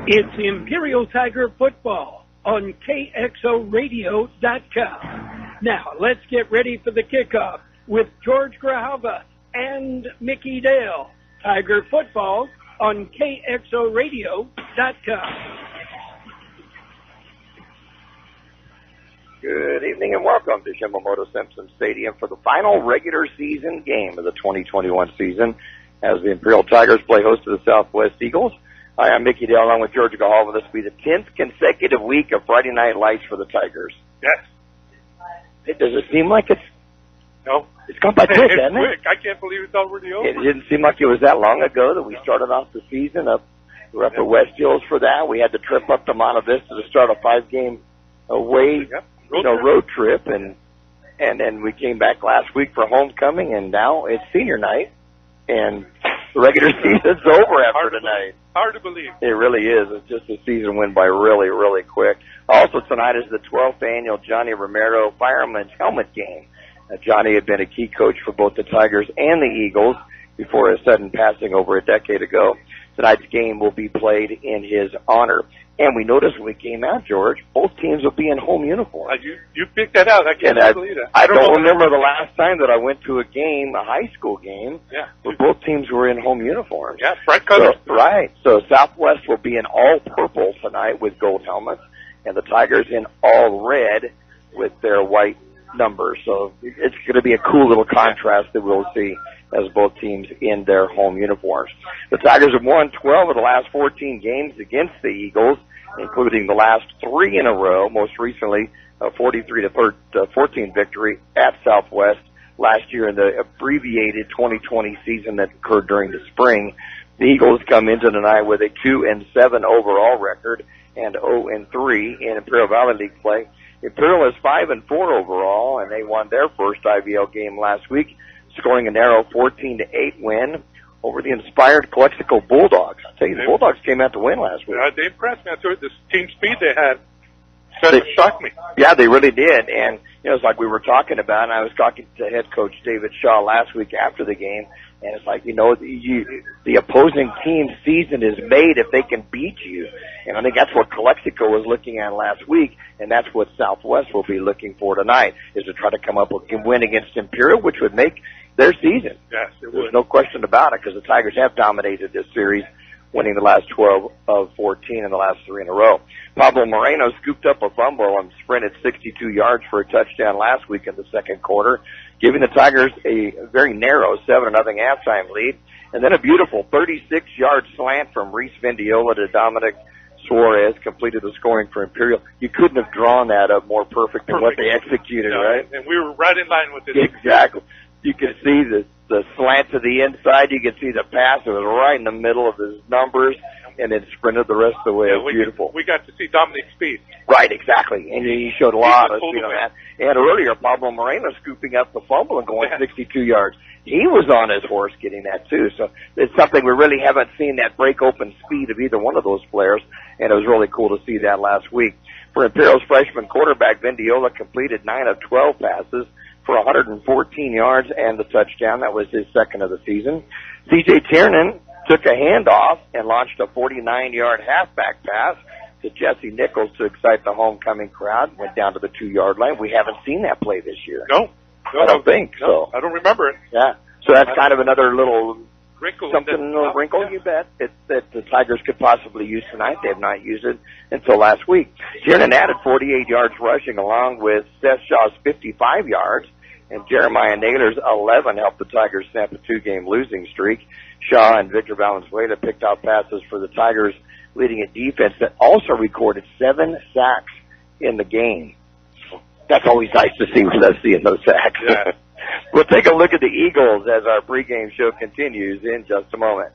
It's Imperial Tiger football on KXORadio.com. Now, let's get ready for the kickoff with George Grijalva and Mickey Dale. Tiger football on KXORadio.com. Good evening and welcome to Shimamoto Simpson Stadium for the final regular season game of the 2021 season as the Imperial Tigers play host to the Southwest Eagles. Hi, I'm Mickey Dale along with George Grijalva. This will be the 10th consecutive week of Friday Night Lights for the Tigers. Yes. Does it seem like it's... No. It's gone by quick, it's hasn't quick. it? I can't believe it's already over. It didn't seem like it was that long ago that we started off the season. We were up at West Hills for that. We had to trip up to Monte Vista to start a 5-game away road trip. And then we came back last week for homecoming, and now it's senior night. And the regular season's over after tonight. Hard to believe. It really is. It's just the season went by really, really quick. Also tonight is the 12th annual Johnny Romero Fireman's Helmet Game. Johnny had been a key coach for both the Tigers and the Eagles before his sudden passing over a decade ago. Tonight's game will be played in his honor. And we noticed when we came out, George, both teams will be in home uniforms. You picked that out. I can't believe that. I don't remember the last time that I went to a game, a high school game, where both teams were in home uniforms. Yeah, bright colors. Right. So Southwest will be in all purple tonight with gold helmets, and the Tigers in all red with their white numbers. So it's going to be a cool little contrast that we'll see as both teams in their home uniforms. The Tigers have won 12 of the last 14 games against the Eagles, including the last 3 in a row, most recently a 43-14 victory at Southwest last year in the abbreviated 2020 season that occurred during the spring. The Eagles come into tonight with a 2-7 overall record and 0-3 in Imperial Valley League play. Imperial is 5-4 overall, and they won their first IVL game last week, scoring a narrow 14-8 win over the inspired Calexico Bulldogs. I'll tell you, the Bulldogs came out to win last week. They impressed me. I thought this team speed they had shocked me. Yeah, they really did. And, it's like we were talking about, and I was talking to head coach David Shaw last week after the game, and it's like, the opposing team's season is made if they can beat you. And I think that's what Calexico was looking at last week, and that's what Southwest will be looking for tonight, is to try to come up with a win against Imperial, which would make their season. Yes, it would. There's no question about it, because the Tigers have dominated this series, winning the last 12 of 14 in the last 3 in a row. Pablo Moreno scooped up a fumble and sprinted 62 yards for a touchdown last week in the second quarter, giving the Tigers a very narrow 7-0 halftime lead. And then a beautiful 36-yard slant from Reese Vendiola to Dominic Suarez completed the scoring for Imperial. You couldn't have drawn that up more perfect than what they executed, right? And we were right in line with it. Exactly. You could see the slant to the inside. You could see the pass. It was right in the middle of his numbers, and then sprinted the rest of the way. It was beautiful. We got to see Dominic's speed. Right, exactly. And he showed a lot of speed on that. And earlier, Pablo Moreno scooping up the fumble and going 62 yards. He was on his horse getting that, too. So it's something we really haven't seen, that break-open speed of either one of those players, and it was really cool to see that last week. For Imperial's freshman quarterback, Vendiola completed 9 of 12 passes for 114 yards and the touchdown. That was his second of the season. C.J. Tiernan took a handoff and launched a 49-yard halfback pass to Jesse Nichols to excite the homecoming crowd. Went down to the 2-yard line. We haven't seen that play this year. No, I don't think so. I don't remember it. Yeah. So that's kind of another little wrinkle. Wrinkle, you bet, that the Tigers could possibly use tonight. They have not used it until last week. Tiernan added 48 yards rushing along with Seth Shaw's 55 yards, and Jeremiah Naylor's 11 helped the Tigers snap a 2-game losing streak. Shaw and Victor Valenzuela picked out passes for the Tigers, leading a defense that also recorded 7 sacks in the game. That's always nice to see with us seeing those sacks. Yeah. We'll take a look at the Eagles as our pregame show continues in just a moment.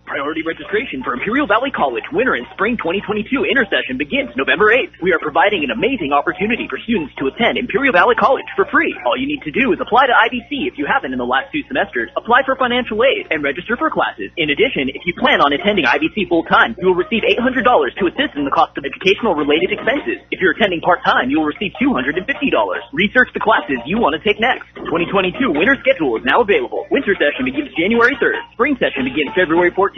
Priority registration for Imperial Valley College Winter and Spring 2022 intersession begins November 8th. We are providing an amazing opportunity for students to attend Imperial Valley College for free. All you need to do is apply to IVC if you haven't in the last 2 semesters, apply for financial aid, and register for classes. In addition, if you plan on attending IVC full-time, you will receive $800 to assist in the cost of educational-related expenses. If you're attending part-time, you will receive $250. Research the classes you want to take next. 2022 winter schedule is now available. Winter session begins January 3rd. Spring session begins February 14th.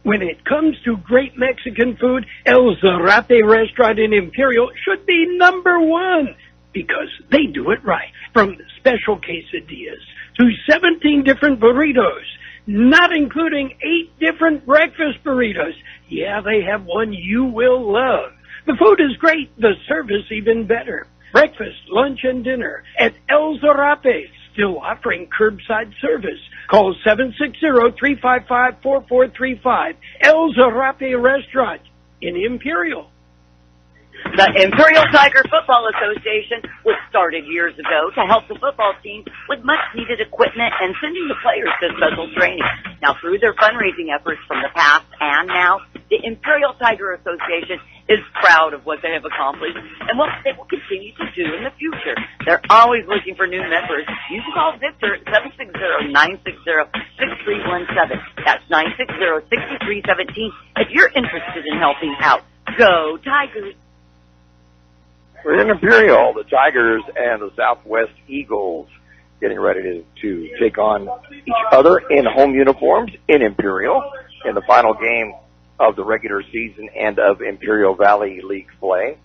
When it comes to great Mexican food, El Zarape restaurant in Imperial should be number one because they do it right. From special quesadillas to 17 different burritos, not including 8 different breakfast burritos. Yeah, they have one you will love. The food is great, the service even better. Breakfast, lunch, and dinner at El Zarape, still offering curbside service. Call 760-355-4435. El Zarape Restaurant in Imperial. The Imperial Tiger Football Association was started years ago to help the football team with much-needed equipment and sending the players to special training. Now, through their fundraising efforts from the past and now, the Imperial Tiger Association is proud of what they have accomplished and what they will continue to do in the future. They're always looking for new members. You can call Victor at 760-960-6317. That's 960-6317 if you're interested in helping out. Go Tigers! We're in Imperial, the Tigers and the Southwest Eagles getting ready to take on each other in home uniforms in Imperial in the final game of the regular season and of Imperial Valley League play.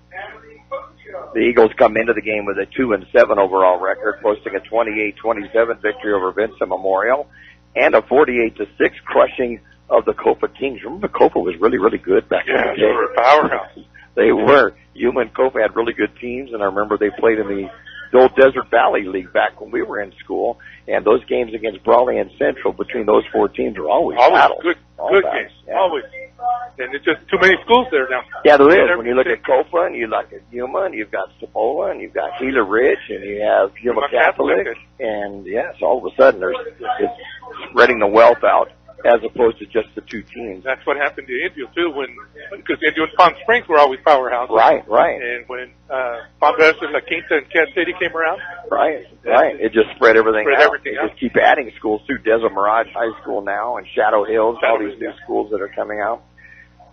The Eagles come into the game with a 2-7 overall record, posting a 28-27 victory over Vincent Memorial and a 48-6 crushing of the Copa Kings. Remember, Copa was really, really good back in the day. They were a powerhouse. They were. Yuma and Copa had really good teams, and I remember they played in the old Desert Valley League back when we were in school, and those games against Brownies and Centro between those 4 teams were always battles. Good games. Yeah. Always. And it's just too many schools there now. Yeah, there is. When you look at Copa, and you look at Yuma, and you've got Cipolla, and you've got Gila Ridge, and you have Yuma Catholic, and yes, all of a sudden it's spreading the wealth out, as opposed to just the 2 teams. That's what happened to Indio, too, because Indio and Palm Springs were always powerhouses. Right. And when Palm Desert, La Quinta, and Cat City came around. Right. It just spread everything out. They just keep adding schools, too. Desert Mirage High School now, and Shadow Hills, all these new schools that are coming out.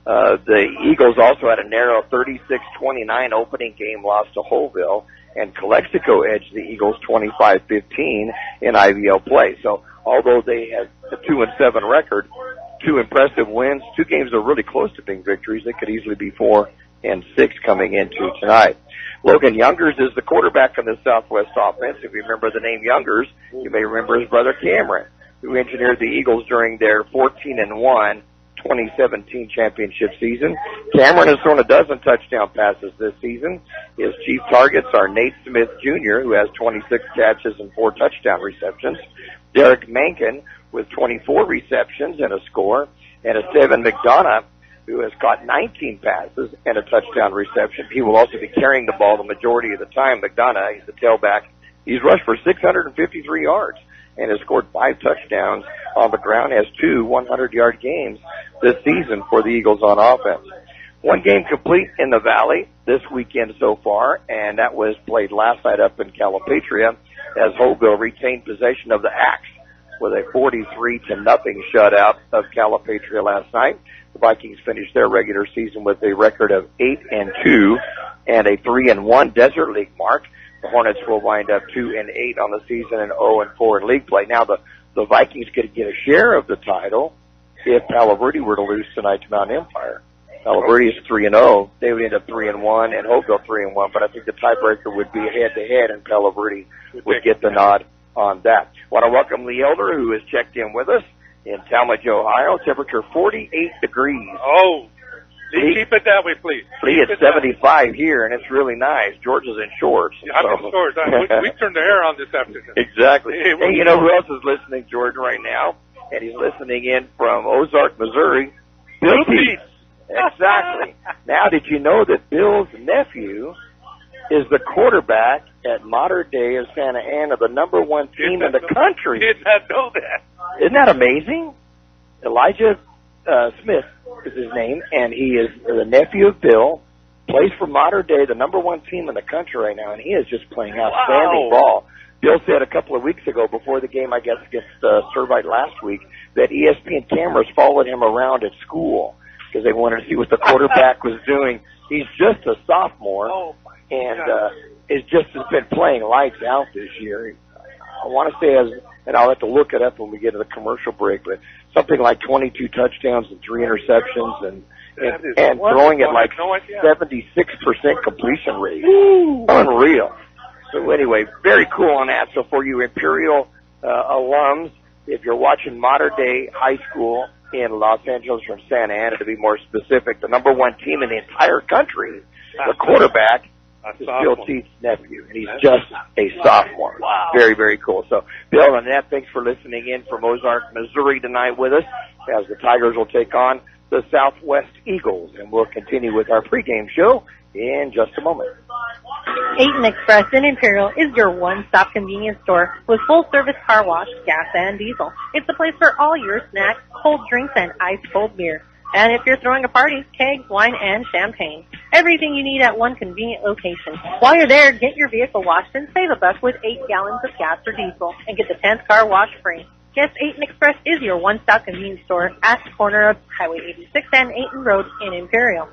The Eagles also had a narrow 36-29 opening game loss to Holville, and Calexico edged the Eagles 25-15 in IVL play. So, although they had a 2-7 record, 2 impressive wins, 2 games that are really close to being victories. They could easily be 4-6 coming into tonight. Logan Youngers is the quarterback in the Southwest offense. If you remember the name Youngers, you may remember his brother Cameron, who engineered the Eagles during their 14-1 2017 championship season. Cameron has thrown a dozen touchdown passes this season. His chief targets are Nate Smith Jr., who has 26 catches and 4 touchdown receptions, Derek Mankin with 24 receptions and a score, and a Steven McDonough, who has caught 19 passes and a touchdown reception. He will also be carrying the ball the majority of the time. McDonough, he's the tailback. He's rushed for 653 yards and has scored 5 touchdowns on the ground, has 2 100-yard games this season for the Eagles on offense. 1 game complete in the Valley this weekend so far, and that was played last night up in Calipatria as Holville retained possession of the Axe with a 43-0 shutout of Calipatria last night. The Vikings finished their regular season with a record of 8-2 and a 3-1 Desert League mark. The Hornets will wind up 2-8 on the season and 0-4 in league play. Now the Vikings could get a share of the title if Palo Verde were to lose tonight to Mount Empire. Palo Verde is 3-0. They would end up 3-1 and Holville 3-1, but I think the tiebreaker would be head-to-head and Palo Verde would get the nod on that. I want to welcome Lee Elder, who has checked in with us in Talmadge, Ohio. Temperature 48 degrees. Oh, keep it that way, please. Lee, it's 75 here, and it's really nice. George is in shorts. Yeah, I'm in shorts. We turned the air on this afternoon. Exactly. Hey, you know who else is listening, George, right now? And he's listening in from Ozark, Missouri. Bill Peets. Exactly. Now, did you know that Bill's nephew is the quarterback at Mater Dei of Santa Ana, the number 1 team in the country? Did not know that. Isn't that amazing? Elijah Smith is his name, and he is the nephew of Bill, plays for Mater Dei, the number 1 team in the country right now, and he is just playing outstanding ball. Bill said a couple of weeks ago, before the game, I guess, against Servite last week, that ESPN cameras followed him around at school because they wanted to see what the quarterback was doing. He's just a sophomore, and has been playing lights out this year. I want to say and I'll have to look it up when we get to the commercial break, but something like 22 touchdowns and 3 interceptions and throwing at like 76% completion rate. Ooh. Unreal. So anyway, very cool on that. So for you Imperial alums, if you're watching modern day high school in Los Angeles from Santa Ana, to be more specific, the number 1 team in the entire country, the quarterback is Bill Teeth's nephew, and he's just a sophomore. Wow. Very, very cool. So, Bill and Annette, thanks for listening in from Ozark, Missouri tonight with us, as the Tigers will take on the Southwest Eagles, and we'll continue with our pregame show in just a moment. Aiton Express in Imperial is your one-stop convenience store with full-service car wash, gas, and diesel. It's the place for all your snacks, cold drinks, and ice-cold beer. And if you're throwing a party, kegs, wine, and champagne. Everything you need at one convenient location. While you're there, get your vehicle washed and save $1 with 8 gallons of gas or diesel and get the 10th car wash free. Yes, Aiton Express is your one-stop convenience store at the corner of Highway 86 and Aiton Road in Imperial.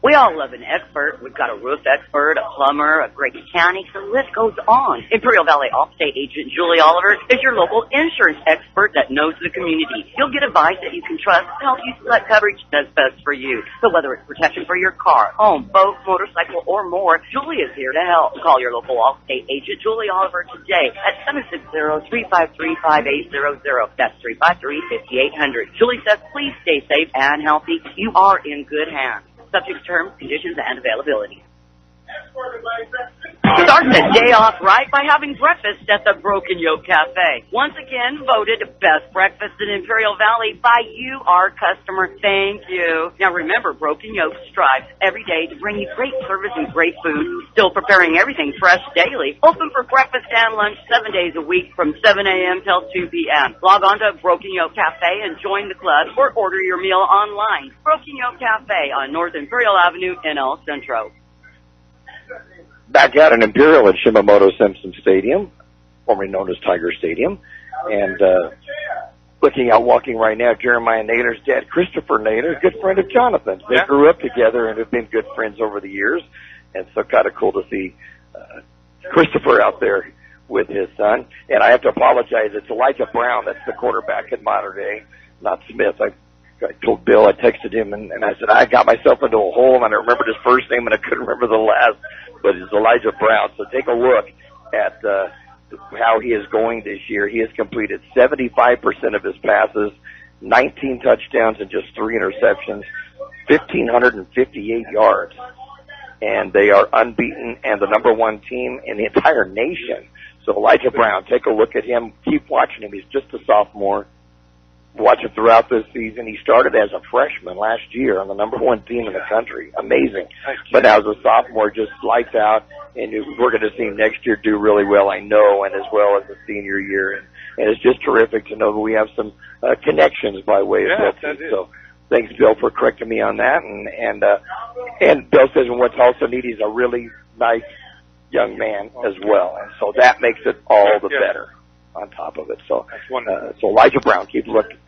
We all love an expert. We've got a roof expert, a plumber, a great mechanic, the list goes on. Imperial Valley Allstate agent Julie Oliver is your local insurance expert that knows the community. You'll get advice that you can trust to help you select coverage that's best for you. So whether it's protection for your car, home, boat, motorcycle, or more, Julie is here to help. Call your local Allstate agent Julie Oliver today at 760-353-5800. That's 353-5800. Julie says, please stay safe and healthy. You are in good hands. Subject to terms, conditions, and availability. Start the day off right by having breakfast at the Broken Yolk Café. Once again, voted best breakfast in Imperial Valley by you, our customer. Thank you. Now remember, Broken Yolk strives every day to bring you great service and great food. Still preparing everything fresh daily. Open for breakfast and lunch 7 days a week from 7 a.m. till 2 p.m. Log on to Broken Yolk Café and join the club or order your meal online. Broken Yolk Café on North Imperial Avenue in El Centro. Back out in Imperial at Shimamoto Simpson Stadium, formerly known as Tiger Stadium, and looking out, walking right now, Jeremiah Naylor's dad, Christopher Naylor, good friend of Jonathan's. They grew up together and have been good friends over the years, and so kind of cool to see Christopher out there with his son. And I have to apologize, it's Elijah Brown that's the quarterback in modern day, not Smith. I told Bill, I texted him, and I said, I got myself into a hole, and I remembered his first name, and I couldn't remember the last, but it's Elijah Brown. So take a look at how he is going this year. He has completed 75% of his passes, 19 touchdowns, and just 3 interceptions, 1,558 yards. And they are unbeaten and the number 1 team in the entire nation. So Elijah Brown, take a look at him. Keep watching him. He's just a sophomore. Watch him throughout this season. He started as a freshman last year on the number 1 team in the country. Amazing. But now as a sophomore, just lights out, and we're going to see him next year do really well, I know, and as well as the senior year. And it's just terrific to know that we have some connections by way of that. So thanks, Bill, for correcting me on that. And Bill says what's also neat, he's a really nice young man as well. And so that makes it all the better on top of it. So so Elijah Brown, keep looking.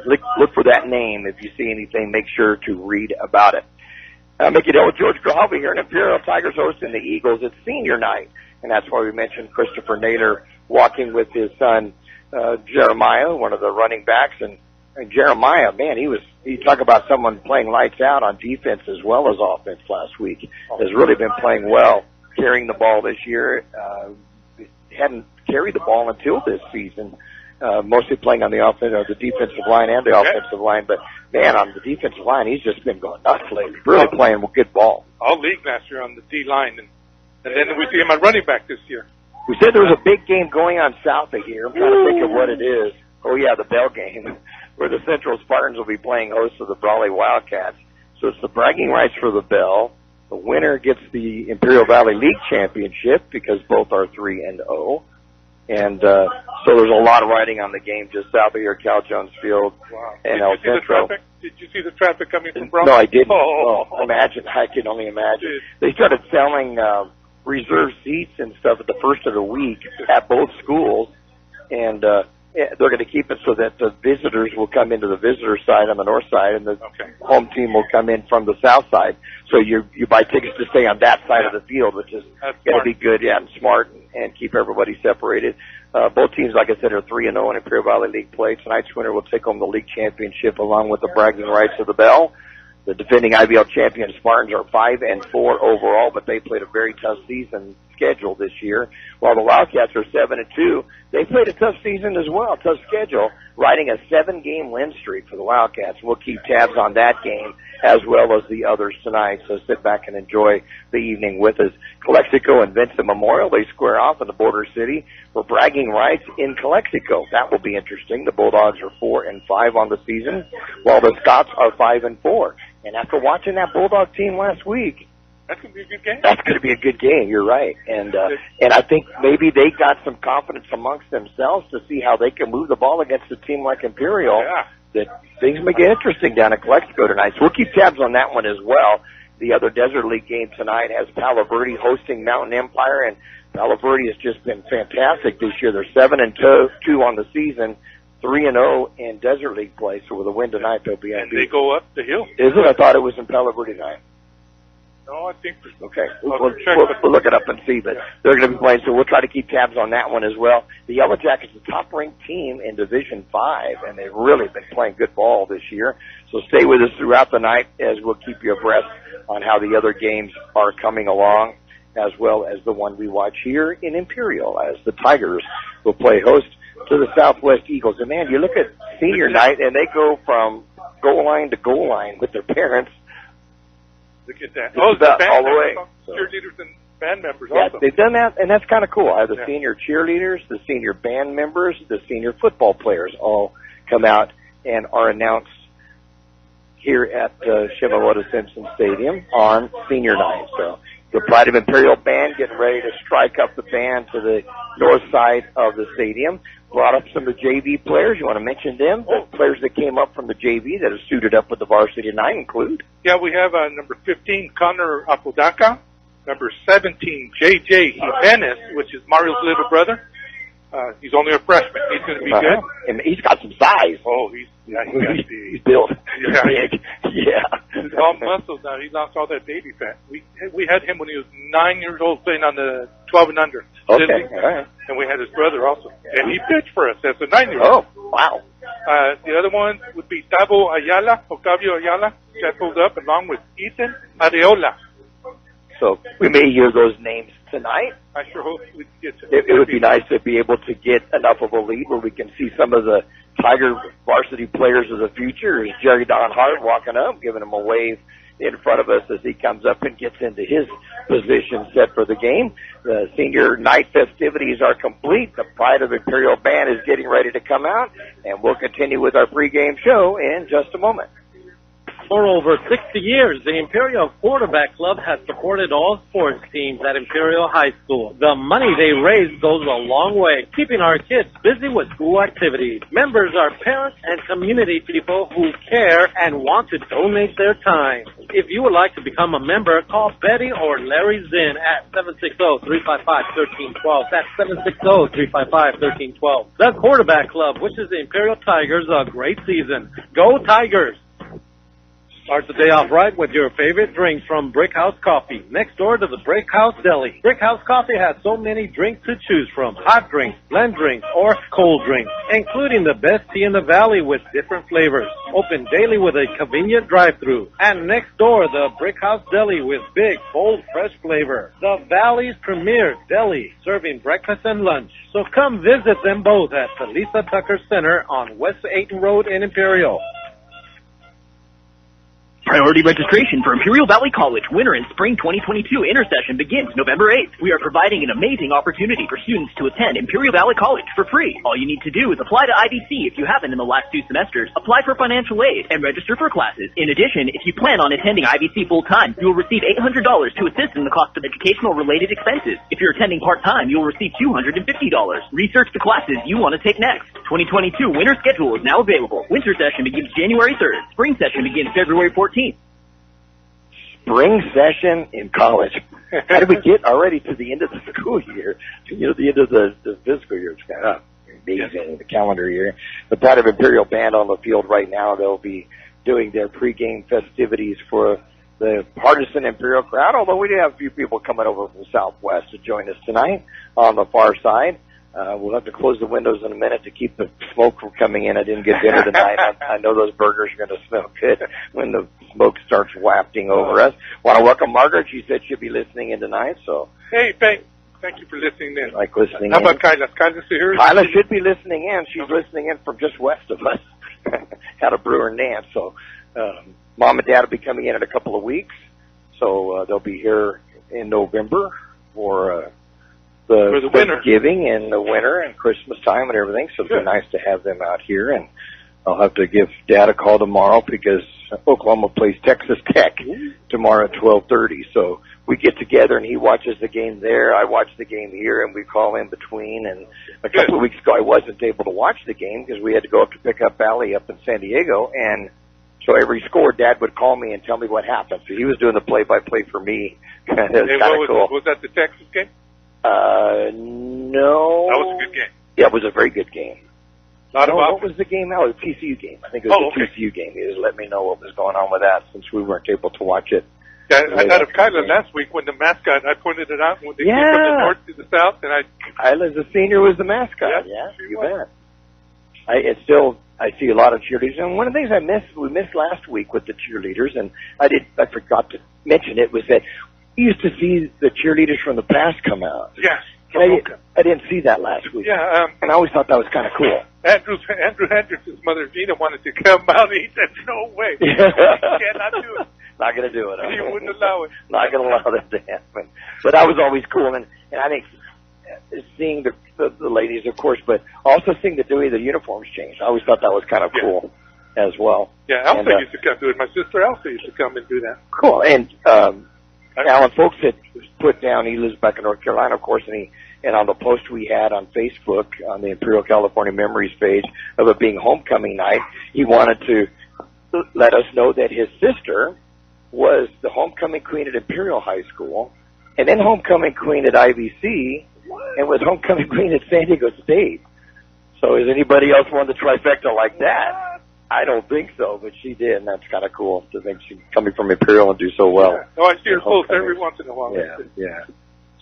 Look for that name. If you see anything, make sure to read about it. Mickey Dale with George Grijalva here in Imperial. Tigers hosting the Eagles. It's senior night, and that's why we mentioned Christopher Naylor walking with his son Jeremiah, one of the running backs. And Jeremiah, man, you talk about someone playing lights out on defense as well as offense last week. Has really been playing well, carrying the ball this year. Hadn't carried the ball until this season, mostly playing on the defensive line and the offensive line. But man, on the defensive line, he's just been going nuts lately. Really playing good ball. All league last year on the D line, and then we see him at running back this year. We said there was a big game going on south of here. I'm trying to think of what it is. Oh yeah, the Bell game, where the Central Spartans will be playing host to the Brawley Wildcats. So it's the bragging rights for the Bell. The winner gets the Imperial Valley League Championship because both are 3-0. And so there's a lot of riding on the game just south of here at Cal Jones Field and El Centro. Did you see the traffic coming from Brownies? No, I didn't. Imagine. I can only imagine. They started selling reserved seats and stuff at the first of the week at both schools. And they're going to keep it so that the visitors will come into the visitor side on the north side, and the home team will come in from the south side. So you buy tickets to stay on that side of the field, which is going to be good, and smart, and keep everybody separated. Both teams, like I said, are 3-0 in Imperial Valley League play. Tonight's winner will take home the league championship along with the bragging rights of the bell. The defending IVL champion Spartans are 5-4 overall, but they played a very tough season schedule this year. While the Wildcats are 7-2, they played a tough season as well, tough schedule, riding a 7-game win streak for the Wildcats. We'll keep tabs on that game as well as the others tonight, so sit back and enjoy the evening with us. Calexico and Vincent Memorial, they square off in the border city for bragging rights in Calexico. That will be interesting. The Bulldogs are 4-5 on the season, while the Scots are 5-4. And after watching that Bulldog team last week, that's going to be a good game. That's going to be a good game. You're right. And I think maybe they got some confidence amongst themselves to see how they can move the ball against a team like Imperial. Yeah. That things may get interesting down at Calexico tonight. So we'll keep tabs on that one as well. The other Desert League game tonight has Palo Verde hosting Mountain Empire, and Palo Verde has just been fantastic this year. They're 7-2 on the season. 3-0 in Desert League play, so with a win tonight, they'll be and they go up the hill. Is it? I thought it was in Palo Verde tonight. No, I think. Okay, we'll look it up and see, but they're going to be playing, so we'll try to keep tabs on that one as well. The Yellow Jackets are the top-ranked team in Division 5, and they've really been playing good ball this year. So stay with us throughout the night as we'll keep you abreast on how the other games are coming along, as well as the one we watch here in Imperial, as the Tigers will play host to the Southwest Eagles. And man, you look at senior night, and they go from goal line to goal line with their parents. Look at that. The band all the way. Cheerleaders and band members yeah, also. They've done that, and that's kind of cool. I have the senior cheerleaders, the senior band members, the senior football players all come out and are announced here at Chevrolet Simpson Stadium on senior night. So the Pride of Imperial band getting ready to strike up the band to the north side of the stadium. Brought up some of the JV players. You want to mention them? The players that came up from the JV that have suited up with the varsity tonight include? Yeah, we have number 15, Connor Apodaca. Number 17, J.J. Jimenez, which is Mario's little brother. He's only a freshman. He's going to be good. And he's got some size. Oh, he's built. Yeah. Big. Yeah. He's all muscles now. He lost all that baby fat. We had him when he was 9 years old playing on the 12 and under. Okay, all right. And we had his brother also. And he pitched for us as a 9-year-old. Oh, wow. The other one would be Octavio Ayala, that pulled up along with Ethan Areola. So we may hear those names tonight. I sure hope we get to. It would be nice to be able to get enough of a lead where we can see some of the Tiger varsity players of the future. Is Jerry Don Hart walking up, giving him a wave in front of us as he comes up and gets into his position set for the game. The senior night festivities are complete. The Pride of Imperial Band is getting ready to come out, and we'll continue with our pregame show in just a moment. For over 60 years, the Imperial Quarterback Club has supported all sports teams at Imperial High School. The money they raise goes a long way, keeping our kids busy with school activities. Members are parents and community people who care and want to donate their time. If you would like to become a member, call Betty or Larry Zinn at 760-355-1312. That's 760-355-1312. The Quarterback Club wishes the Imperial Tigers a great season. Go Tigers! Start the day off right with your favorite drinks from Brick House Coffee, next door to the Brick House Deli. Brick House Coffee has so many drinks to choose from, hot drinks, blend drinks, or cold drinks, including the best tea in the valley with different flavors. Open daily with a convenient drive-thru. And next door, the Brick House Deli with big, bold, fresh flavor. The Valley's premier deli, serving breakfast and lunch. So come visit them both at the Lisa Tucker Center on West Ayton Road in Imperial. Priority registration for Imperial Valley College winter and spring 2022 intersession begins November 8th. We are providing an amazing opportunity for students to attend Imperial Valley College for free. All you need to do is apply to IVC if you haven't in the last 2 semesters, apply for financial aid, and register for classes. In addition, if you plan on attending IVC full-time, you will receive $800 to assist in the cost of educational-related expenses. If you're attending part-time, you will receive $250. Research the classes you want to take next. 2022 winter schedule is now available. Winter session begins January 3rd. Spring session begins February 14th. Spring session in college. How did we get already to the end of the school year? You know, the end of the fiscal year. It's kind of amazing, the calendar year. The Pride of Imperial band on the field right now. They'll be doing their pregame festivities for the partisan Imperial crowd, although we do have a few people coming over from Southwest to join us tonight on the far side. We'll have to close the windows in a minute to keep the smoke from coming in. I didn't get dinner tonight. I know those burgers are going to smell good when the smoke starts wafting over us. Want to welcome Margaret. She said she'll be listening in tonight. So hey, thank you for listening in. Like listening How in. about Kyla? Kyla still here? Kyla should be listening in. She's listening in from just west of us. Had a brewer and dance. So Mom and Dad will be coming in a couple of weeks. So they'll be here in November for the Thanksgiving and the winter and Christmas time and everything. So it'll be nice to have them out here. And I'll have to give Dad a call tomorrow because Oklahoma plays Texas Tech tomorrow at 12:30. So we get together and he watches the game there. I watch the game here, and we call in between. And a couple of weeks ago, I wasn't able to watch the game because we had to go up to pick up Allie up in San Diego. And so every score, Dad would call me and tell me what happened. So he was doing the play-by-play for me. It was kind of cool. Was that the Texas game? No. That was a good game. Yeah, it was a very good game. What was the game? Oh, the TCU game. I think it was the TCU game. He just let me know what was going on with that since we weren't able to watch it. Yeah, I thought of Kyla last week when the mascot, I pointed it out when they came from the north to the south. And Kyla's the senior was the mascot. Yeah, you bet. I see a lot of cheerleaders. And one of the things we missed last week with the cheerleaders, and I forgot to mention it, was that we used to see the cheerleaders from the past come out. Yes. I didn't see that last week. Yeah. And I always thought that was kind of cool. Andrew Hendricks' mother, Gina, wanted to come out, and he said, no way. He cannot do it. Not going to do it. He wouldn't allow it. Not going to allow that to happen. But that was always cool. And I think seeing the ladies, of course, but also seeing the uniforms change. I always thought that was kind of cool as well. Yeah, Elsa used to come do it. My sister Elsa used to come and do that. Cool. And Alan Folks had put down, he lives back in North Carolina, of course, and on the post we had on Facebook, on the Imperial California Memories page, of it being homecoming night, he wanted to let us know that his sister was the homecoming queen at Imperial High School, and then homecoming queen at IVC, and was homecoming queen at San Diego State. So is anybody else won the trifecta like that? I don't think so, but she did, and that's kind of cool to think she's coming from Imperial and do so well. Yeah. No, I see her post every once in a while. Yeah.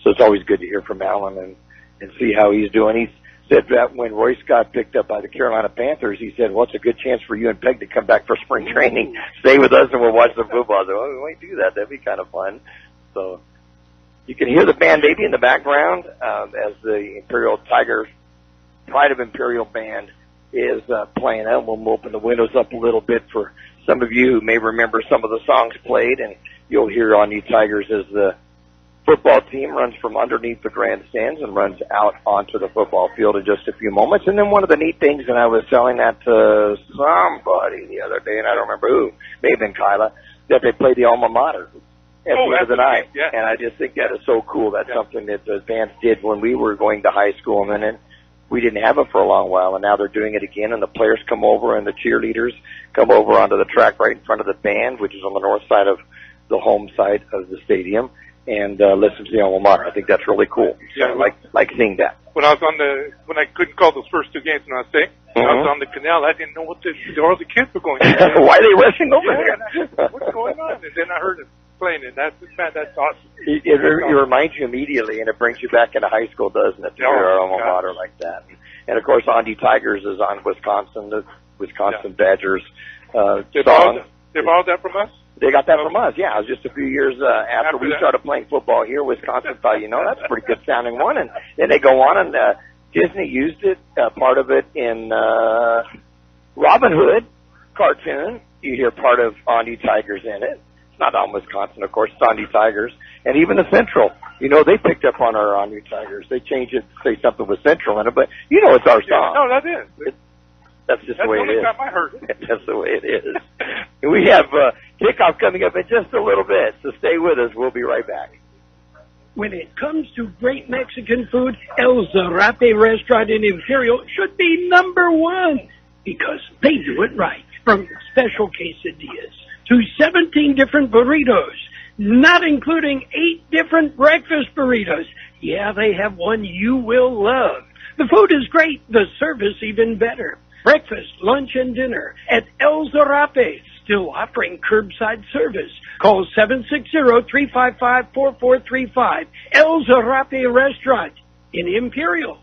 So it's always good to hear from Alan and see how he's doing. He said that when Royce got picked up by the Carolina Panthers, he said, well, it's a good chance for you and Peg to come back for spring training, stay with us, and we'll watch the football. I said, well, we might do that. That'd be kind of fun. So you can hear the band maybe in the background as the Imperial Tigers, Pride of Imperial band is playing out. We'll open the windows up a little bit for some of you who may remember some of the songs played, and you'll hear on you Tigers as the football team runs from underneath the grandstands and runs out onto the football field in just a few moments. And then one of the neat things, and I was telling that to somebody the other day, and I don't remember who, may have been Kyla, that they play the alma mater at the end of the night. Yeah. And I just think that is so cool. That's something that the bands did when we were going to high school, and then we didn't have it for a long while, and now they're doing it again, and the players come over and the cheerleaders come over onto the track right in front of the band, which is on the north side of the home side of the stadium, and listen to the alma mater. I think that's really cool. Yeah, I like seeing that. When I was when I couldn't call those first two games when I was sick, I was on the canal. I didn't know what all the kids were going through. Why are they rushing over here? What's going on? And then I heard it playing it. That's awesome. It reminds you immediately, and it brings you back into high school, doesn't it, to hear our alma mater like that. And, of course, Ondy Tigers is on Wisconsin, the Wisconsin Badgers song. They borrowed that from us? They got that from us, yeah. It was just a few years after we started playing football here. Wisconsin thought, that's a pretty good sounding one. And then they go on, and Disney used it, part of it in Robin Hood cartoon. You hear part of Ondy Tigers in it. It's not on Wisconsin, of course. It's Ondy Tigers. And even the Centro, they picked up on our Ondy Tigers. They changed it to say something with Central in it, but it's our song. No, that is. That's just the way it is. That's the only time I heard it. That's the way it is. We have kickoff coming up in just a little bit, so stay with us. We'll be right back. When it comes to great Mexican food, El Zarape Restaurant in Imperial should be number one because they do it right. From special quesadillas to 17 different burritos, not including 8 different breakfast burritos. Yeah, they have one you will love. The food is great, the service even better. Breakfast, lunch, and dinner at El Zarape, still offering curbside service. Call 760-355-4435. El Zarape Restaurant in Imperial.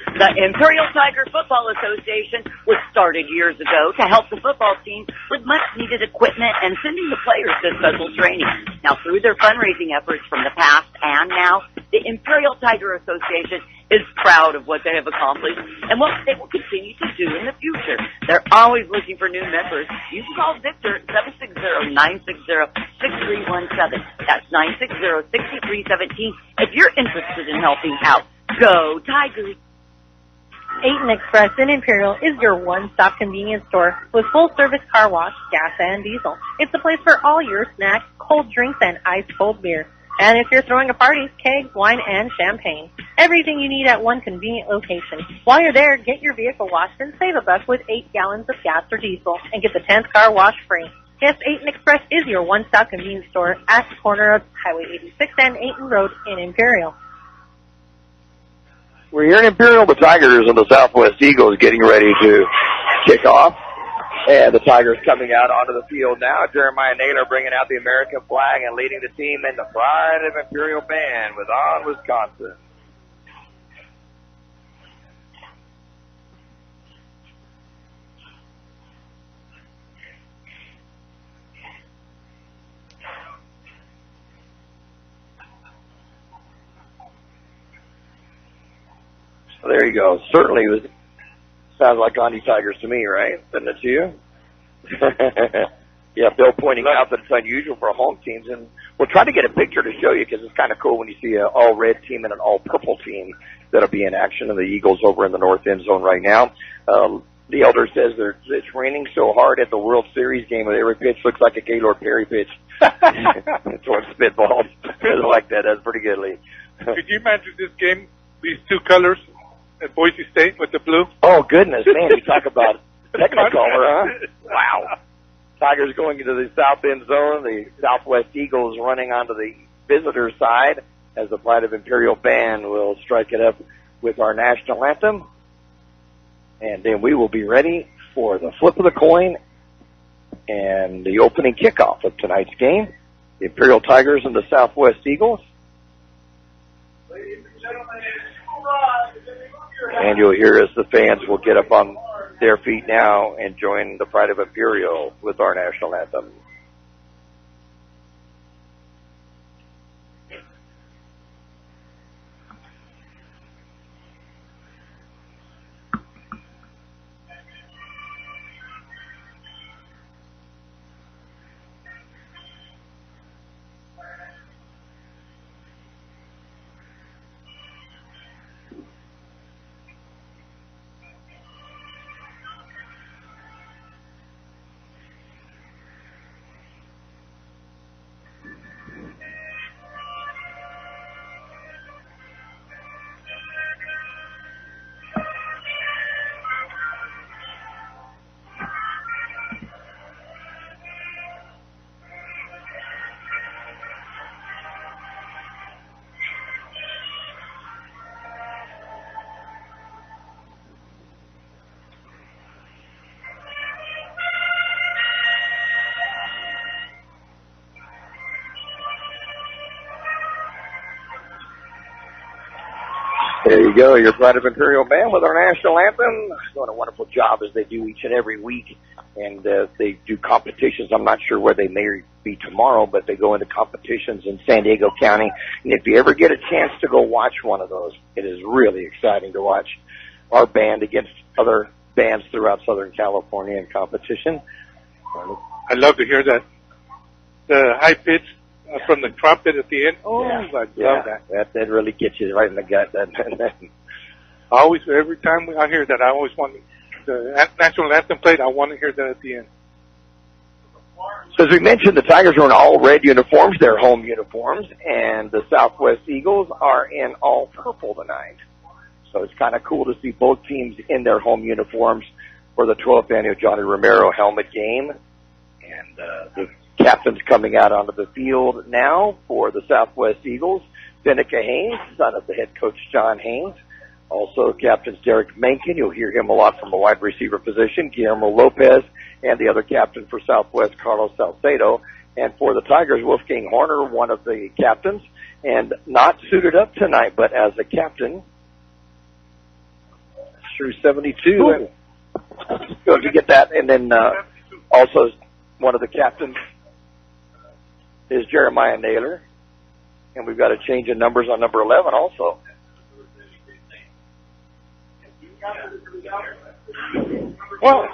The Imperial Tiger Football Association was started years ago to help the football team with much-needed equipment and sending the players to special training. Now, through their fundraising efforts from the past and now, the Imperial Tiger Association is proud of what they have accomplished and what they will continue to do in the future. They're always looking for new members. You can call Victor at 760-960-6317. That's 960-6317 if you're interested in helping out. Go Tigers! 8 Express in Imperial is your one-stop convenience store with full-service car wash, gas, and diesel. It's the place for all your snacks, cold drinks, and ice-cold beer. And if you're throwing a party, kegs, wine, and champagne. Everything you need at one convenient location. While you're there, get your vehicle washed and save $1 with 8 gallons of gas or diesel and get the 10th car wash free. Yes, 8 Express is your one-stop convenience store at the corner of Highway 86 and 8 Road in Imperial. We're here in Imperial. The Tigers and the Southwest Eagles getting ready to kick off. And the Tigers coming out onto the field now. Jeremiah Naylor bringing out the American flag and leading the team in the Pride of Imperial Band with On Wisconsin. So there you go. Certainly was. Sounds like Gandhi Tigers to me, right? Doesn't it to you? Yeah, Bill pointing out that it's unusual for home teams, and we'll try to get a picture to show you because it's kind of cool when you see an all-red team and an all-purple team that'll be in action, and the Eagles over in the north end zone right now. The elder says it's raining so hard at the World Series game that every pitch looks like a Gaylord Perry pitch. Towards spitballs. I like that. That's pretty good, Lee. Could you imagine this game, these two colors at Boise State with the blue? Oh, goodness, man. You talk about Technicolor, huh? Wow. Tigers going into the south end zone. The Southwest Eagles running onto the visitor side as the Pride of Imperial Band will strike it up with our national anthem. And then we will be ready for the flip of the coin and the opening kickoff of tonight's game. The Imperial Tigers and the Southwest Eagles. Ladies and gentlemen, and you'll hear as the fans will get up on their feet now and join the Pride of Imperial with our national anthem. There you go, your Pride of Imperial Band with our national anthem. Doing a wonderful job as they do each and every week. And they do competitions. I'm not sure where they may be tomorrow, but they go into competitions in San Diego County. And if you ever get a chance to go watch one of those, it is really exciting to watch our band against other bands throughout Southern California in competition. I love to hear that. The high pitch from the trumpet at the end. Oh, yeah. I love that. That really gets you right in the gut, doesn't it? Every time I hear that, I always want the national anthem played. I want to hear that at the end. So as we mentioned, the Tigers are in all red uniforms, their home uniforms, and the Southwest Eagles are in all purple tonight. So it's kind of cool to see both teams in their home uniforms for the 12th annual Johnny Romero helmet game. And the captain's coming out onto the field now for the Southwest Eagles. Seneca Haynes, son of the head coach John Haynes, Also, captains Derek Mencken, you'll hear him a lot from a wide receiver position, Guillermo Lopez, and the other captain for Southwest, Carlos Salcedo. And for the Tigers, Wolfgang Horner, one of the captains, and not suited up tonight, but as a captain, through 72. Good to get that. And then also one of the captains is Jeremiah Naylor. And we've got a change in numbers on number 11 also. Well,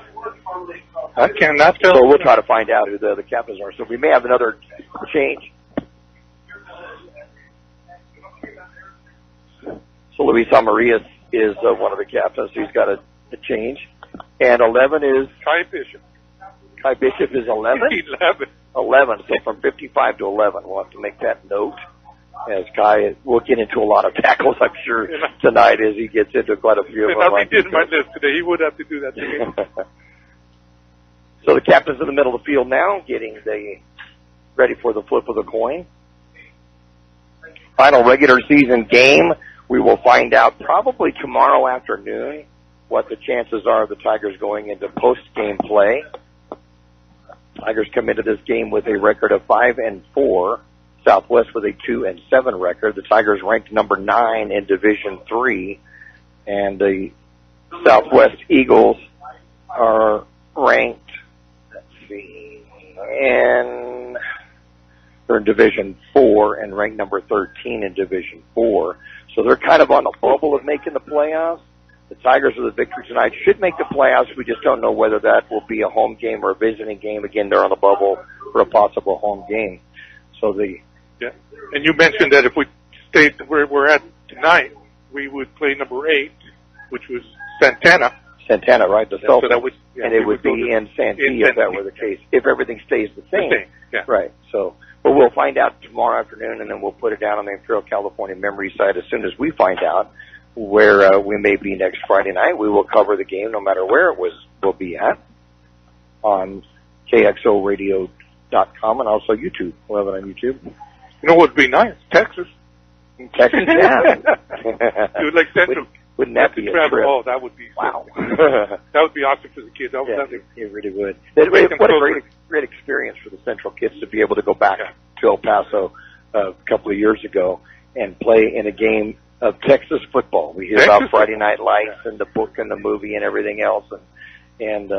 I cannot tell. So we'll try to find out who the other captains are. So we may have another change. So Luis Amarias is one of the captains. He's got a change. And 11 is... Kai Bishop. Kai Bishop is 11? 11. So from 55 to 11. We'll have to make that note. As Kai will get into a lot of tackles, I'm sure, tonight as he gets into quite a few of them. If he did my list today, he would have to do that to me. So the captain's in the middle of the field now, getting ready for the flip of the coin. Final regular season game. We will find out probably tomorrow afternoon what the chances are of the Tigers going into post-game play. Tigers come into this game with a record of 5-4. Southwest with a 2-7 record. The Tigers ranked number 9 in Division III, and the Southwest Eagles are ranked, and they're in Division 4 and ranked number 13 in Division 4. So they're kind of on the bubble of making the playoffs. The Tigers with a victory tonight should make the playoffs. We just don't know whether that will be a home game or a visiting game. Again, they're on the bubble for a possible home game. So yeah. And you mentioned that if we stayed where we're at tonight, we would play number 8, which was Santana. Santana, right? The Sultan. So that would, and it would be in Santee if that were the case, if everything stays the same. Yeah. Right. So, but we'll find out tomorrow afternoon, and then we'll put it down on the Imperial California Memory site as soon as we find out where we may be next Friday night. We will cover the game no matter where it will be at on KXORadio.com and also YouTube. We'll have it on YouTube. You know what would be nice? Texas. Texas, yeah. It would like Centro. Wouldn't that be a trip? Oh, that would be wow. That would be awesome for the kids. That it really would. What a great experience for the Central kids to be able to go back to El Paso a couple of years ago and play in a game of Texas football. We hear about Friday Night Lights and the book and the movie and everything else, and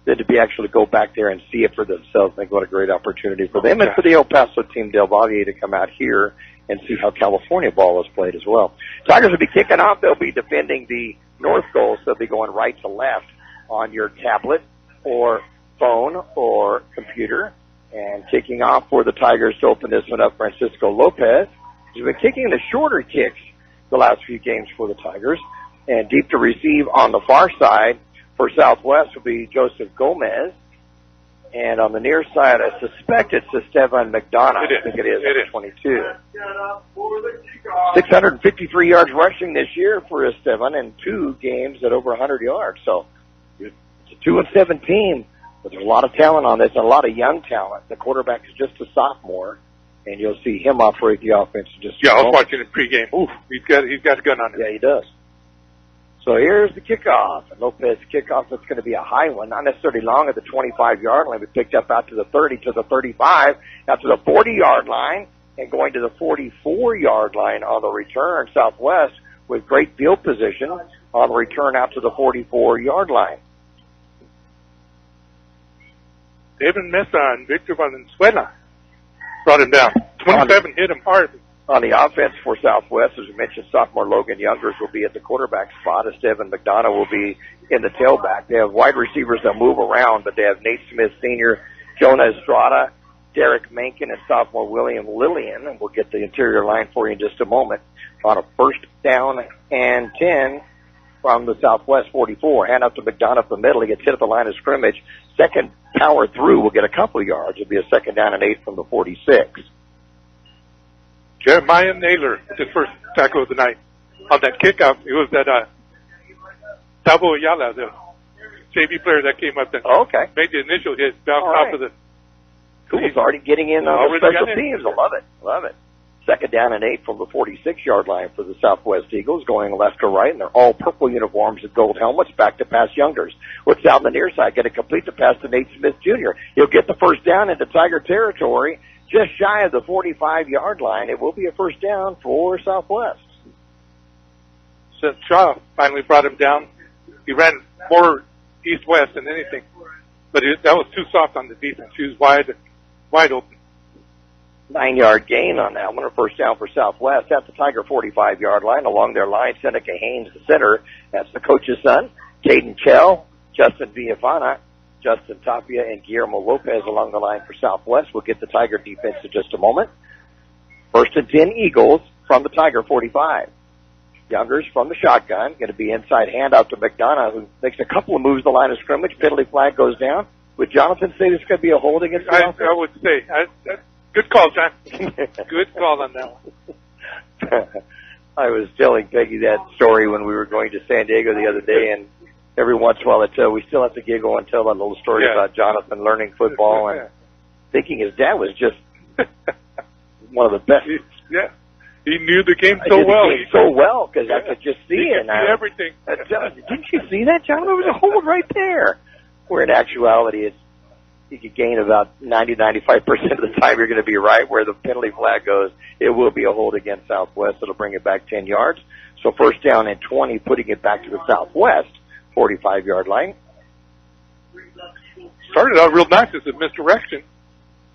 then to be actually go back there and see it for themselves, I think what a great opportunity for them and for the El Paso team, Del Valle, to come out here and see how California ball is played as well. Tigers will be kicking off. They'll be defending the north goal, so they'll be going right to left on your tablet or phone or computer. And kicking off for the Tigers to open this one up, Francisco Lopez. He's been kicking the shorter kicks the last few games for the Tigers. And deep to receive on the far side for Southwest will be Joseph Gomez. And on the near side, I suspect it's Esteban McDonough. I think it is. 22. 653 yards rushing this year for Esteban and 2 games at over 100 yards. So it's a 2-7 team, but there's a lot of talent on this and a lot of young talent. The quarterback is just a sophomore, and you'll see him operate the offense in just a I was moment. watching it pregame. Ooh, he's got a gun on him. Yeah, he does. So here's the kickoff. And Lopez kickoff, that's going to be a high one, not necessarily long at the 25-yard line, but picked up out to the 30, to the 35, out to the 40-yard line, and going to the 44-yard line on the return. Southwest with great field position on the return out to the 44-yard line. David Mesa and Victor Valenzuela brought him down. 27 hit him hard. On the offense for Southwest, as we mentioned, sophomore Logan Youngers will be at the quarterback spot. Esteban McDonough will be in the tailback. They have wide receivers that move around, but they have Nate Smith Sr., Jonah Estrada, Derek Mencken, and sophomore William Lillian. And we'll get the interior line for you in just a moment. On a first down and 10 from the Southwest 44. Hand up to McDonough up the middle. He gets hit at the line of scrimmage. Second power through will get a couple of yards. It'll be a second down and 8 from the 46. Jeremiah Naylor, his first tackle of the night. On that kickoff, it was that Tavo Ayala, the JV player that came up and made the initial hit, bounced off of the... Cool. He's already getting in on the special teams. I love it. Love it. Second down and 8 from the 46-yard line for the Southwest Eagles, going left to right, and they're all purple uniforms with gold helmets. Back to pass Youngers. What's out on the near side? Going to complete the pass to Nate Smith Jr. He'll get the first down into Tiger territory, just shy of the 45-yard line. It will be a first down for Southwest. Seth Shaw finally brought him down. He ran more east-west than anything, but that was too soft on the defense. He was wide open. 9-yard gain on that one, a first down for Southwest at the Tiger 45-yard line. Along their line, Seneca Haynes, the center. That's the coach's son. Caden Kell, Justin Villafana, Justin Tapia, and Guillermo Lopez along the line for Southwest. We'll get the Tiger defense in just a moment. First and 10 Eagles from the Tiger 45. Youngers from the shotgun. Going to be inside handout to McDonough, who makes a couple of moves the line of scrimmage. Penalty flag goes down. Would Jonathan say this could be a hold against Southwest? I would say. Good call, John. Good call on that one. I was telling Peggy that story when we were going to San Diego the other day, and every once in a while we still have to giggle and tell that little story about Jonathan learning football and thinking his dad was just one of the best. Yeah, he knew the game so well. Because I could just see it. See everything. Didn't you see that, John? There was a hold right there. Where in actuality, you could gain about 90-95% of the time you're going to be right. Where the penalty flag goes, it will be a hold against Southwest. It'll bring it back 10 yards. So first down and 20, putting it back to the Southwest 45-yard line. Started out real nice as a misdirection.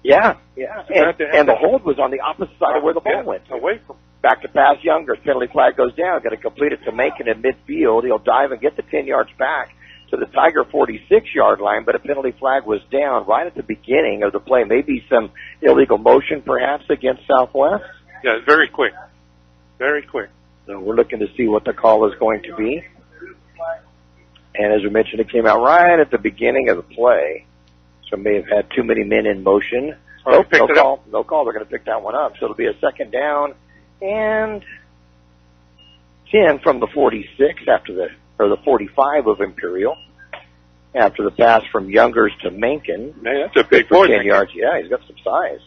Yeah. And the hold was on the opposite side of where the ball went. Away from. Back to pass Youngers. Penalty flag goes down. Got to complete it to Macon in midfield. He'll dive and get the 10 yards back to the Tiger 46-yard line, but a penalty flag was down right at the beginning of the play. Maybe some illegal motion, perhaps, against Southwest. Yeah, it's very quick. Very quick. So we're looking to see what the call is going to be. And as we mentioned, it came out right at the beginning of the play. So may have had too many men in motion. No call. They're going to pick that one up. So it'll be a second down and 10 from the 46 or the 45 of Imperial. After the pass from Youngers to Mencken. Man, that's a big boy. 10 yards. Yeah, he's got some size.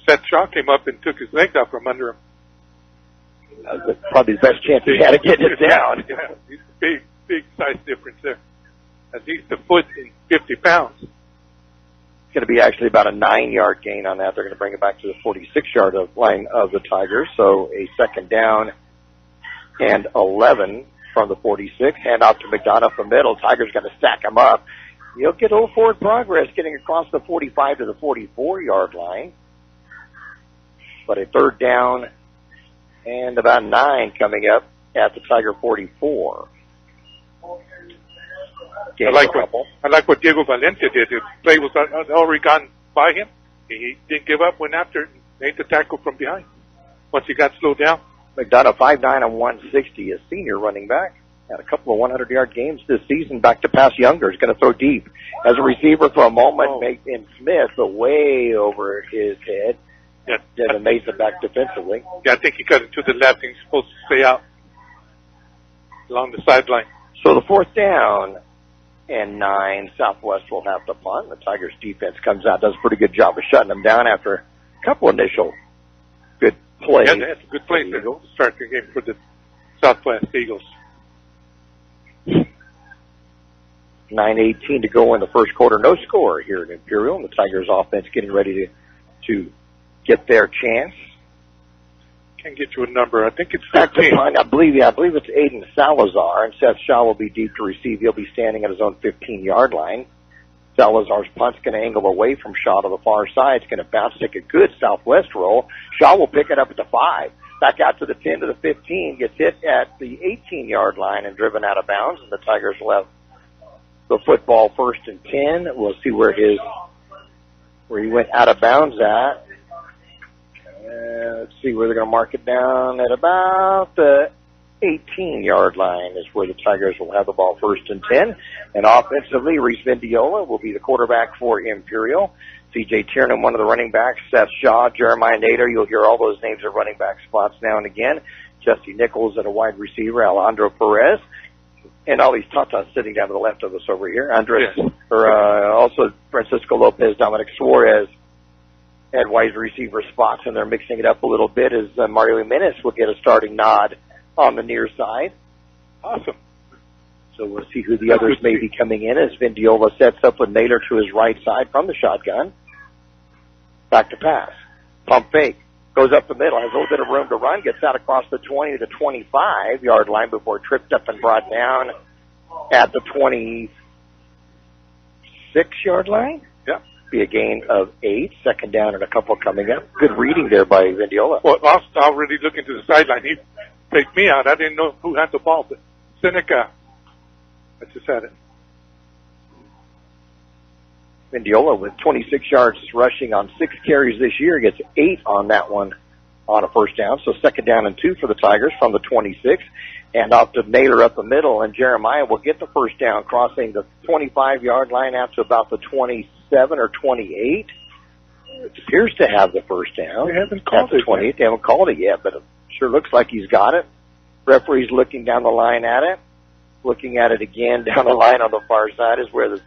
Seth Shaw came up and took his legs out from under him. Probably the best chance he had to get it down. Yeah, he's a big size difference there. At least a foot and 50 pounds. It's going to be actually about a 9-yard gain on that. They're going to bring it back to the 46-yard line of the Tigers. So a second down and 11 from the 46. Hand off to McDonough from middle. Tigers got to stack him up. He'll get a little forward progress getting across the 45 to the 44-yard line. But a third down and about 9 coming up at the Tiger 44. I like what Diego Valencia did. The play was already gone by him. He didn't give up, went after it, made the tackle from behind once he got slowed down. McDonough, 5'9" and 160, a senior running back. Had a couple of 100-yard games this season. Back to pass Younger. He's going to throw deep. As a receiver for a moment, making Smith, but way over his head. Yeah. Then Mesa back defensively. Yeah, I think he got it to the left, and he's supposed to stay out along the sideline. So the fourth down and 9, Southwest will have to punt. The Tigers defense comes out, does a pretty good job of shutting them down after a couple initial good plays. Yeah, that's a good play to start the game for the Southwest Eagles. 9:18 to go in the first quarter. No score here at Imperial, and the Tigers offense getting ready to get their chance. Can't get you a number. I think it's 15. I believe it's Aiden Salazar, and Seth Shaw will be deep to receive. He'll be standing at his own 15-yard line. Salazar's punt's going to angle away from Shaw to the far side. It's going to bounce, take a good Southwest roll. Shaw will pick it up at the 5. Back out to the 10 to the 15. Gets hit at the 18-yard line and driven out of bounds. And the Tigers will have the football first and 10. We'll see where he went out of bounds at. Let's see where they're going to mark it down at about the 18-yard line is where the Tigers will have the ball first and 10. And offensively, Reese Vendiola will be the quarterback for Imperial. C.J. Tiernan, one of the running backs. Seth Shaw, Jeremiah Nader. You'll hear all those names at running back spots now and again. Jesse Nichols at a wide receiver. Alejandro Perez. And all these tatas sitting down to the left of us over here. Also Francisco Lopez, Dominic Suarez, at wide receiver spots, and they're mixing it up a little bit as Mario Jimenez will get a starting nod on the near side. Awesome. So we'll see who the others may be coming in as Vindiola sets up with Naylor to his right side from the shotgun. Back to pass. Pump fake. Goes up the middle. Has a little bit of room to run. Gets out across the 20 to 25-yard line before tripped up and brought down at the 26-yard line. Yeah. Be a gain of 8. Second down and a couple coming up. Good reading there by Vindiola. Well, I was already looking to the sideline. He picked me out. I didn't know who had the ball, but Seneca. I just had it. Vindiola with 26 yards rushing on 6 carries this year gets 8 on that one on a first down. So second down and 2 for the Tigers from the 26. And off to Naylor up the middle, and Jeremiah will get the first down, crossing the 25-yard line out to about the 27 or 28. It appears to have the first down. They haven't called it 28. They haven't called it yet, but it sure looks like he's got it. Referee's looking down the line at it. Looking at it again down the line on the far side is where the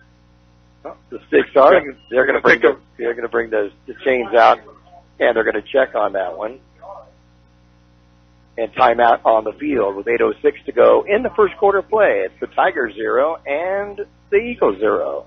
sticks are. They're going to bring the chains out, and they're going to check on that one. And timeout on the field with 8:06 to go in the first quarter play. It's the Tigers 0 and the Eagles 0.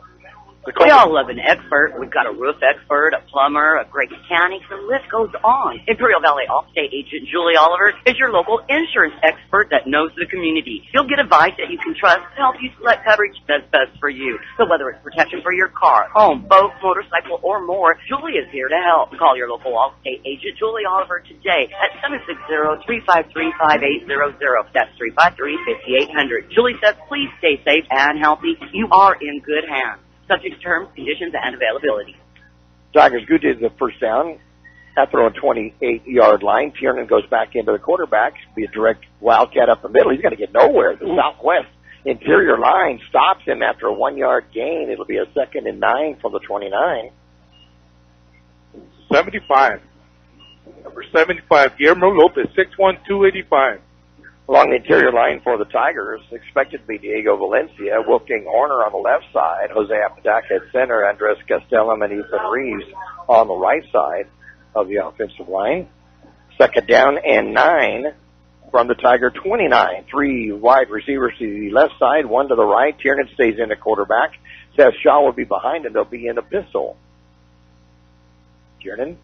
We all love an expert. We've got a roof expert, a plumber, a great mechanic. The list goes on. Imperial Valley Allstate agent Julie Oliver is your local insurance expert that knows the community. You'll get advice that you can trust to help you select coverage that's best for you. So whether it's protection for your car, home, boat, motorcycle, or more, Julie is here to help. Call your local Allstate agent Julie Oliver today at 760-353-5800. That's 353-5800. Julie says, please stay safe and healthy. You are in good hands. Subject to terms, conditions, and availability. Tigers good to the first down. After a 28-yard line, Tiernan goes back into the quarterback. Be a direct wildcat up the middle. He's going to get nowhere. The Southwest interior line stops him after a 1-yard gain. It'll be a 2nd and 9 from the 29. 75. Number 75, Guillermo Lopez, 6'1", 285. Along the interior line for the Tigers, expected to be Diego Valencia, Wolfgang Horner on the left side, Jose Apodaca at center, Andres Castellum and Ethan Reeves on the right side of the offensive line. Second down and 9 from the Tiger 29. 3 wide receivers to the left side, 1 to the right. Tiernan stays in the quarterback. Seth Shaw will be behind and they'll be in the pistol. Tiernan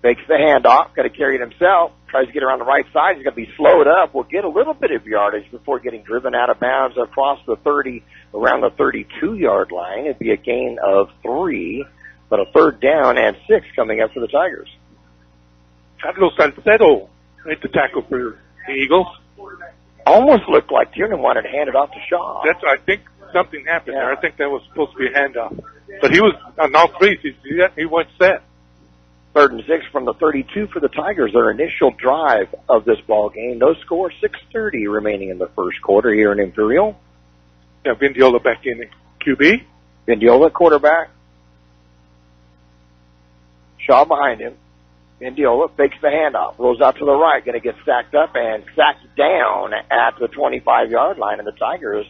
fakes the handoff, got to carry it himself. Tries to get around the right side. He's going to be slowed up. Will get a little bit of yardage before getting driven out of bounds across the 30, around the 32-yard line. It'd be a gain of 3, but a third down and 6 coming up for the Tigers. Carlos Salcedo made the tackle for the Eagles. Almost looked like Tiernan wanted to hand it off to Shaw. I think something happened there. I think that was supposed to be a handoff. But he was on all threes. He went set. 3rd and 6 from the 32 for the Tigers, their initial drive of this ball game. No score, 6:30 remaining in the first quarter here in Imperial. Yeah, Vindiola back in QB. Vindiola, quarterback. Shaw behind him. Vindiola fakes the handoff, rolls out to the right, going to get stacked up and sacked down at the 25-yard line, and the Tigers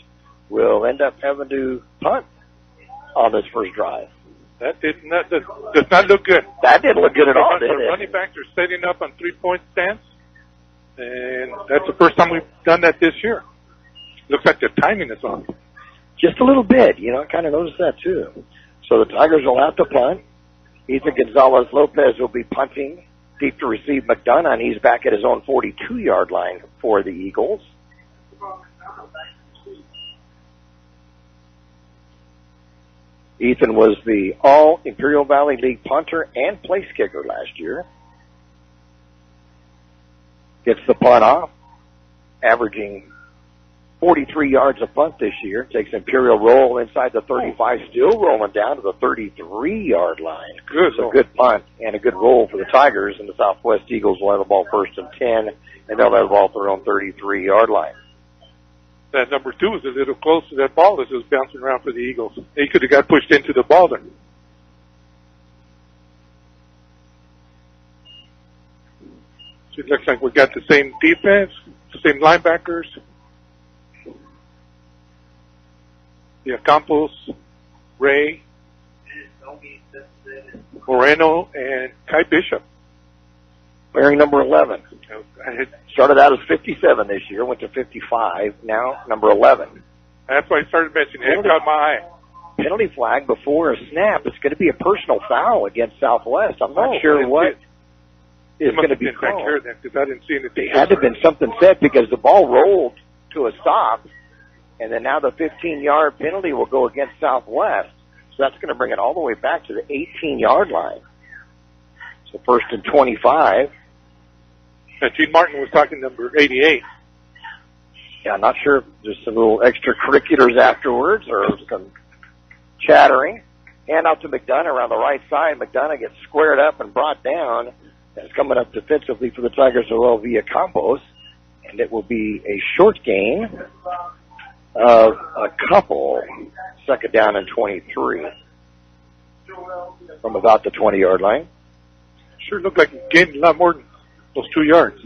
will end up having to punt on this first drive. That does not look good. That didn't look good at all, did it? The running backs are setting up on 3-point stance, and that's the first time we've done that this year. Looks like their timing is off. Just a little bit, I kind of noticed that too. So the Tigers will have to punt. Ethan Gonzalez-Lopez will be punting deep to receive McDonough, and he's back at his own 42-yard line for the Eagles. Ethan was the All-Imperial Valley League punter and place kicker last year. Gets the punt off, averaging 43 yards a punt this year. Takes Imperial roll inside the 35, still rolling down to the 33-yard line. Good. So good punt and a good roll for the Tigers, and the Southwest Eagles will have the ball 1st and 10, and they'll have the ball at their own 33-yard line. That number 2 was a little close to that ball as it was bouncing around for the Eagles. He could have got pushed into the ball there. So it looks like we got the same defense, the same linebackers. Yeah, Campos, Ray, Moreno and Kai Bishop. Wearing number 11. It Started out as 57 this year, went to 55, now number 11. That's why I started mentioning it. It caught my eye. Penalty flag before a snap. It's going to be a personal foul against Southwest. I'm not sure what is going to be called. Back here then, because I didn't see anything. There had to have been something said because the ball rolled to a stop, and then now the 15-yard penalty will go against Southwest. So that's going to bring it all the way back to the 18-yard line. So first and 25. Gene Martin was talking number 88. Yeah, I'm not sure if there's some little extracurriculars afterwards or some chattering. Hand out to McDonough around the right side. McDonough gets squared up and brought down. That's coming up defensively for the Tigers as well via Campos. And it will be a short gain of a couple. Second down and 23 from about the 20-yard line. Sure looked like he gained a lot more than those 2 yards.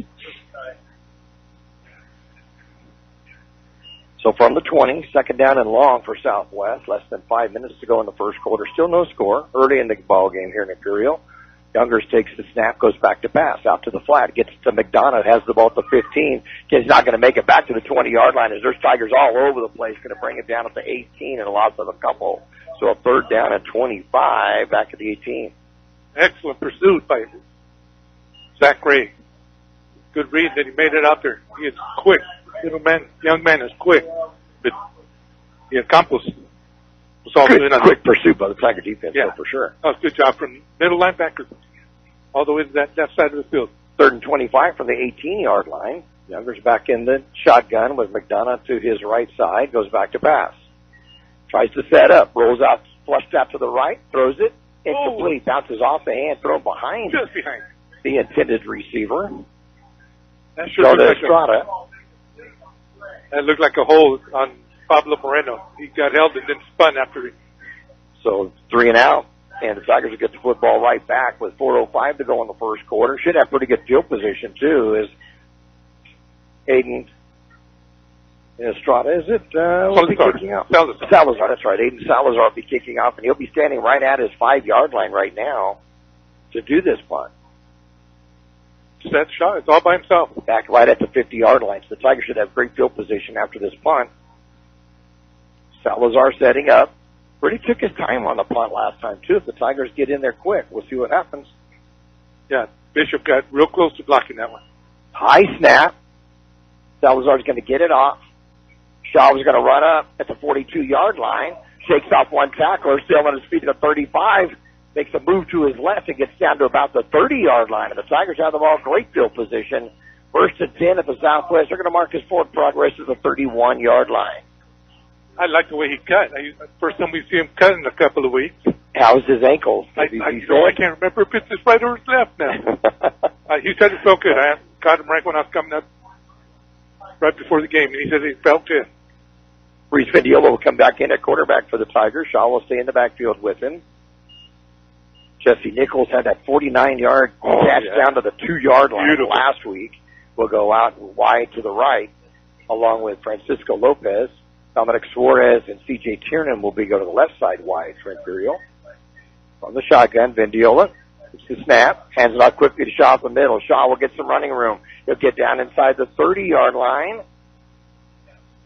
So from the 20, second down and long for Southwest. Less than 5 minutes to go in the first quarter. Still no score. Early in the ball game here in Imperial. Youngers takes the snap, goes back to pass, out to the flat, gets to McDonough, has the ball at the 15. He's not going to make it back to the 20-yard line as there's Tigers all over the place. Going to bring it down at the 18 and a loss of a couple. So a third down and 25 back at the 18. Excellent pursuit by Zach Ray. Good read that he made it out there. He is quick. Young man is quick. But Campos was also in on quick pursuit by the Tiger defense, yeah, for sure. That was a good job from middle linebacker all the way to that side of the field. Third and 25 from the 18-yard line. Youngers back in the shotgun with McDonough to his right side, goes back to pass. Tries to set up, rolls out, flushed out to the right, throws it, incomplete, bounces off the hand, thrown behind. Just behind the intended receiver. That sure looked Estrada. That looked like a hole on Pablo Moreno. He got held and then spun after he. So 3 and out, and the Tigers will get the football right back with 4:05 to go in the first quarter. Should have pretty good field position too. Is Aiden Estrada? Is it? Will be kicking off. Salazar. That's right. Aiden Salazar will be kicking off, and he'll be standing right at his 5-yard line right now to do this punt. Set shot. It's all by himself. Back right at the 50-yard line. So the Tigers should have great field position after this punt. Salazar setting up. Really took his time on the punt last time, too. If the Tigers get in there quick, we'll see what happens. Yeah, Bishop got real close to blocking that one. High snap. Salazar's going to get it off. Shaw was going to run up at the 42-yard line. Shakes off one tackler, still on his feet at the 35. Makes a move to his left and gets down to about the 30-yard line. And the Tigers have the ball great field position. First and 10 at the Southwest. They're going to mark his forward progress to the 31-yard line. I like the way he cut. First time we see him cut in a couple of weeks. How's his ankles? I can't remember if it's his right or his left now. He said it felt good. I caught him right when I was coming up, right before the game, and he said he felt good. Reese Vendiola will come back in at quarterback for the Tigers. Shaw will stay in the backfield with him. Jesse Nichols had that 49-yard catch down to the 2-yard line last week. Will go out wide to the right, along with Francisco Lopez. Dominic Suarez and C.J. Tiernan will go to the left side wide for Imperial. From the shotgun, Vendiola gets the snap, hands it off quickly to Shaw in the middle. Shaw will get some running room. He'll get down inside the 30-yard line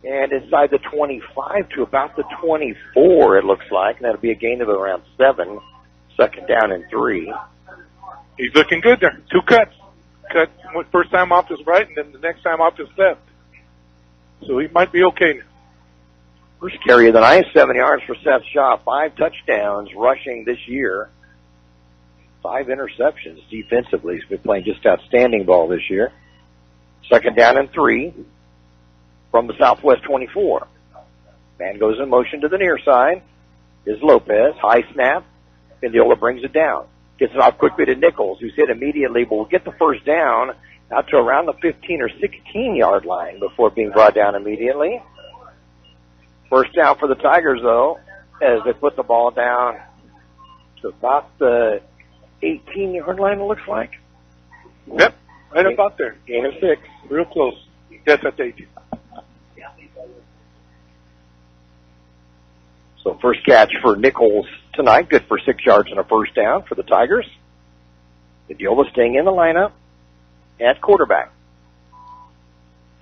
and inside the 25 to about the 24, it looks like. And that'll be a gain of around 7. Second down and 3. He's looking good there. 2 cuts. Cut first time off his right and then the next time off his left. So he might be okay now. First carry of the night, 7 yards for Seth Shaw. 5 touchdowns rushing this year. 5 interceptions defensively. He's been playing just outstanding ball this year. Second down and 3 from the Southwest 24. Man goes in motion to the near side. Is Lopez. High snap. Vendiola brings it down. Gets it off quickly to Nichols, who's hit immediately, but will get the first down out to around the 15 or 16-yard line before being brought down immediately. First down for the Tigers, though, as they put the ball down to about the 18-yard line, it looks like. Yep, right about there. Gain of 6. Real close. Yes, at the 18. So first catch for Nichols tonight, good for 6 yards and a first down for the Tigers. Diola staying in the lineup at quarterback.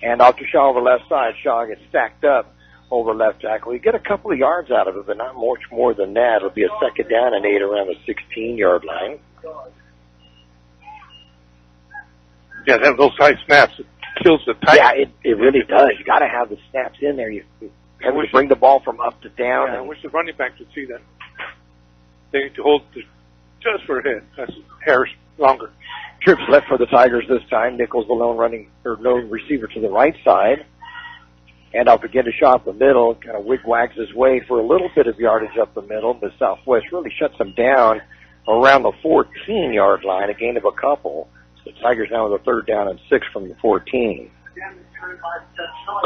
And off to Shaw on the left side. Shaw gets stacked up over left tackle. You get a couple of yards out of it, but not much more than that. It'll be a second down and 8 around the 16-yard line. Yeah, those high snaps, it kills the Tigers. Yeah, it really does. You got to have the snaps in there. You have to bring the ball from up to down. Yeah, I wish the running backs would see that. They need to hold just for a hit. That's hairs longer. Trips left for the Tigers this time. Nichols the lone receiver to the right side. And I'll begin to shot the middle, kind of wigwags his way for a little bit of yardage up the middle, but Southwest really shuts him down around the 14-yard line, a gain of a couple. So the Tigers now with a third down and 6 from the 14.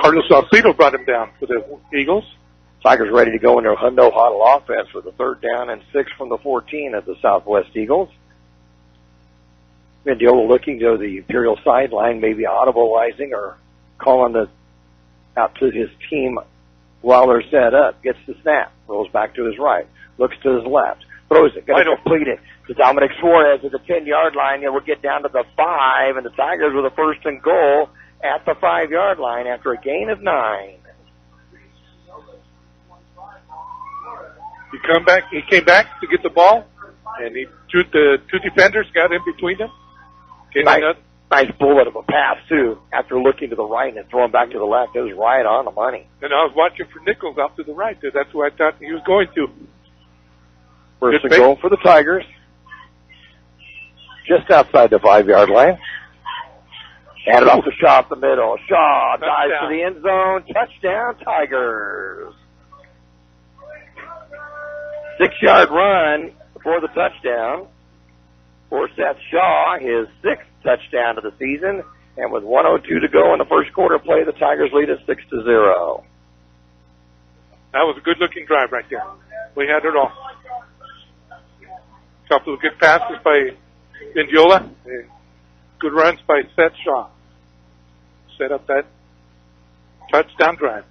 Carlos Salcido brought him down for the Eagles. Tigers ready to go into a no-huddle offense with a third down and 6 from the 14 of the Southwest Eagles. Mendiola looking to the Imperial sideline, maybe audibleizing or calling out to his team while they're set up. Gets the snap, rolls back to his right, looks to his left, throws it, going to complete it to Dominic Suarez at the 10-yard line, and we'll get down to the 5, and the Tigers with a first and goal at the 5-yard line after a gain of 9. He came back to get the ball, and the two defenders got in between them. Nice bullet of a pass, too, after looking to the right and throwing back to the left. It was right on the money. And I was watching for Nichols out to the right. That's who I thought he was going to. First and goal for the Tigers. Just outside the 5-yard line. And off to Shaw up the middle. Shaw dives to the end zone. Touchdown, Tigers. 6-yard run for the touchdown for Seth Shaw, his 6th touchdown of the season. And with 1:02 to go in the first quarter play, the Tigers lead at 6-0. That was a good-looking drive right there. We had it all. A couple of good passes by Mendiola. Good runs by Seth Shaw. Set up that touchdown drive.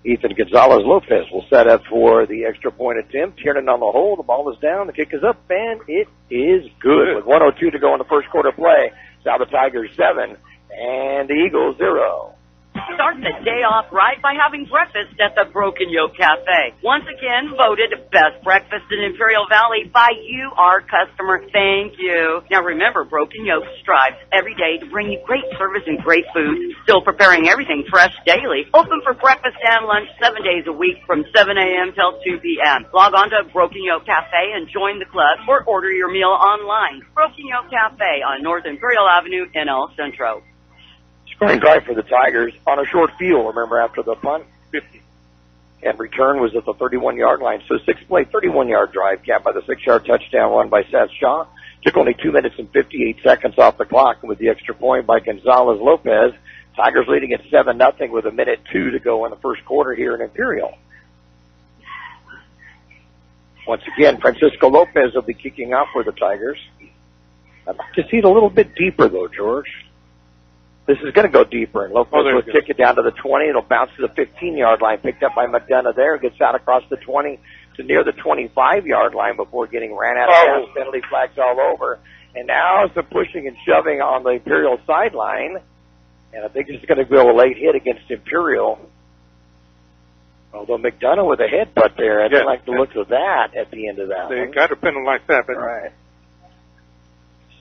Ethan Gonzalez-Lopez will set up for the extra point attempt. Tiernan on the hole. The ball is down. The kick is up, and it is good. With 1:02 to go in the first quarter play, now the Tigers 7 and the Eagles 0. Start the day off right by having breakfast at the Broken Yolk Café. Once again, voted best breakfast in Imperial Valley by you, our customer. Thank you. Now remember, Broken Yolk strives every day to bring you great service and great food. Still preparing everything fresh daily. Open for breakfast and lunch 7 days a week from 7 a.m. till 2 p.m. Log on to Broken Yolk Café and join the club or order your meal online. Broken Yolk Café on North Imperial Avenue in El Centro. Scoring drive for the Tigers on a short field, remember, after the punt. 50. And return was at the 31-yard line. So 6-play, 31-yard drive capped by the 6-yard touchdown run by Seth Shaw. Took only 2 minutes and 58 seconds off the clock. And with the extra point by Gonzalez-Lopez, Tigers leading at 7-0 with 1:02 to go in the first quarter here in Imperial. Once again, Francisco Lopez will be kicking off for the Tigers. I'd like to see it a little bit deeper, though, George. This is going to go deeper, and Lopez will kick it down to the 20. It'll bounce to the 15-yard line, picked up by McDonough there. Gets out across the 20 to near the 25-yard line before getting ran out of bounds. Penalty flags all over. And now some pushing and shoving on the Imperial sideline. And I think this is going to be a late hit against Imperial. Although McDonough with a headbutt there, I didn't like the looks of that at the end of that. They got to penalize that. But right.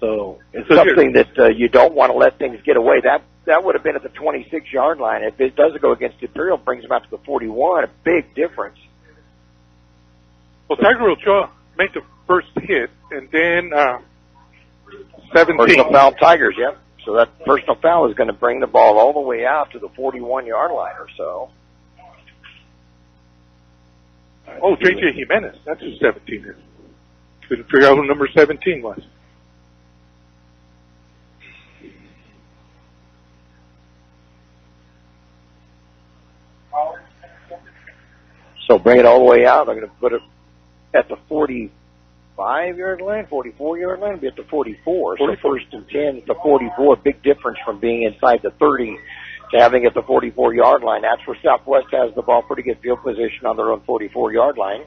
So it's something that you don't want to let things get away. That would have been at the 26-yard line. If it does go against Imperial, brings them out to the 41. A big difference. Well, Tiger will make the first hit, and then 17. Personal foul, Tigers, yep. So that personal foul is going to bring the ball all the way out to the 41-yard line or so. Oh, J.J. Jimenez. That's who 17 is. Couldn't figure out who number 17 was. So bring it all the way out. I'm going to put it at the 45-yard line, 44-yard line. It'll be at the 44. So first and 10 at the 44. Big difference from being inside the 30 to having it at the 44-yard line. That's where Southwest has the ball, pretty good field position on their own 44-yard line.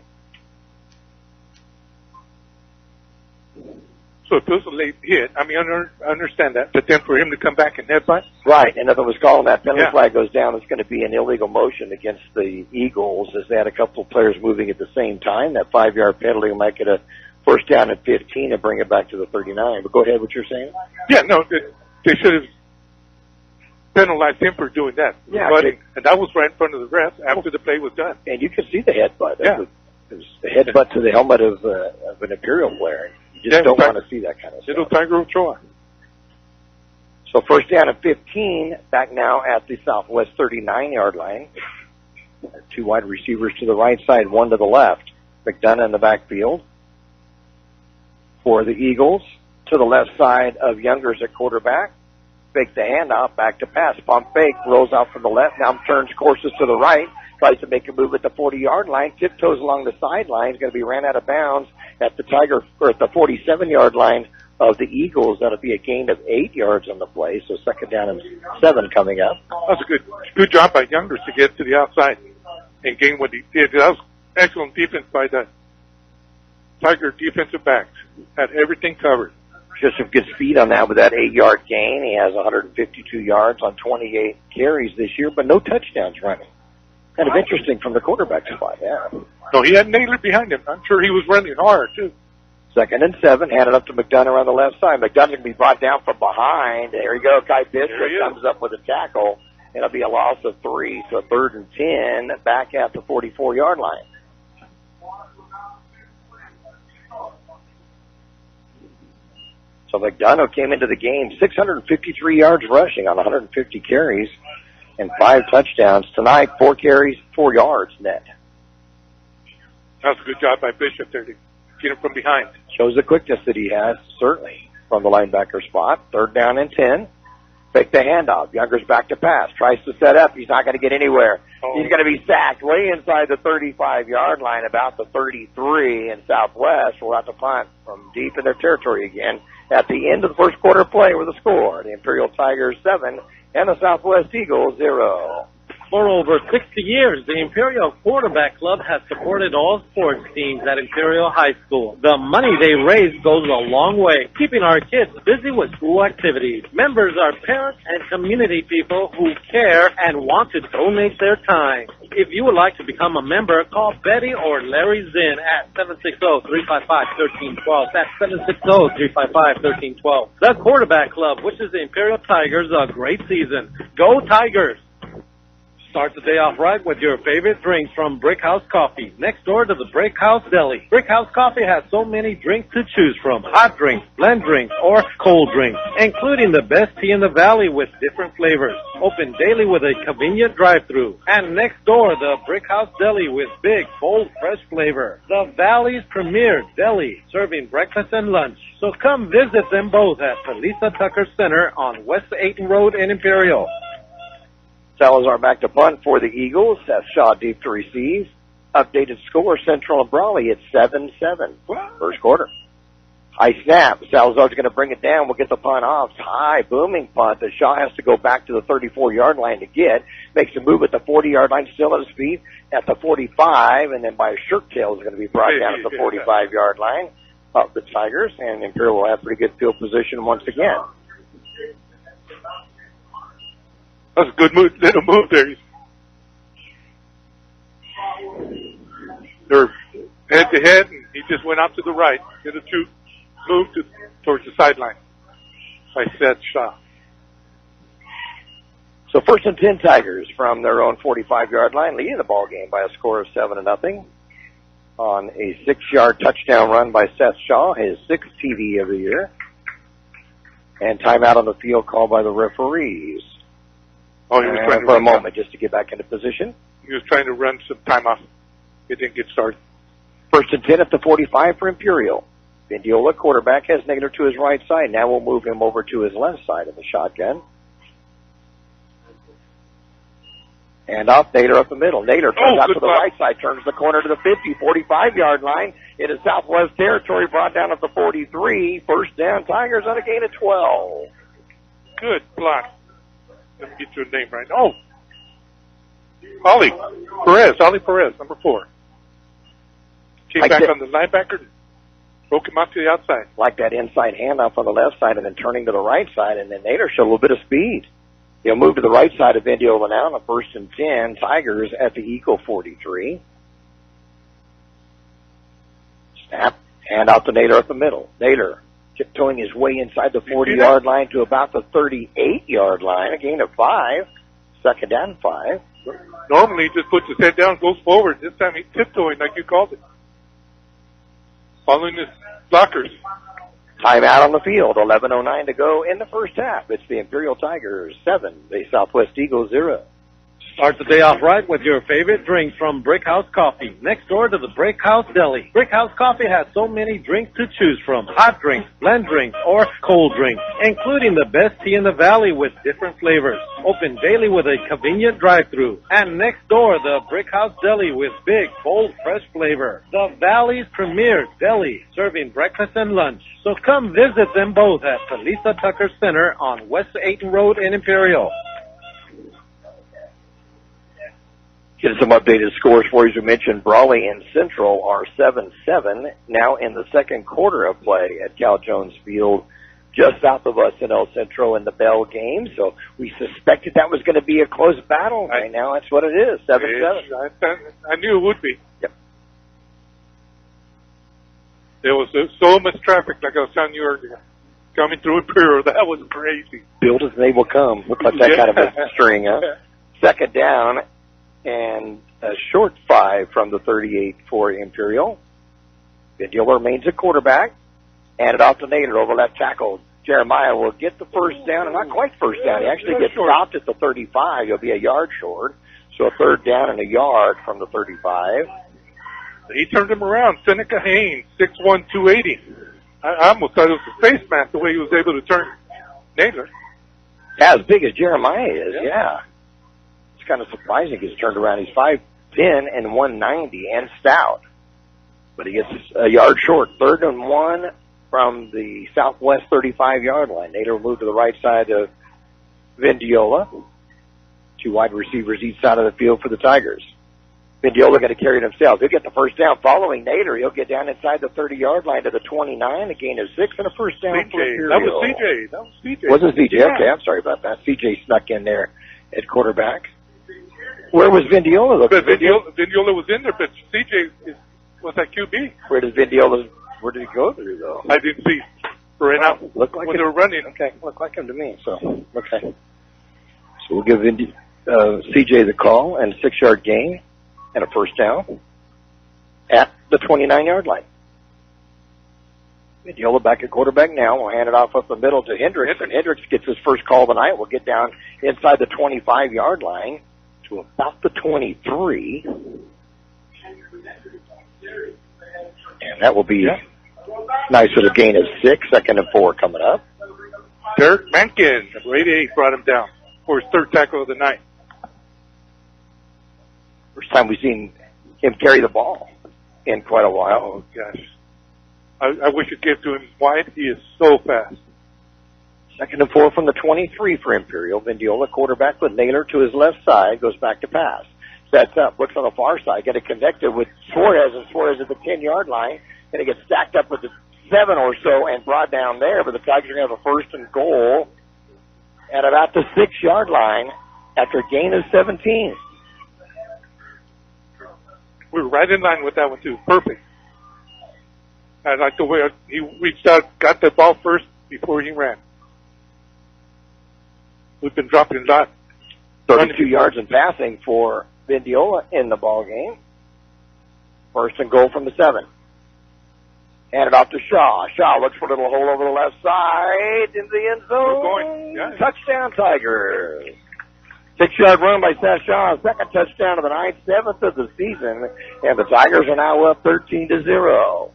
So if it was a late hit, I mean, I understand that, but then for him to come back and headbutt? Right, and if it was calling that penalty flag goes down, it's going to be an illegal motion against the Eagles, as they had a couple of players moving at the same time. That 5-yard penalty might get a first down at 15 and bring it back to the 39. But go ahead, what you're saying? Yeah, no, they should have penalized him for doing that. Yeah, and that was right in front of the refs after the play was done. And you could see the headbutt. Yeah. It was the headbutt to the helmet of an Imperial player. You just don't want to see that kind of stuff. Little Tiger Ochoa. So first down at 15, back now at the Southwest 39-yard line. 2 wide receivers to the right side, 1 to the left. McDonough in the backfield for the Eagles. To the left side of Youngers at quarterback. Fake the handoff, back to pass. Pump fake, rolls out from the left, now turns courses to the right. Tries to make a move at the 40-yard line, tiptoes along the sideline, is going to be ran out of bounds at the at the 47-yard line of the Eagles. That'll be a gain of 8 yards on the play, so second down and 7 coming up. That's a good job by Youngers to get to the outside and gain what he did. That was excellent defense by the Tiger defensive backs. Had everything covered. Just some good speed on that with that 8-yard gain. He has 152 yards on 28 carries this year, but no touchdowns running. Kind of interesting from the quarterback spot, yeah. No, he had Naylor behind him. I'm sure he was running hard, too. Second and 7, handed up to McDonough on the left side. McDonough's going to be brought down from behind. There you go. Kai Bishop comes up with a tackle. It'll be a loss of 3, so third and 10 back at the 44-yard line. So McDonough came into the game 653 yards rushing on 150 carries and 5 touchdowns. Tonight, 4 carries, 4 yards net. That was a good job by Bishop there to get him from behind. Shows the quickness that he has, certainly, from the linebacker spot. Third down and 10. Fake the handoff. Younger's back to pass. Tries to set up. He's not going to get anywhere. He's going to be sacked way inside the 35-yard line, about the 33, and Southwest will have to punt from deep in their territory again at the end of the first quarter play with a score. The Imperial Tigers 7 and the Southwest Eagles 0. For over 60 years, the Imperial Quarterback Club has supported all sports teams at Imperial High School. The money they raise goes a long way, keeping our kids busy with school activities. Members are parents and community people who care and want to donate their time. If you would like to become a member, call Betty or Larry Zinn at 760-355-1312. That's 760-355-1312. The Quarterback Club wishes the Imperial Tigers a great season. Go Tigers! Start the day off right with your favorite drinks from Brick House Coffee, next door to the Brick House Deli. Brick House Coffee has so many drinks to choose from, hot drinks, blend drinks, or cold drinks, including the best tea in the valley with different flavors. Open daily with a convenient drive-thru. And next door, the Brick House Deli with big, bold, fresh flavor. The Valley's premier deli, serving breakfast and lunch. So come visit them both at the Lisa Tucker Center on West 8th Road in Imperial. Salazar back to punt for the Eagles. That's Shaw deep to receive. Updated score, Central and Brawley at 7-7. First quarter. High snap. Salazar's going to bring it down. We'll get the punt off. High, booming punt that Shaw has to go back to the 34-yard line to get. Makes a move at the 40-yard line, still at his feet at the 45, and then by a shirt tail is going to be brought down at the 45-yard line of the Tigers, and Imperial will have pretty good field position once again. That's a good move, little move there. They're head to head, and he just went out to the right. Did a move towards the sideline by Seth Shaw. So first and 10 Tigers from their own 45-yard line, leading the ball game by a score of 7-0 on a 6-yard touchdown run by Seth Shaw, his 6th TD of the year. And timeout on the field called by the referees. Oh, he was trying for a moment just to get back into position. He was trying to run some time off. It didn't get started. First and 10 at the 45 for Imperial. Vendiola, quarterback, has Naylor to his right side. Now we'll move him over to his left side of the shotgun. And off, Naylor up the middle. Naylor comes out to the right side, turns the corner to the 50, 45-yard line. It is Southwest territory, brought down at the 43. First down, Tigers on a gain of 12. Good block. Let me get your name right. Oh, Ollie Perez, number 4. Came back on the linebacker, broke him out to the outside. Like that inside handoff on the left side and then turning to the right side, and then Nader showed a little bit of speed. He'll move to the right side of Vendiola now on the 1st and 10. Tigers at the Eagle 43. Snap, hand out to Nader up the middle. Nader tiptoeing his way inside the 40-yard line to about the 38-yard line. A gain of 5. 2nd down 5. Normally he just puts his head down, goes forward. This time he's tiptoeing like you called it. Following his blockers. Timeout on the field. 11:09 to go in the first half. It's the Imperial Tigers 7, the Southwest Eagles 0. Start the day off right with your favorite drinks from Brick House Coffee, next door to the Brick House Deli. Brick House Coffee has so many drinks to choose from, hot drinks, blend drinks, or cold drinks, including the best tea in the valley with different flavors. Open daily with a convenient drive-thru. And next door, the Brick House Deli with big, bold, fresh flavor. The Valley's premier deli, serving breakfast and lunch. So come visit them both at the Lisa Tucker Center on West 8th Road in Imperial. Get some updated scores for you. As we mentioned, Brawley and Central are 7-7 now in the second quarter of play at Cal Jones Field, just south of us in El Centro in the Bell game. So we suspected that was going to be a close battle. Right now, that's what it is, 7-7. I knew it would be. Yep. There was so much traffic, like I was telling you earlier, coming through Imperial. That was crazy. Build as they will come. Looked like that kind of a string, huh? 2nd down. And a short 5 from the 38 for Imperial. Vendiola remains at quarterback. And it off to Nader over left tackle. Jeremiah will get the first down, and not quite first down. He actually gets stopped at the 35. He'll be a yard short. So a 3rd down and a yard from the 35. He turned him around. Seneca Haynes, 6'1", 280. I almost thought it was a face mask the way he was able to turn Nader. Yeah, as big as Jeremiah is, yeah. Kind of surprising. He's turned around. He's 5'10" and 190 and stout, but he gets a yard short. 3rd and 1 from the Southwest 35-yard line. Nader will move to the right side of Vendiola. 2 wide receivers each side of the field for the Tigers. Vendiola going to carry it himself. He'll get the first down following Nader. He'll get down inside the 30-yard line to the 29, a gain of 6 and a first down. That was CJ. Was it CJ? Yeah. Okay, I'm sorry about that. CJ snuck in there at quarterback. Where was Vendiola? Vendiola was in there, but CJ was at QB. Where did he go through, though? I didn't see. Right now, looked like when they were running. Okay, looked like him to me. So, okay. So we'll give CJ the call and a 6-yard gain and a first down at the 29-yard line. Vendiola back at quarterback now. We'll hand it off up the middle to Hendricks, and Hendricks gets his first call of the night. We'll get down inside the 25-yard line to about the 23. And that will be nice with a gain of 6, 2nd and 4 coming up. Derek Mankin, number 88, brought him down for his 3rd tackle of the night. First time we've seen him carry the ball in quite a while. Oh, gosh. I wish you'd give to him wide. He is so fast. 2nd and 4 from the 23 for Imperial. Vendiola, quarterback with Naylor to his left side, goes back to pass. Sets up, looks on the far side, get it connected with Suarez, and Suarez at the 10-yard line. And it gets stacked up with the 7 or so and brought down there, but the Tigers are going to have a 1st and goal at about the 6-yard line after a gain of 17. We were right in line with that one, too. Perfect. I like the way he reached out, got the ball first before he ran. We've been dropping a lot. 32 yards in passing for Vendiola in the ball game. 1st and goal from the 7. Hand it off to Shaw. Shaw looks for a little hole over the left side into the end zone. Yeah. Touchdown, Tigers. 6-yard run by Seth Shaw. 2nd touchdown of the night, 7th of the season. And the Tigers are now up 13-0.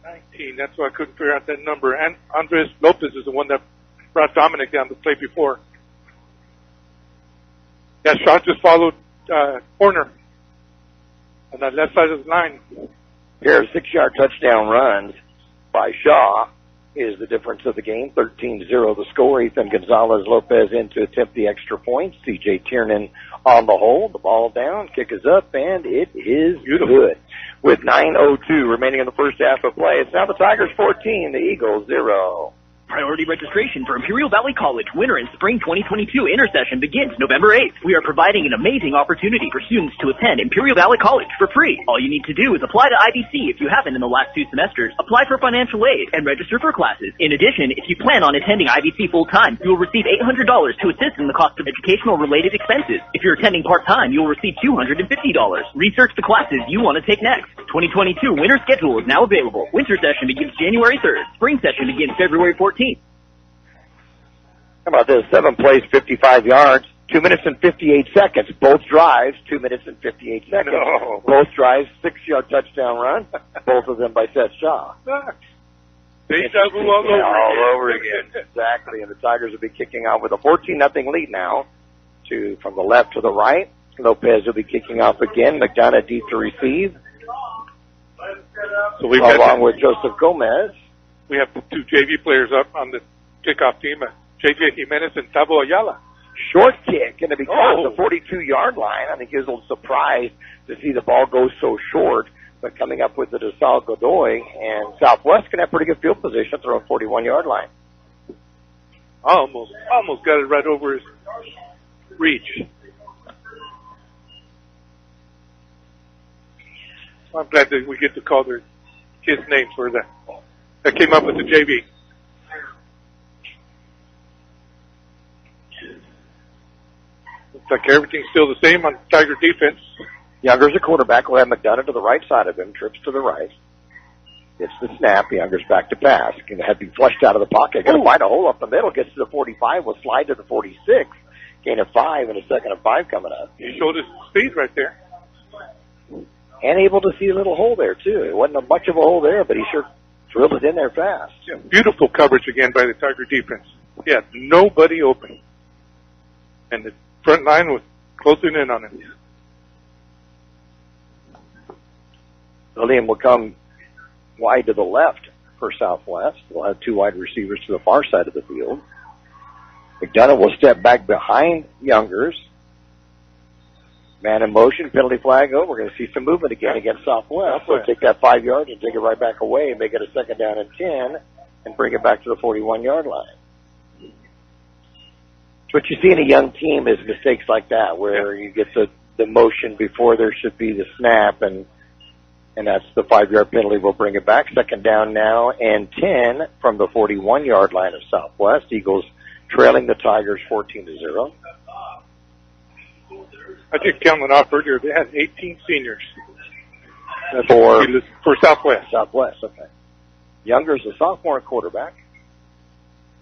19. That's why I couldn't figure out that number. And Andres Lopez is the one that brought Dominic down to play before. That shot just followed corner on the left side of the line. Here are 6-yard touchdown runs by Shaw is the difference of the game. 13-0 the score. Ethan Gonzalez-Lopez in to attempt the extra point. C.J. Tiernan on the hole. The ball down. Kick is up, and it is good. With 9:02 remaining in the first half of play, it's now the Tigers 14, the Eagles 0. Priority registration for Imperial Valley College Winter and Spring 2022 Intersession begins November 8th. We are providing an amazing opportunity for students to attend Imperial Valley College for free. All you need to do is apply to IVC if you haven't in the last 2 semesters, apply for financial aid, and register for classes. In addition, if you plan on attending IVC full-time, you will receive $800 to assist in the cost of educational-related expenses. If you're attending part-time, you will receive $250. Research the classes you want to take next. 2022 winter schedule is now available. Winter session begins January 3rd. Spring session begins February 14th. How about this? 7 plays, 55 yards, 2 minutes and 58 seconds. Both drives, 2 minutes and 58 seconds. No. Both drives, 6-yard touchdown run. Both of them by Seth Shaw. Deja vu all over again. Exactly, and the Tigers will be kicking off with a 14-0 lead now. From the left to the right. Lopez will be kicking off again. McDonough deep to receive. So we've along with Joseph Gomez. We have 2 JV players up on the kickoff team, J.J. Jimenez and Tabo Ayala. Short kick, going to be caught at the 42-yard line. I think he was a little surprised to see the ball go so short, but coming up with the DeSalle Godoy, and Southwest can have pretty good field position through a 41-yard line. Almost got it right over his reach. I'm glad that we get to call their kids' names for that. That came up with the JV. Looks like everything's still the same on Tiger defense. Younger's a quarterback. We'll have McDonough to the right side of him. Trips to the right. Gets the snap. Younger's back to pass. Going to have to be flushed out of the pocket. Going to find a hole up the middle. Gets to the 45. Will slide to the 46. Gain of 5 and a second of 5 coming up. He showed his speed right there. And able to see a little hole there, too. It wasn't much of a hole there, but he sure drilled it in there fast. Yeah, beautiful coverage again by the Tiger defense. He had nobody open. And the front line was closing in on him. Lillian will come wide to the left for Southwest. We'll have 2 wide receivers to the far side of the field. McDonough will step back behind Youngers. Man in motion, penalty flag over. We're going to see some movement again against Southwest. So take that 5 yards and take it right back away, make it a 2nd down and 10, and bring it back to the 41-yard line. What you see in a young team is mistakes like that, where you get the motion before there should be the snap, and that's the 5-yard penalty. We'll bring it back. 2nd down now and 10 from the 41-yard line of Southwest. Eagles trailing the Tigers 14-0. I just counted off earlier. They had 18 seniors. For Southwest. Southwest, okay. Younger's a sophomore quarterback.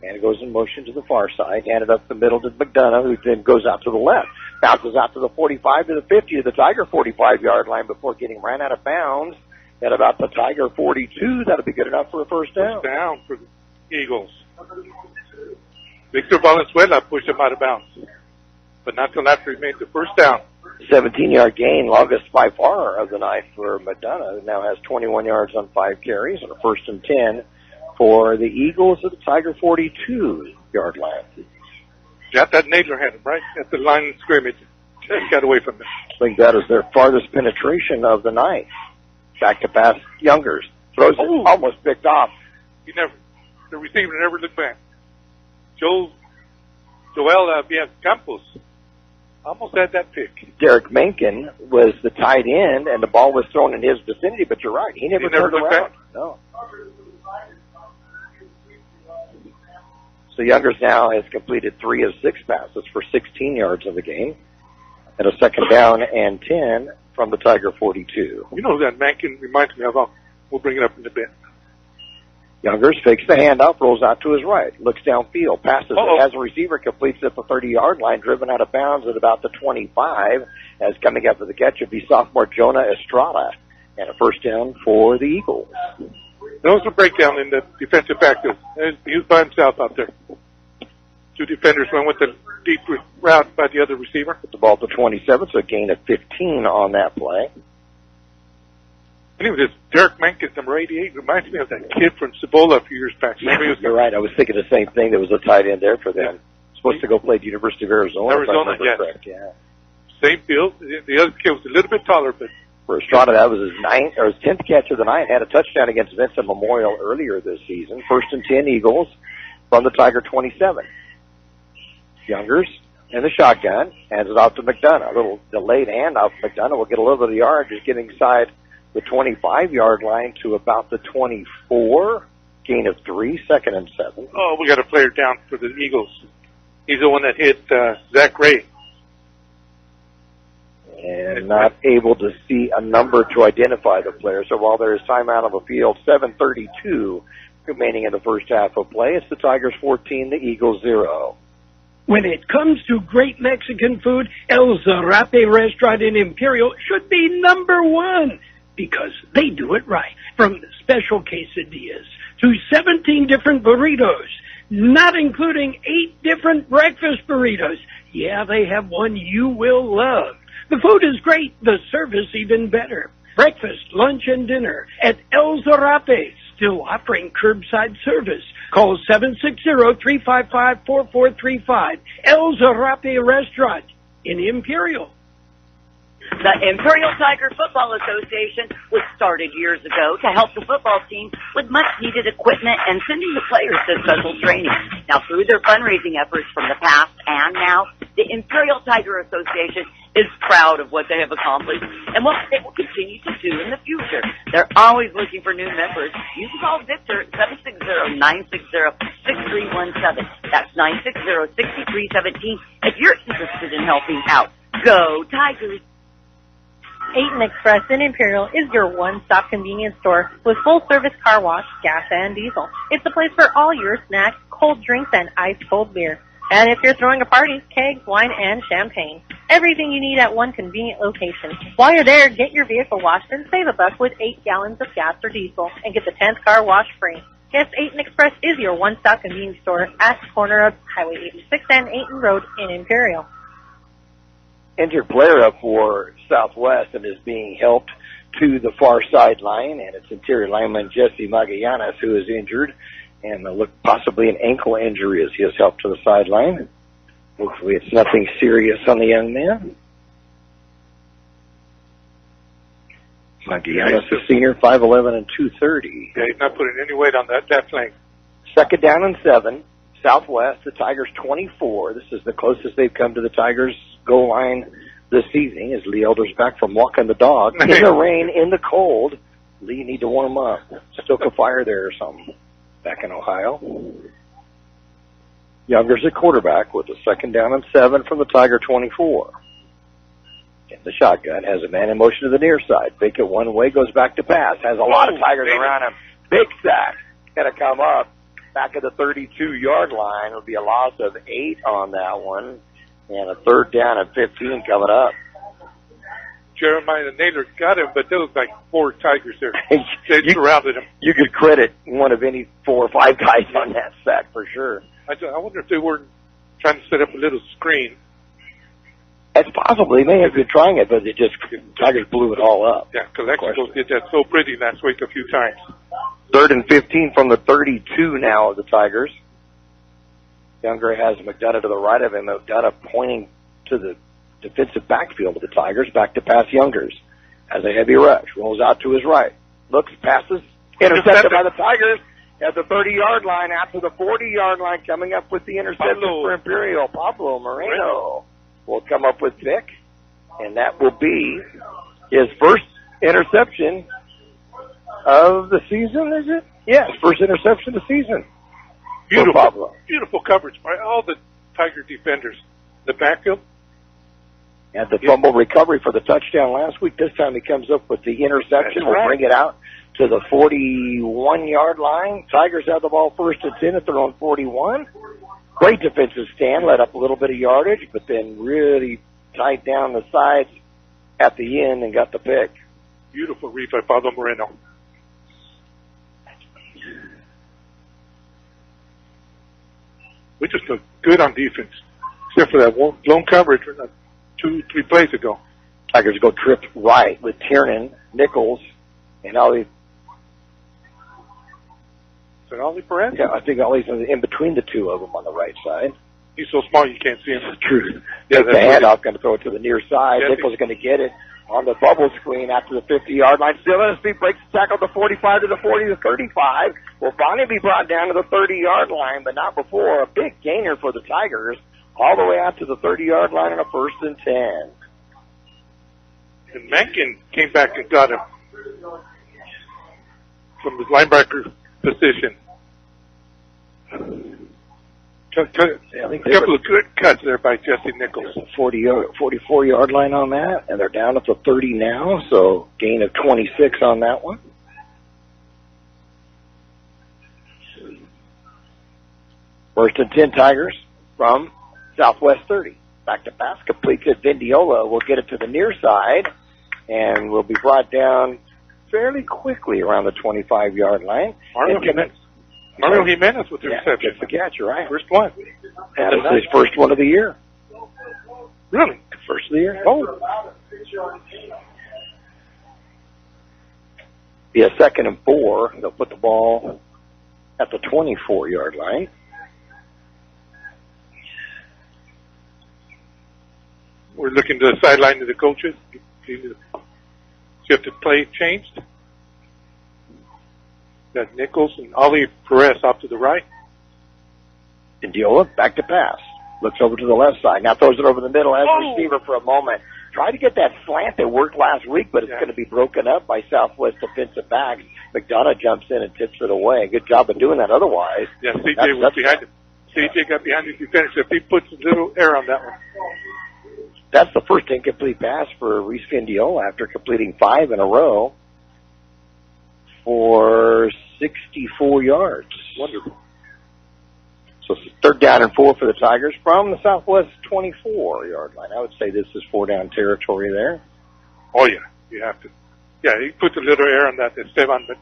And it goes in motion to the far side. Handed up the middle to McDonough, who then goes out to the left. Bounces out to the 45 to the 50 to the Tiger 45-yard line before getting ran out of bounds at about the Tiger 42. That'll be good enough for a first down. First down for the Eagles. Victor Valenzuela pushed him out of bounds. But not till after he made the first down. 17-yard gain, longest by far of the night for McDonough, who now has 21 yards on 5 carries, and a 1st and 10 for the Eagles at the Tiger 42-yard line. Got that Nadler had him right at the line of scrimmage. Just got away from him. I think that is their farthest penetration of the night. Back to pass, Youngers. Throws it, almost picked off. The receiver never looked back. Joel Campos almost had that pick. Derek Mencken was the tight end, and the ball was thrown in his vicinity, but you're right. He never turned around. Back. No. So Youngers now has completed 3 of 6 passes for 16 yards of the game, and a 2nd down and 10 from the Tiger 42. You know who that Mencken reminds me of? We'll bring it up in a bit. Youngers fakes the handoff, rolls out to his right, looks downfield, passes it, has a receiver, completes it at the 30-yard line, driven out of bounds at about the 25, as coming up with the catch would be sophomore Jonah Estrada, and a 1st down for the Eagles. There was a breakdown in the defensive backfield. He was by himself out there. 2 defenders went with the deep route by the other receiver. Put the ball to 27, so a gain of 15 on that play. Anyway, this Derek Menkes, number 88, reminds me of that kid from Cibola a few years back. Yeah, you're right. I was thinking the same thing. There was a tight end there for them. Supposed to go play at the University of Arizona. Arizona, yes. Correct. Yeah. Same field. The other kid was a little bit taller, but for Estrada, that was his 10th catch of the night. Had a touchdown against Vincent Memorial earlier this season. 1st and 10 Eagles from the Tiger 27. Youngers in the shotgun, hands it off to McDonough. A little delayed handoff. McDonough will get a little bit of yard, just getting inside the 25-yard line to about the 24. Gain of 3, 2nd and 7. Oh, we got a player down for the Eagles. He's the one that hit Zach Ray. And not able to see a number to identify the player. So while there is time out of the field, 7:32 remaining in the first half of play. It's the Tigers 14, the Eagles 0. When it comes to great Mexican food, El Zarape Restaurant in Imperial should be number one because they do it right. From special quesadillas to 17 different burritos, not including 8 different breakfast burritos. Yeah, they have one you will love. The food is great, the service even better. Breakfast, lunch, and dinner at El Zarape, still offering curbside service. Call 760-355-4435. El Zarape Restaurant in Imperial. The Imperial Tiger Football Association was started years ago to help the football team with much-needed equipment and sending the players to special training. Now, through their fundraising efforts from the past and now, the Imperial Tiger Association is proud of what they have accomplished and what they will continue to do in the future. They're always looking for new members. You can call Victor at 760-960-6317. That's 960-6317 if you're interested in helping out. Go Tigers! 8 Express in Imperial is your one-stop convenience store with full-service car wash, gas, and diesel. It's the place for all your snacks, cold drinks, and ice-cold beer. And if you're throwing a party, kegs, wine, and champagne. Everything you need at one convenient location. While you're there, get your vehicle washed and save $1 with 8 gallons of gas or diesel and get the 10th car wash free. Yes, 8 Express is your one-stop convenience store at the corner of Highway 86 and 8 Road in Imperial. Injured player up for Southwest and is being helped to the far sideline, and it's interior lineman Jesse Magallanes who is injured and look possibly an ankle injury as he is helped to the sideline. Hopefully it's nothing serious on the young man. Magallanes, a senior, 5'11" and 230. Yeah, he's not putting any weight on that flank. 2nd down and 7. Southwest, the Tigers 24. This is the closest they've come to the Tigers goal line this evening as Lee Elder's back from walking the dog in the rain, in the cold. Lee, you need to warm up. Stoke a fire there or something back in Ohio. Younger's at quarterback with a 2nd down and 7 from the Tiger 24. In the shotgun, has a man in motion to the near side. Fake it one way, goes back to pass. Has a lot of Tigers around him. Big sack. Going to come up. Back at the 32-yard line. It'll be a loss of 8 on that one. And a 3rd down and 15 coming up. Jeremiah Naylor got him, but there was like 4 Tigers there. They surrounded him. You could credit one of any 4 or 5 guys on that sack for sure. I wonder if they weren't trying to set up a little screen. It's possible. They may have been trying it, but Tigers blew it all up. Yeah, Calexico did that so pretty last week a few times. 3rd and 15 from the 32 now of the Tigers. Younger has McDonough to the right of him. McDonough pointing to the defensive backfield of the Tigers. Back to pass Youngers. Has a heavy rush. Rolls out to his right. Looks, passes. Intercepted by the Tigers at the 30-yard line. After the 40-yard line, coming up with the interception for Imperial. Pablo Moreno will come up with pick. And that will be his first interception of the season, is it? Yes, first interception of the season. Beautiful coverage by all the Tiger defenders. The backfield. And the fumble recovery for the touchdown last week. This time he comes up with the interception. We'll bring it out to the 41-yard line. Tigers have the ball 1st and 10 at their own 41. Great defensive stand. Let up a little bit of yardage, but then really tied down the sides at the end and got the pick. Beautiful read by Pablo Moreno. We just looked good on defense, except for that one blown coverage 2-3 plays ago. Tigers go tripped right with Tiernan, Nichols, And Ollie, Is it Ollie Perez? yeah, I think Ollie's in between the two of them on the right side. He's so small you can't see him. That's true. Yeah, Take the handoff, going to throw it to the near side. Yeah, Nichols going to get it on the bubble screen after the 50-yard line. Still in his feet, breaks the tackle to the 45 to the 40 to 35. Will finally be brought down to the 30-yard line, but not before. A big gainer for the Tigers, all the way out to the 30-yard line on a 1st and 10. And Mencken came back and got him from his linebacker position. Yeah, I think A couple of good cuts there by Jesse Nichols. 44-yard line on that, and they're down at the 30 now, so gain of 26 on that one. First and 10 Tigers from Southwest 30. Back to pass, complete to Vindiola. Will get it to the near side, and will be brought down fairly quickly around the 25-yard line. Mario Jimenez with the reception. Gets the catch, you're right. First one. That is his first one of the year. Really? First of the year. Oh. Be a 2nd and 4. They'll put the ball at the 24-yard line. We're looking to the sideline of the coaches. See if the play changed. Got Nichols and Ollie Perez off to the right. Indiola back to pass. Looks over to the left side. Now throws it over the middle as receiver for a moment. Tried to get that slant that worked last week, but it's going to be broken up by Southwest defensive backs. McDonough jumps in and tips it away. Good job of doing that otherwise. Yeah, CJ was behind him. CJ got behind him to finish. If he puts a little air on that one. That's the first incomplete pass for Reese Indiola after completing 5 in a row for 64 yards. Wonderful. So 3rd down and 4 for the Tigers from the Southwest 24-yard line. I would say this is 4-down territory there. Oh, yeah. You have to. Yeah, he puts a little air on that. Esteban, but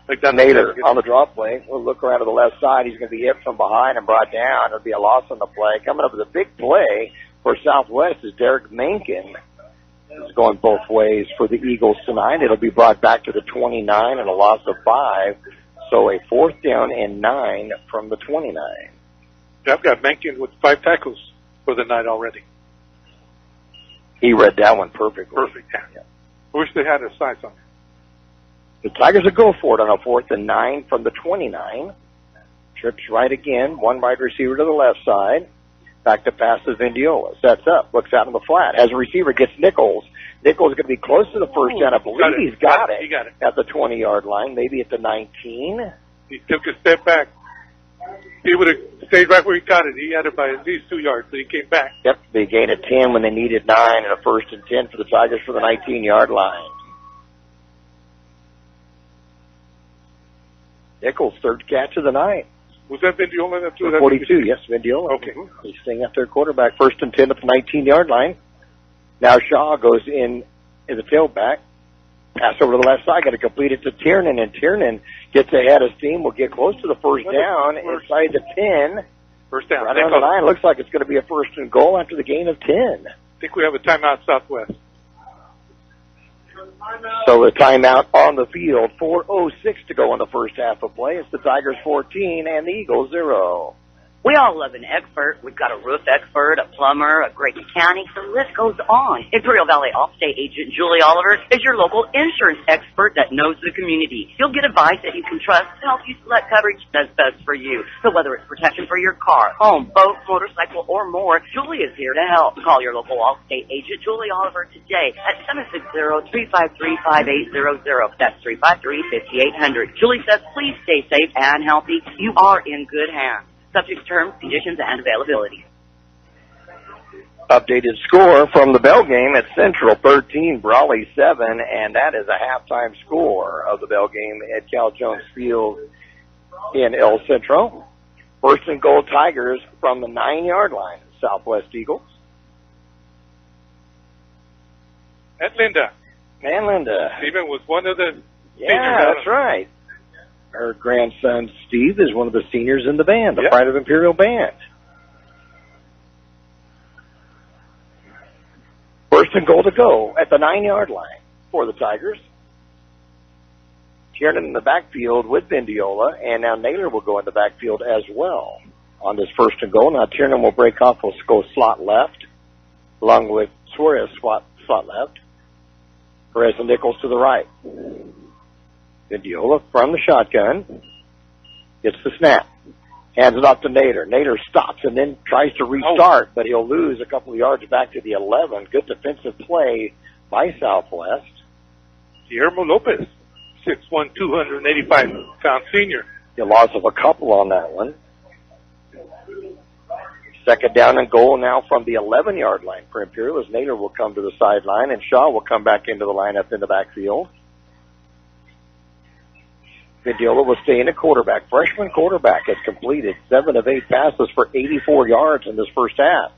like that. Nader on the draw play. We'll look around to the left side. He's going to be hit from behind and brought down. It'll be a loss on the play. Coming up with a big play for Southwest is Derek Mencken. It's going both ways for the Eagles tonight. It'll be brought back to the 29 and a loss of 5. So a 4th down and 9 from the 29. I've got Mencken with 5 tackles for the night already. He read that one perfectly. Perfect. Yeah. I wish they had a size on it. The Tigers will go for it on a 4th and 9 from the 29. Trips right again. One wide receiver to the left side. Back to pass to Vindiola. Sets up. Looks out in the flat. As a receiver gets Nichols. Nichols is going to be close to the first down. I believe he's got it. He got it. At the 20-yard line. Maybe at the 19. He took a step back. He would have stayed right where he got it. He had it by at least 2 yards, so he came back. Yep. They gained a 10 when they needed 9 and a 1st and 10 for the Tigers for the 19-yard line. Nichols, 3rd catch of the night. Was that Vindiola? That 42, yes, Vindiola. Okay. He's staying at their quarterback. 1st and 10 at the 19-yard line. Now Shaw goes in as a tailback. Pass over to the left side. Got to complete it to Tiernan, and Tiernan gets ahead of steam. Will get close to the 1st down inside the 10. First down. Right on the line. Looks like it's going to be a 1st and goal after the gain of 10. I think we have a timeout Southwest. So the timeout on the field. 4:06 to go in the first half of play. It's the Tigers 14 and the Eagles 0. We all love an expert. We've got a roof expert, a plumber, a great mechanic. The list goes on. Imperial Valley Allstate agent Julie Oliver is your local insurance expert that knows the community. You'll get advice that you can trust to help you select coverage that's best for you. So whether it's protection for your car, home, boat, motorcycle, or more, Julie is here to help. Call your local Allstate agent Julie Oliver today at 760-353-5800. That's 353-5800. Julie says, please stay safe and healthy. You are in good hands. Subject to terms, conditions, and availability. Updated score from the bell game at Central 13, Brawley 7, and that is a halftime score of the bell game at Cal Jones Field in El Centro. 1st and goal Tigers from the 9-yard line. Southwest Eagles. And Linda. Stephen was one of the seniors. That's right. Her grandson, Steve, is one of the seniors in the band, the Pride of Imperial Band. 1st and goal to go at the 9-yard line for the Tigers. Tiernan in the backfield with Vindiola, and now Naylor will go in the backfield as well on this first and goal. Now Tiernan will break off, will go slot left, along with Suarez slot left. Perez and Nichols to the right. Vindiola from the shotgun gets the snap. Hands it off to Nader. Nader stops and then tries to restart, but he'll lose a couple of yards back to the 11. Good defensive play by Southwest. Guillermo Lopez, 6'1", 285-pound senior. The loss of a couple on that one. Second down and goal now from the 11-yard line for Imperial, as Nader will come to the sideline and Shaw will come back into the lineup in the backfield. Vindiola will stay in at quarterback. Freshman quarterback has completed 7 of 8 passes for 84 yards in this first half.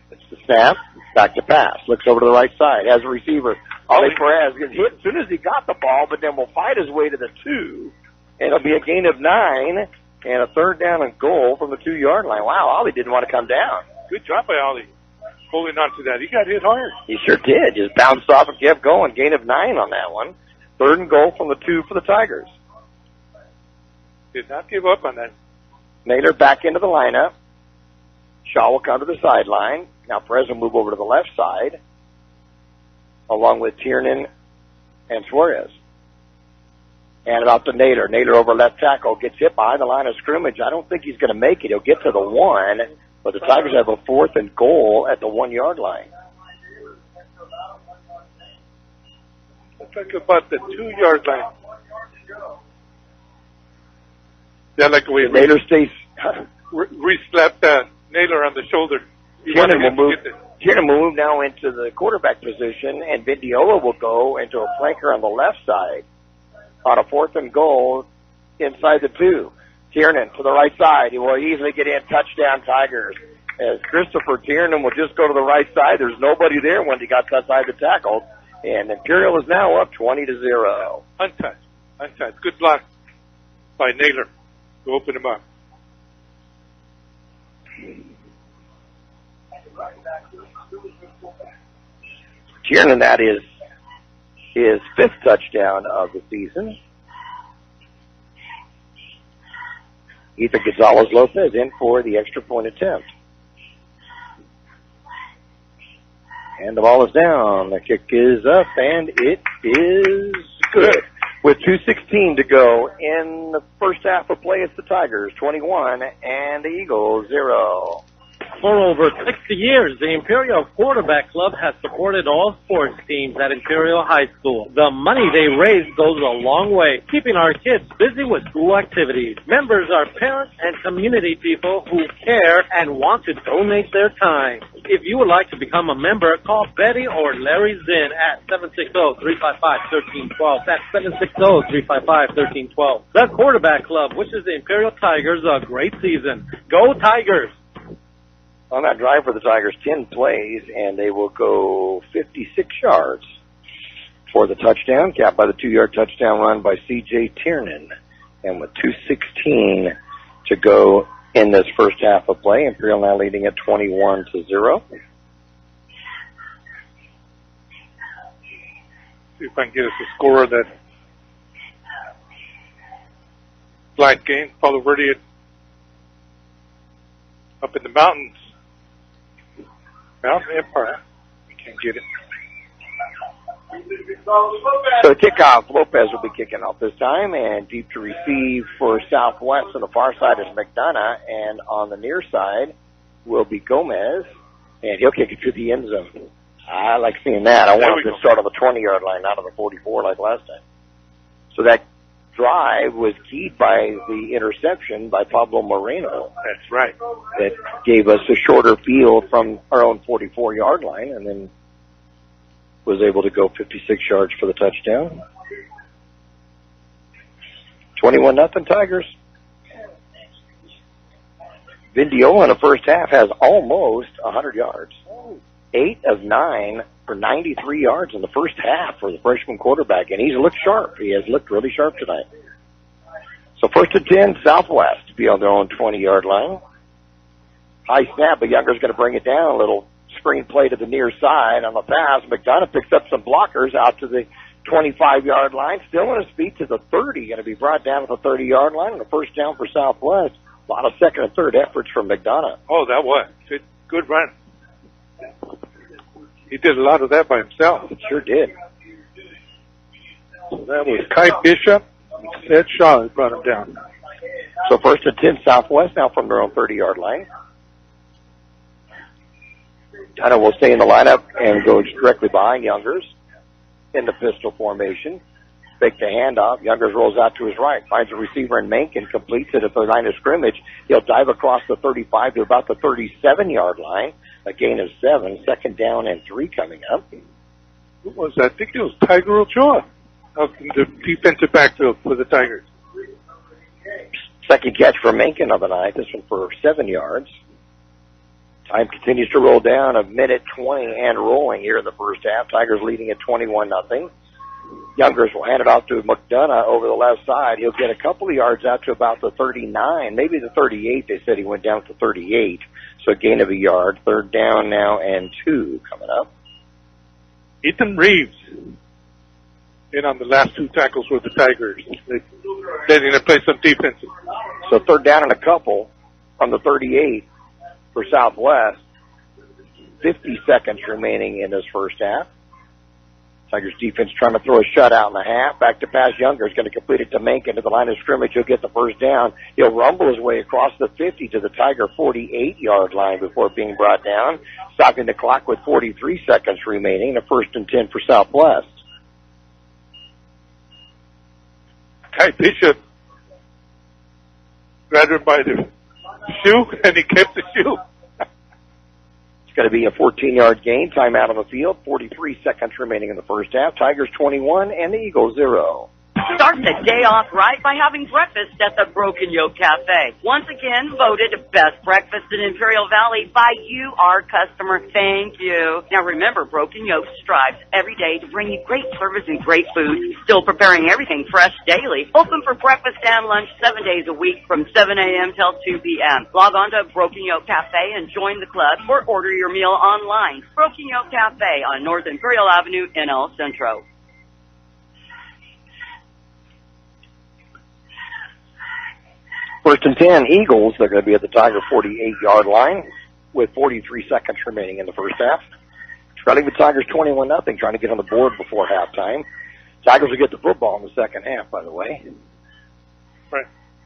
It's the snap, back to pass. Looks over to the right side, has a receiver. Ollie Perez gets hit as soon as he got the ball, but then will fight his way to the 2. And it'll be a gain of 9 and a third down and goal from the 2-yard line. Wow, Ollie didn't want to come down. Good job by Ollie holding on to that. He got hit hard. He sure did. Just bounced off and kept going. Gain of 9 on that one. Third and goal from the 2 for the Tigers. Did not give up on that. Naylor back into the lineup. Shaw will come to the sideline. Now Perez will move over to the left side, along with Tiernan and Suarez. And it off to Nader. Nader over left tackle. Gets hit behind the line of scrimmage. I don't think he's going to make it. He'll get to the 1, but the Tigers have a 4th and goal at the 1-yard line. Think about the 2-yard line. Yeah, like the way Nader stays. Re-slapped Naylor on the shoulder. Tiernan will move now into the quarterback position, and Vindiola will go into a flanker on the left side on a 4th and goal inside the 2. Tiernan to the right side. He will easily get in. Touchdown, Tigers. As Christopher Tiernan will just go to the right side. There's nobody there when he got outside the tackle. And Imperial is now up 20-0. Untouched. Good block by Naylor to open him up. Tiernan, that is his 5th touchdown of the season. Ethan Gonzalez-Lopez in for the extra point attempt. And the ball is down. The kick is up, and it is good. With 2:16 to go in the first half of play, it's the Tigers 21 and the Eagles 0. For over 60 years, the Imperial Quarterback Club has supported all sports teams at Imperial High School. The money they raise goes a long way, keeping our kids busy with school activities. Members are parents and community people who care and want to donate their time. If you would like to become a member, call Betty or Larry Zinn at 760-355-1312. That's 760-355-1312. The Quarterback Club wishes the Imperial Tigers a great season. Go Tigers! On that drive for the Tigers, 10 plays, and they will go 56 yards for the touchdown, capped by the 2-yard touchdown run by C.J. Tiernan. And with 2:16 to go in this first half of play, Imperial now leading at 21-0. See if I can get us a score of that flight game. Palo Verde up in the mountains. Mountain Empire. We can't get it. So the kickoff, Lopez will be kicking off this time, and deep to receive for Southwest. On the far side is McDonough, and on the near side will be Gomez, and he'll kick it to the end zone. I like seeing that. I want him to start on the 20-yard line, not on the 44 like last time. So that drive was keyed by the interception by Pablo Moreno. That's right. That gave us a shorter field from our own 44-yard line, and then was able to go 56 yards for the touchdown. 21-0 Tigers. Vindiola in the first half has almost 100 yards. 8 of 9 for 93 yards in the first half for the freshman quarterback, and he's looked sharp. He has looked really sharp tonight. So first and 10, Southwest to be on their own 20-yard line. High snap, but Younger's going to bring it down a little. Screen play to the near side on the pass. McDonough picks up some blockers out to the 25-yard line, still on his feet to the 30, going to be brought down at the 30-yard line, and a first down for Southwest. A lot of second and third efforts from McDonough. Oh, that was good run. He did a lot of that by himself. Sure did. So that was Kai Bishop and Ed Shaw who brought him down. So first and 10 Southwest now from their own 30-yard line. China will stay in the lineup and go directly behind Youngers in the pistol formation. Fake the handoff. Youngers rolls out to his right, finds a receiver in Mencken, completes it at the line of scrimmage. He'll dive across the 35 to about the 37-yard line. A gain of 7, second down and 3 coming up. Who was that? I think it was Tiger Ochoa of the defensive backfield for the Tigers. Second catch for Mencken on the night. This one for 7 yards. Time continues to roll down, a minute 20 and rolling here in the first half. Tigers leading at 21-0. Youngers will hand it off to McDonough over the left side. He'll get a couple of yards out to about the 39, maybe the 38. They said he went down to 38, so a gain of a yard. Third down now and 2 coming up. Ethan Reeves in on the last 2 tackles with the Tigers. They're going to play some defense. So third down and a couple from the 38 for Southwest. 50 seconds remaining in this first half. Tigers defense trying to throw a shutout in the half. Back to pass. Younger is going to complete it to Mencken to the line of scrimmage. He'll get the first down. He'll rumble his way across the 50 to the Tiger 48-yard line before being brought down. Stopping the clock with 43 seconds remaining. A first and 10 for Southwest. Kai Bishop grabbed him by the shoe, and he kept the shoe. It's going to be a 14-yard gain. Timeout on the field. 43 seconds remaining in the first half. Tigers 21 and the Eagles 0. Start the day off right by having breakfast at the Broken Yolk Café. Once again, voted best breakfast in Imperial Valley by you, our customer. Thank you. Now remember, Broken Yolk strives every day to bring you great service and great food, still preparing everything fresh daily. Open for breakfast and lunch 7 days a week from 7 a.m. till 2 p.m. Log on to Broken Yolk Café and join the club or order your meal online. Broken Yolk Café on North Imperial Avenue in El Centro. First and 10, Eagles. They're going to be at the Tiger 48-yard line with 43 seconds remaining in the first half. Trailing the Tigers 21-0, trying to get on the board before halftime. Tigers will get the football in the second half, by the way. Right.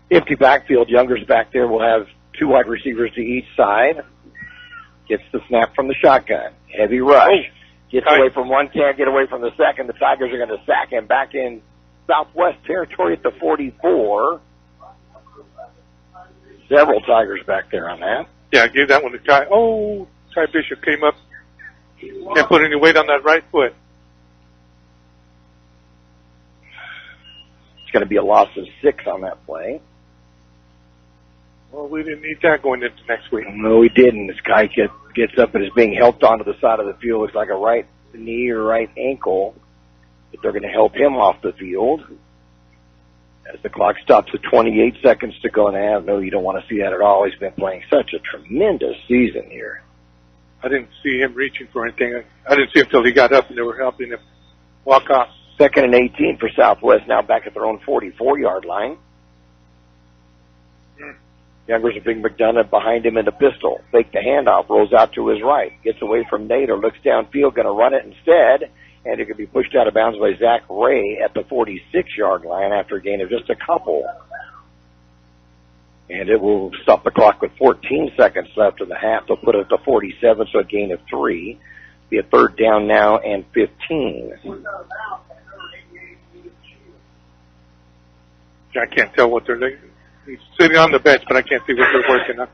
Empty backfield. Youngers back there will have 2 wide receivers to each side. Gets the snap from the shotgun. Heavy rush. Gets away from one, can't get away from the second. The Tigers are going to sack him back in Southwest territory at the 44. Several Tigers back there on that. Yeah, I gave that one to Kai. Oh, Kai Bishop came up. Can't put any weight on that right foot. It's going to be a loss of 6 on that play. Well, we didn't need that going into next week. No, we didn't. This guy gets up and is being helped onto the side of the field. Looks like a right knee or right ankle. But they're going to help him off the field. As the clock stops at 28 seconds to go in the half. No, you don't want to see that at all. He's been playing such a tremendous season here. I didn't see him reaching for anything. I didn't see him until he got up and they were helping him walk off. Second and 18 for Southwest, now back at their own 44-yard line. Youngers are being McDonough behind him in the pistol. Fake the handoff, rolls out to his right. Gets away from Nader, looks downfield, going to run it instead. And it could be pushed out of bounds by Zach Ray at the 46-yard line after a gain of just a couple. And it will stop the clock with 14 seconds left in the half. They'll put it at the 47, so a gain of 3. Be a third down now and 15. I can't tell what they're doing. He's sitting on the bench, but I can't see what they're working on.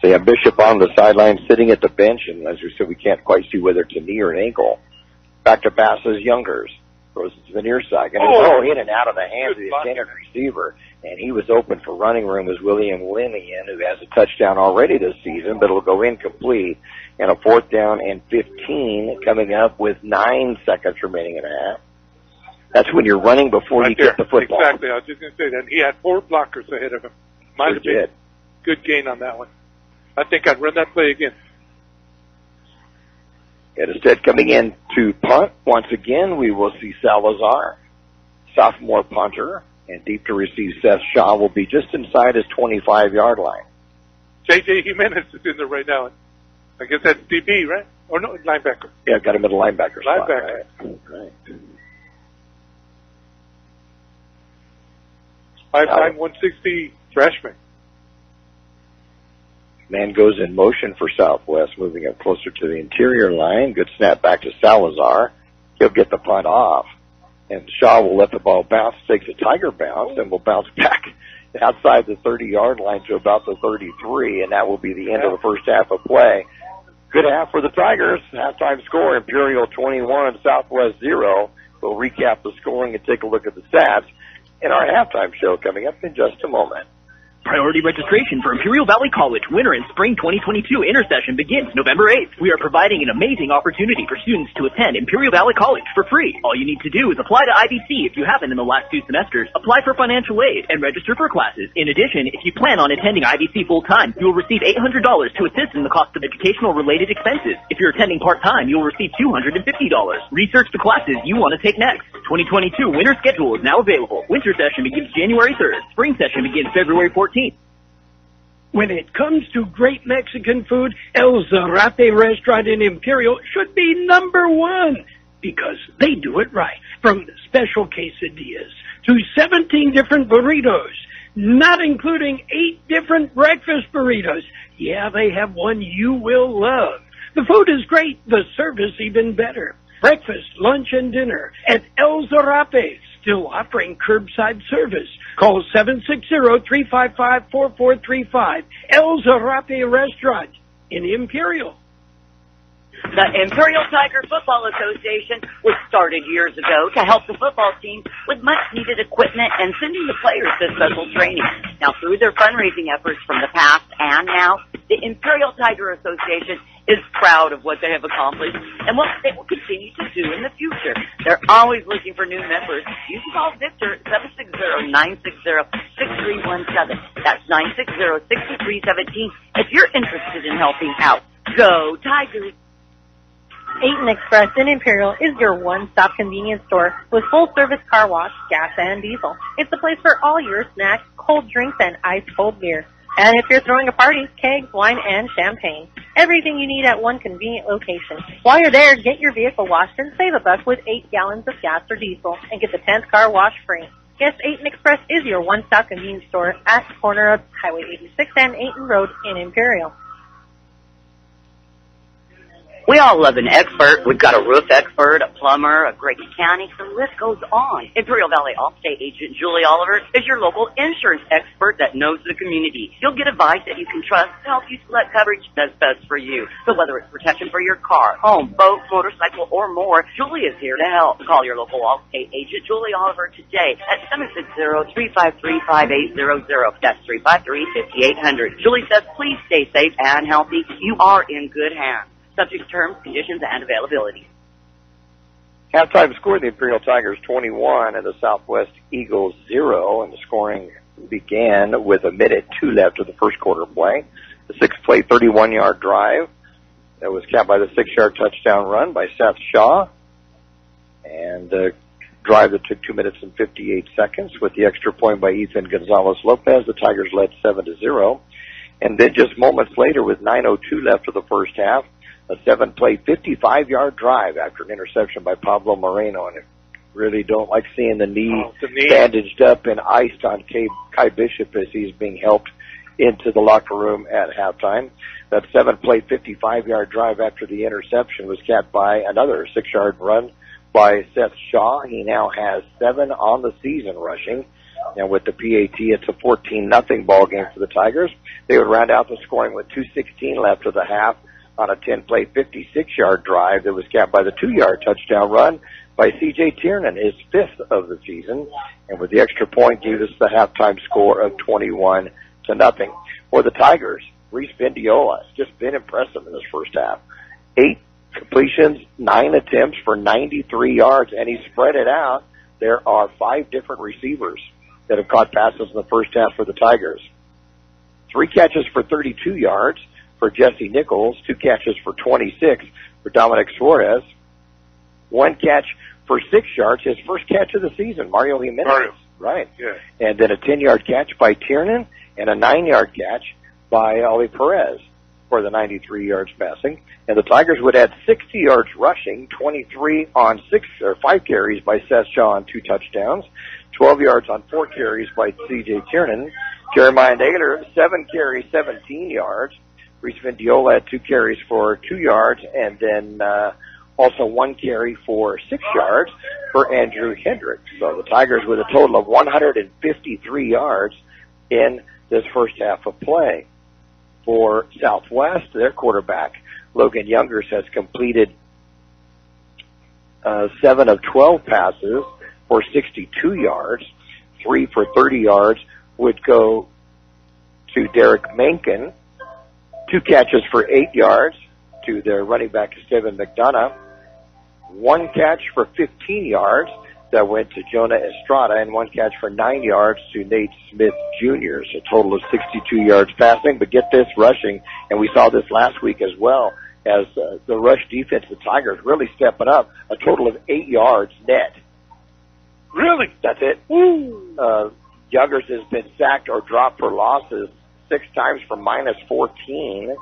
So yeah, Bishop on the sideline sitting at the bench, and as we said, we can't quite see whether it's a knee or an ankle. Back to passes, Youngers. Throws it to the near side. And in and out of the hands of the intended receiver. And he was open for running room as William Linian, who has a touchdown already this season, but it'll go incomplete. And a fourth down and 15 coming up with 9 seconds remaining in the half. That's when you're running before you get the football. Exactly. I was just going to say that. He had 4 blockers ahead of him. Might have been good gain on that one. I think I'd run that play again. And instead, coming in to punt, once again, we will see Salazar, sophomore punter, and deep to receive Seth Shaw will be just inside his 25-yard line. J.J. Jimenez is in there right now. I guess that's DB, right? Or no, linebacker. Yeah, got him at a linebacker spot. Linebacker. Right. 5'9", 160 freshman. Man goes in motion for Southwest, moving up closer to the interior line. Good snap back to Salazar. He'll get the punt off. And Shaw will let the ball bounce, takes a Tiger bounce, and will bounce back outside the 30-yard line to about the 33, and that will be the end of the first half of play. Good half for the Tigers. Halftime score, Imperial 21, Southwest 0. We'll recap the scoring and take a look at the stats in our halftime show coming up in just a moment. Priority registration for Imperial Valley College Winter and Spring 2022 intersession begins November 8th. We are providing an amazing opportunity for students to attend Imperial Valley College for free. All you need to do is apply to IBC if you haven't in the last 2 semesters, apply for financial aid, and register for classes. In addition, if you plan on attending IBC full-time, you will receive $800 to assist in the cost of educational-related expenses. If you're attending part-time, you will receive $250. Research the classes you want to take next. 2022 winter schedule is now available. Winter session begins January 3rd. Spring session begins February 14th. When it comes to great Mexican food, El Zarape restaurant in Imperial should be number one because they do it right. From special quesadillas to 17 different burritos, not including 8 different breakfast burritos. Yeah, they have one you will love. The food is great, the service even better. Breakfast, lunch, and dinner at El Zarape, still offering curbside service. Call 760-355-4435. El Zarape Restaurant in Imperial. The Imperial Tiger Football Association was started years ago to help the football team with much-needed equipment and sending the players to special training. Now, through their fundraising efforts from the past and now, the Imperial Tiger Association is proud of what they have accomplished and what they will continue to do in the future. They're always looking for new members. You can call Victor at 760-960-6317. That's 960-6317 if you're interested in helping out. Go Tigers! 8 Express in Imperial is your one-stop convenience store with full-service car wash, gas, and diesel. It's the place for all your snacks, cold drinks, and ice-cold beer. And if you're throwing a party, kegs, wine, and champagne. Everything you need at one convenient location. While you're there, get your vehicle washed and save $1 with 8 gallons of gas or diesel and get the 10th car wash free. Yes, 8 Express is your one-stop convenience store at the corner of Highway 86 and 8th Road in Imperial. We all love an expert. We've got a roof expert, a plumber, a great mechanic. The list goes on. Imperial Valley Allstate agent Julie Oliver is your local insurance expert that knows the community. You'll get advice that you can trust to help you select coverage that's best for you. So whether it's protection for your car, home, boat, motorcycle, or more, Julie is here to help. Call your local Allstate agent Julie Oliver today at 760-353-5800. That's 353-5800. Julie says, please stay safe and healthy. You are in good hands. Subject to terms, conditions, and availability. Halftime score, the Imperial Tigers 21 and the Southwest Eagles 0, and the scoring began with 1:02 left of the first quarter play. The 6-play, 31-yard drive that was capped by the 6-yard touchdown run by Seth Shaw, and a drive that took 2 minutes and 58 seconds with the extra point by Ethan Gonzalez-Lopez. The Tigers led 7-0, and then just moments later with 9:02 left of the first half, a 7-play, 55-yard drive after an interception by Pablo Moreno. And I really don't like seeing the knee bandaged up and iced on Kai Bishop as he's being helped into the locker room at halftime. That 7-play, 55-yard drive after the interception was capped by another 6-yard run by Seth Shaw. He now has 7 on the season rushing. And with the PAT, it's a 14-0 ball game for the Tigers. They would round out the scoring with 2:16 left of the half on a 10-play, 56-yard drive that was capped by the 2-yard touchdown run by C.J. Tiernan, his 5th of the season. And with the extra point, gave us the halftime score of 21-0. For the Tigers, Reese Bendiola has just been impressive in this first half. 8 completions, 9 attempts for 93 yards, and he spread it out. There are 5 different receivers that have caught passes in the first half for the Tigers. 3 catches for 32 yards. for Jesse Nichols, 2 catches for 26 for Dominic Suarez, 1 catch for 6 yards, his first catch of the season, Mario Jimenez. Right. Yeah. And then a 10-yard catch by Tiernan and a 9-yard catch by Ali Perez for the 93 yards passing. And the Tigers would add 60 yards rushing, 23 on 5 carries by Seth Shaw on 2 touchdowns, 12 yards on 4 carries by C.J. Tiernan. Jeremiah Naylor, 7 carries, 17 yards. Reese Vindiola had 2 carries for 2 yards, and then also 1 carry for 6 yards for Andrew Hendricks. So the Tigers with a total of 153 yards in this first half of play. For Southwest, their quarterback, Logan Youngers, has completed 7 of 12 passes for 62 yards. 3 for 30 yards would go to Derek Mencken. 2 catches for 8 yards to their running back, Steven McDonough. 1 catch for 15 yards that went to Jonah Estrada, and 1 catch for 9 yards to Nate Smith Jr. So a total of 62 yards passing, but get this, rushing, and we saw this last week as well, as the rush defense, the Tigers really stepping up, a total of 8 yards net. Really? That's it. Youngers has been sacked or dropped for losses 6 times for minus 14.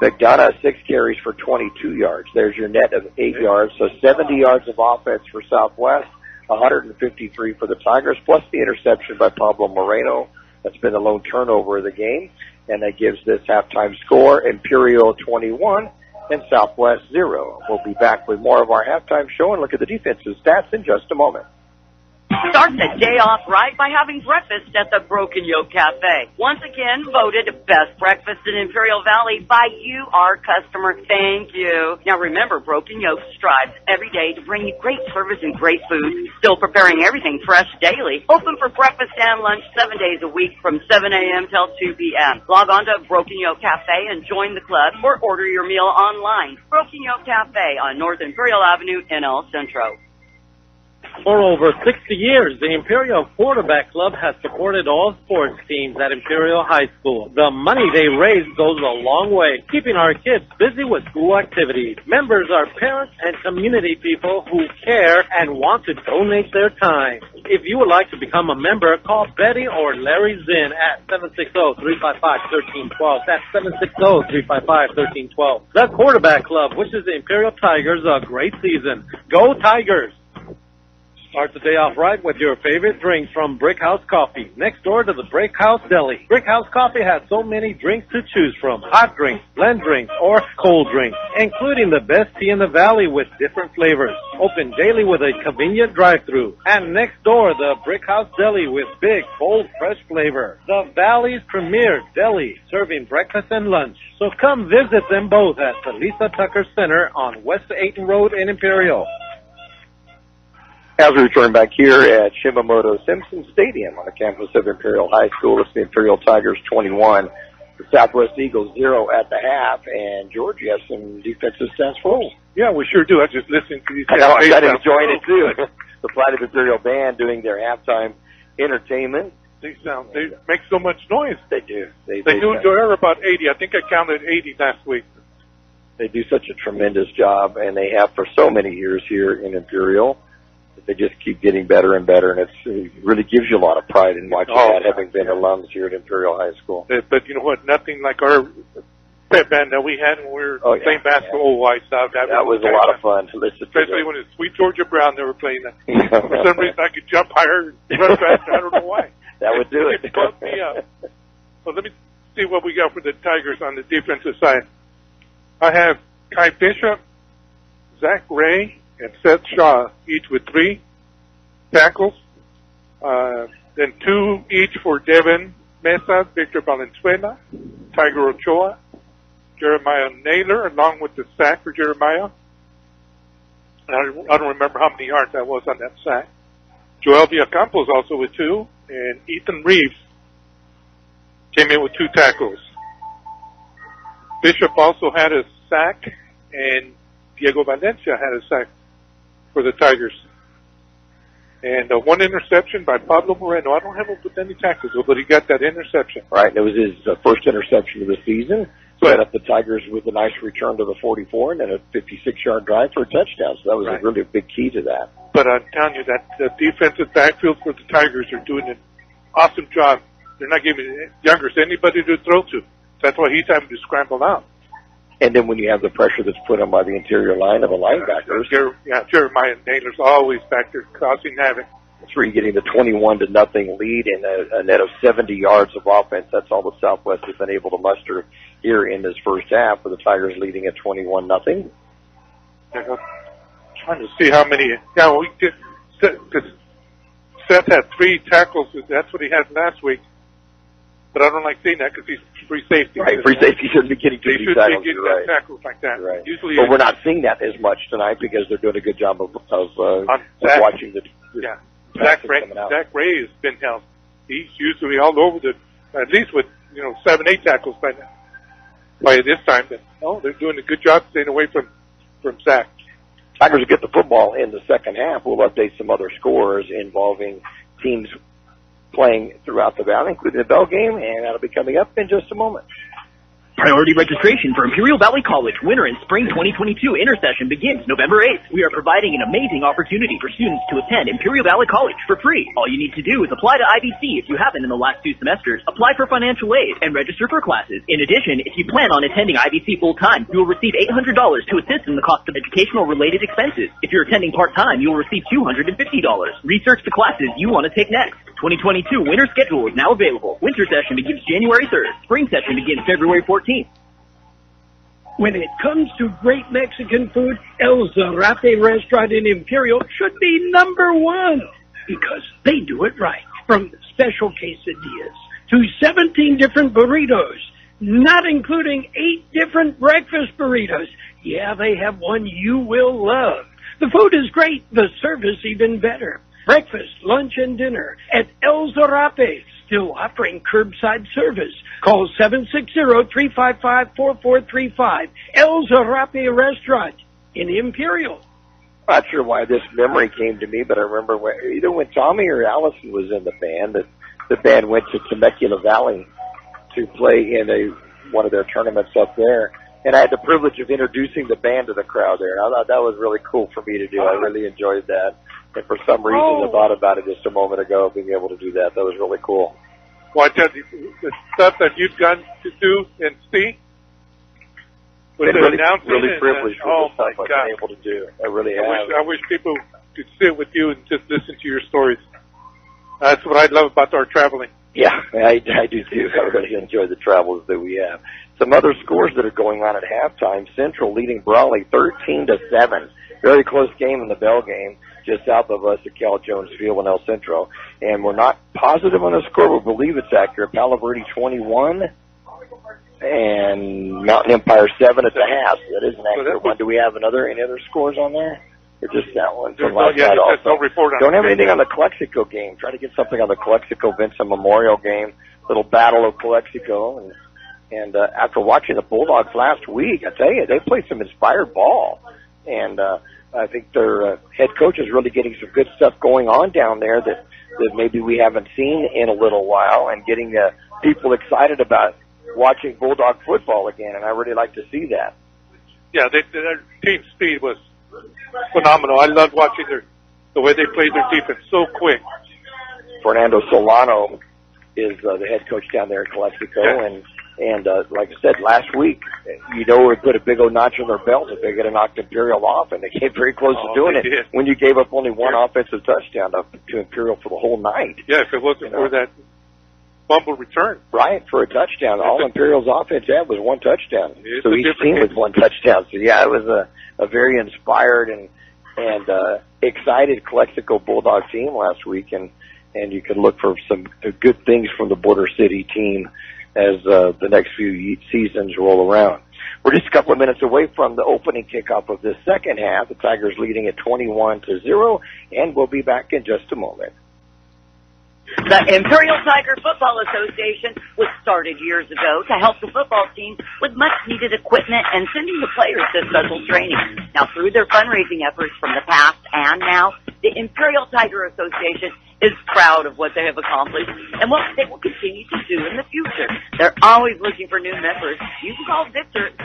McDonough, 6 carries for 22 yards. There's your net of 8 yards. So 70 yards of offense for Southwest, 153 for the Tigers, plus the interception by Pablo Moreno. That's been the lone turnover of the game. And that gives this halftime score, Imperial 21 and Southwest 0. We'll be back with more of our halftime show and look at the defensive stats in just a moment. Start the day off right by having breakfast at the Broken Yolk Café. Once again, voted best breakfast in Imperial Valley by you, our customer. Thank you. Now remember, Broken Yolk strives every day to bring you great service and great food, still preparing everything fresh daily. Open for breakfast and lunch 7 days a week from 7 a.m. till 2 p.m. Log on to Broken Yolk Café and join the club or order your meal online. Broken Yolk Café on North Imperial Avenue in El Centro. For over 60 years, the Imperial Quarterback Club has supported all sports teams at Imperial High School. The money they raise goes a long way, keeping our kids busy with school activities. Members are parents and community people who care and want to donate their time. If you would like to become a member, call Betty or Larry Zinn at 760-355-1312. That's 760-355-1312. The Quarterback Club wishes the Imperial Tigers a great season. Go Tigers! Start the day off right with your favorite drinks from Brick House Coffee, next door to the Brick House Deli. Brick House Coffee has so many drinks to choose from, hot drinks, blend drinks, or cold drinks, including the best tea in the valley with different flavors. Open daily with a convenient drive-thru. And next door, the Brick House Deli with big, bold, fresh flavor. The Valley's premier deli, serving breakfast and lunch. So come visit them both at the Lisa Tucker Center on West Ayton Road in Imperial. As we return back here at Shimamoto Simpson Stadium on the campus of Imperial High School, it's the Imperial Tigers 21, the Southwest Eagles 0 at the half. And George, you have some defensive stats for us? Yeah, we sure do. I was just listening to these. I know, I'm enjoying it too. The Flight of Imperial Band doing their halftime entertainment. They make so much noise. They do. They do. They're about 80. I think I counted 80 last week. They do such a tremendous job, and they have for so many years here in Imperial. They just keep getting better and better, and it really gives you a lot of pride in watching that, having been alums here at Imperial High School. But you know what? Nothing like our pep band that we had when we were playing basketball. Oh, I saw that. That was a lot of fun to listen to. Especially when it's Sweet Georgia Brown, they were playing that. For some reason, I could jump higher and run faster. I don't know why. That would do it. It bumped me up. Well, let me see what we got for the Tigers on the defensive side. I have Kai Bishop, Zach Ray, and Seth Shaw, each with 3 tackles. Then 2 each for Devin Mesa, Victor Valenzuela, Tiger Ochoa, Jeremiah Naylor, along with the sack for Jeremiah. I don't remember how many yards that was on that sack. Joel Villacampos also with 2, and Ethan Reeves came in with 2 tackles. Bishop also had a sack, and Diego Valencia had a sack for the Tigers. And one interception by Pablo Moreno. I don't have him with any tackles, but he got that interception. Right, and it was his first interception of the season. Set up the Tigers with a nice return to the 44 and then a 56-yard drive for a touchdown. So that was really a big key to that. But I'm telling you that the defensive backfield for the Tigers are doing an awesome job. They're not giving Youngers anybody to throw to. That's why he's having to scramble out. And then when you have the pressure that's put on by the interior line of the linebackers. Jeremiah Naylor's always back there causing havoc. That's where you're getting the 21-0 lead and a net of 70 yards of offense. That's all the Southwest has been able to muster here in this first half, with the Tigers leading at 21-0. Trying to see how many. Yeah, we did. Seth had 3 tackles. That's what he had last week. But I don't like seeing that because he's free safety. Right, free safety shouldn't be getting too many tackles. They shouldn't be getting tackles like that. Right. Usually, but we're not seeing that as much tonight because they're doing a good job of watching the. Yeah. Zach Ray has been held. He's usually all over at least with 7-8 tackles by this time. But they're doing a good job staying away from Zach. Tigers will get the football in the second half. We'll update some other scores involving teams playing throughout the valley, including the Bell game, and that'll be coming up in just a moment. Priority registration for Imperial Valley College Winter and Spring 2022 Intersession begins November 8th. We are providing an amazing opportunity for students to attend Imperial Valley College for free. All you need to do is apply to IVC if you haven't in the last 2 semesters, apply for financial aid, and register for classes. In addition, if you plan on attending IVC full-time, you will receive $800 to assist in the cost of educational-related expenses. If you're attending part-time, you will receive $250. Research the classes you want to take next. 2022 winter schedule is now available. Winter session begins January 3rd. Spring session begins February 14th. When it comes to great Mexican food, El Zarape restaurant in Imperial should be number 1 because they do it right. From special quesadillas to 17 different burritos, not including 8 different breakfast burritos. Yeah, they have one you will love. The food is great, the service even better. Breakfast, lunch, and dinner at El Zarape. Still offering curbside service. Call 760-355-4435. El Zarape Restaurant in Imperial. Not sure why this memory came to me, but I remember either when Tommy or Allison was in the band, that the band went to Temecula Valley to play in one of their tournaments up there. And I had the privilege of introducing the band to the crowd there. And I thought that was really cool for me to do. I really enjoyed that. And for some reason, I thought about it just a moment ago, being able to do that. That was really cool. Well, I tell you, the stuff that you've gone to do and see, with the announcing, really privileged for the stuff I've been able to do. I really have. I wish people could sit with you and just listen to your stories. That's what I love about our traveling. Yeah, I do too. I really enjoy the travels that we have. Some other scores that are going on at halftime. Central leading Brawley 13-7. Very close game in the Bell game, just south of us at Cal Jones Field in El Centro. And we're not positive on the score, but believe it's accurate. Palo Verde 21 and Mountain Empire 7 at the half. That is an accurate one. Do we have any other scores on there? Or just that one? From last night also. No report on Don't have anything on the Calexico game. Try to get something on the Calexico Vincent Memorial game. Little battle of Calexico. And after watching the Bulldogs last week, I tell you, they played some inspired ball. And I think their head coach is really getting some good stuff going on down there that maybe we haven't seen in a little while, and getting people excited about watching Bulldog football again, and I really like to see that. Yeah, their team speed was phenomenal. I loved watching the way they played their defense so quick. Fernando Solano is the head coach down there at Calexico, and like I said last week, we put a big old notch on their belt if they get an Imperial off, and they came very close to doing it when you gave up only one offensive touchdown to Imperial for the whole night. Yeah, if it wasn't for that fumble return. Right, for a touchdown. All Imperial's offense had was one touchdown. So each team was one touchdown. So yeah, it was a very inspired and excited Calexico Bulldog team last week, and you can look for some good things from the Border City team as the next few seasons roll around. We're just a couple of minutes away from the opening kickoff of this second half. The Tigers leading at 21-0, and we'll be back in just a moment. The Imperial Tiger Football Association was started years ago to help the football team with much-needed equipment and sending the players to special training. Now, through their fundraising efforts from the past and now, The Imperial Tiger Association is proud of what they have accomplished and what they will continue to do in the future. They're always looking for new members. You can call Victor at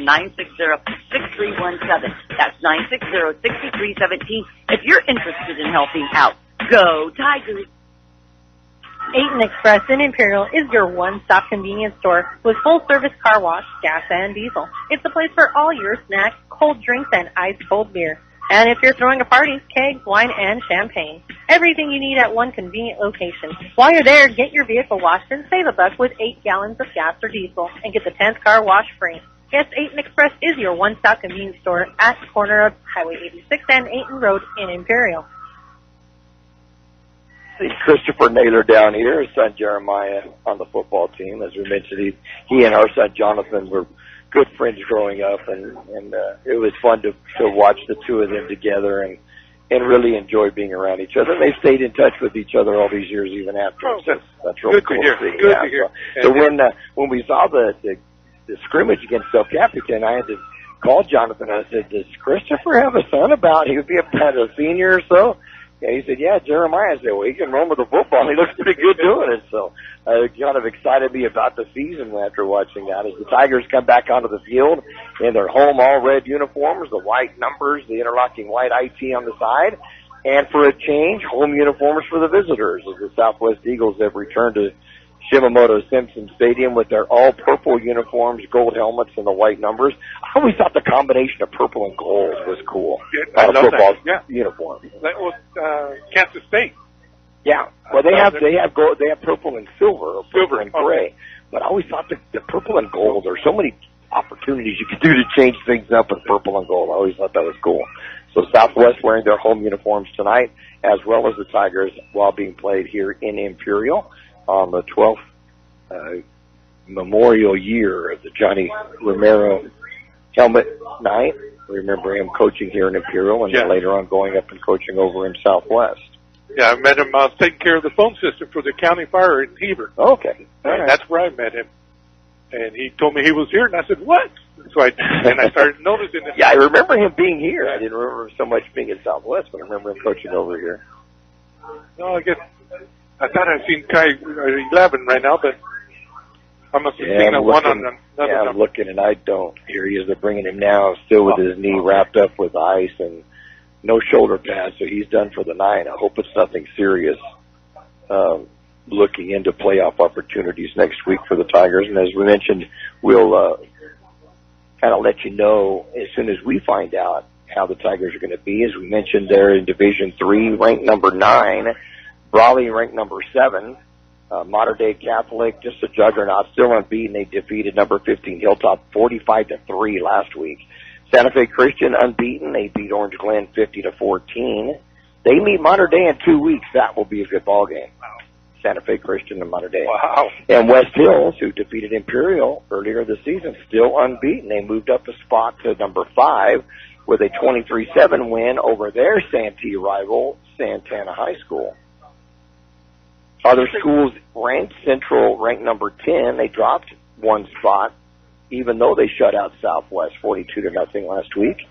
760-960-6317. That's 960-6317 if you're interested in helping out. Go Tigers! 8 Express in Imperial is your one-stop convenience store with full-service car wash, gas, and diesel. It's the place for all your snacks, cold drinks, and ice-cold beer. And if you're throwing a party, kegs, wine, and champagne. Everything you need at one convenient location. While you're there, get your vehicle washed and save $1 with 8 gallons of gas or diesel and get the 10th car wash free. Yes, 8 Express is your one-stop convenience store at the corner of Highway 86 and 8 Road in Imperial. See Christopher Naylor down here, his son Jeremiah on the football team. As we mentioned, he and our son Jonathan were good friends growing up, and it was fun to watch the two of them together and really enjoy being around each other. They stayed in touch with each other all these years, even after. Oh, that's really cool to see. Good to hear. So when we saw the scrimmage against El Capitan, I had to call Jonathan. I said, "Does Christopher have a son about? He would be about a senior or so?" Yeah, he said, "Yeah, Jeremiah." I said, "Well, he can run with the football. He looks pretty good doing it." So kind of excited me about the season after watching that. As the Tigers come back onto the field in their home all-red uniforms, the white numbers, the interlocking white IT on the side, and for a change, home uniforms for the visitors as the Southwest Eagles have returned to Shimamoto Simpson Stadium with their all-purple uniforms, gold helmets, and the white numbers. I always thought the combination of purple and gold was cool. Yeah, I love football that. uniform. That was Kansas State. Yeah, well, they have gold, they have purple and silver, or silver and gray. Okay. But I always thought the purple and gold. There's so many opportunities you could do to change things up with purple and gold. I always thought that was cool. So Southwest wearing their home uniforms tonight, as well as the Tigers, while being played here in Imperial on the 12th memorial year of the Johnny Romero helmet night. Remember him coaching here in Imperial, and then later on going up and coaching over in Southwest. Yeah, I met him taking care of the phone system for the county fire in Heber. Okay. And that's where I met him. And he told me he was here, and I said, "What?" So I started noticing it. Yeah, I remember him being here. I didn't remember so much being in Southwest, but I remember him coaching over here. No, I guess I thought I'd seen Kai 11 right now, but I must have seen one on another. Yeah, I'm looking, and I don't. Here he is. They're bringing him now, still with his knee wrapped up with ice and no shoulder pads, so he's done for the night. I hope it's nothing serious. Looking into playoff opportunities next week for the Tigers, and as we mentioned, we'll kind of let you know as soon as we find out how the Tigers are going to be. As we mentioned, they're in Division III, ranked number 9. Brawley ranked number 7. Mater Dei Catholic, just a juggernaut, still unbeaten. They defeated number 15 Hilltop 45-3 last week. Santa Fe Christian unbeaten. They beat Orange Glen 50-14. They meet Mater Dei in 2 weeks. That will be a good ball game. Santa Fe Christian and Mater Dei. Wow. And West Hills, who defeated Imperial earlier this season, still unbeaten. They moved up a spot to number 5 with a 23-7 win over their Santee rival, Santana High School. Other schools ranked, Centro ranked number 10. They dropped one spot, even though they shut out Southwest 42-0 last week.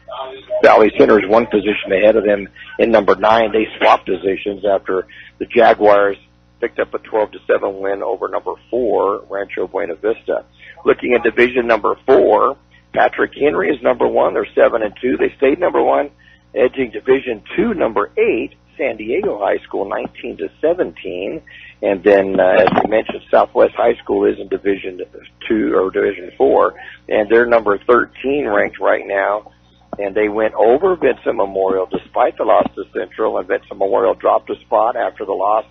Valley Center is one position ahead of them in number 9. They swapped positions after the Jaguars picked up a 12-7 win over number 4, Rancho Buena Vista. Looking at division number 4, Patrick Henry is number 1. They're 7-2. They stayed number 1, edging division 2, number 8, San Diego High School, 19-17. And then, as we mentioned, Southwest High School is in Division 2 or Division 4, and they're number 13 ranked right now. And they went over Vincent Memorial despite the loss to Central, and Vincent Memorial dropped a spot after the loss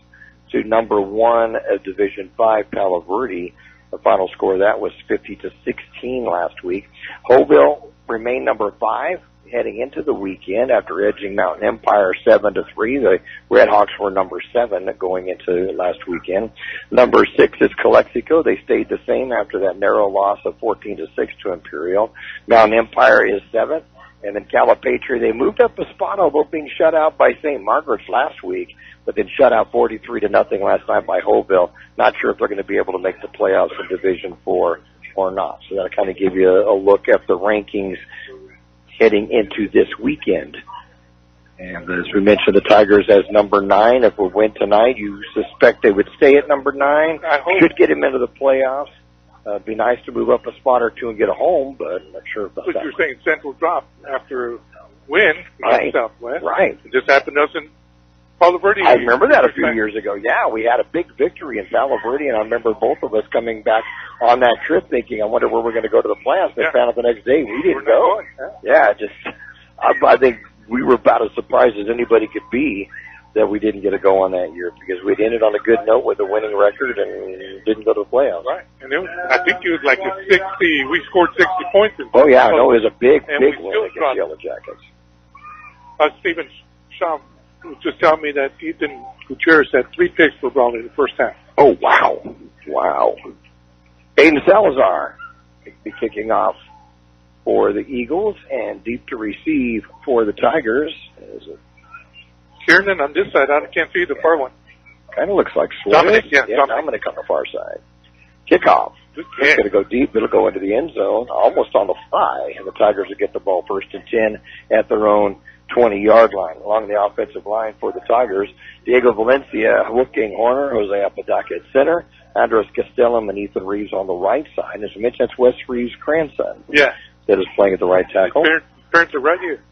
to number 1 of Division 5, Palo Verde. The final score of that was 50-16 last week. Hoville remained number 5 heading into the weekend after edging Mountain Empire 7-3. The Redhawks were number 7 going into last weekend. Number 6 is Calexico. They stayed the same after that narrow loss of 14-6 to Imperial. Mountain Empire is 7th. And then Calipatria, they moved up a spot, although being shut out by St. Margaret's last week, but then shut out 43-0 last night by Hoville. Not sure if they're going to be able to make the playoffs in Division 4 or not. So that'll kind of give you a look at the rankings heading into this weekend. And as we mentioned, the Tigers as number 9. If we win tonight, you suspect they would stay at number 9. I hope. Should get him into the playoffs. It'd be nice to move up a spot or two and get a home, but I'm not sure about But that. you're saying Central drop after a win Right. against Southwest. Right. It just happened to us in Palo Verde. I remember that a few years ago. Yeah, we had a big victory in Palo Verde, and I remember both of us coming back on that trip thinking, I wonder where we're going to go to the playoffs. And found out the next day we didn't go. Yeah, I think we were about as surprised as anybody could be that we didn't get to go on that year because we'd ended on a good note with a winning record and didn't go to the playoffs. Right. And I think it was like a 60, we scored 60 points. Oh, yeah, I know it was a big win against dropped. Yellow Jackets. Stephen Shaw was just telling me that Ethan Gutierrez had 3 picks for Brownies in the first half. Oh, wow. Wow. Aiden Salazar will be kicking off for the Eagles and deep to receive for the Tigers. Kiernan on this side, I can't see the far one. Kind of looks like Suarez. Dominic, yeah, Dominic on the far side. Kickoff. It's going to go deep. It'll go into the end zone, almost on the fly, and the Tigers will get the ball 1st and 10 at their own 20-yard line. Along the offensive line for the Tigers, Diego Valencia, Wolfgang Horner, Jose Apodaca at center, Andres Castellum and Ethan Reeves on the right side. As I mentioned, that's Wes Reeves' grandson. Yeah. That is playing at the right tackle. Parents are right here.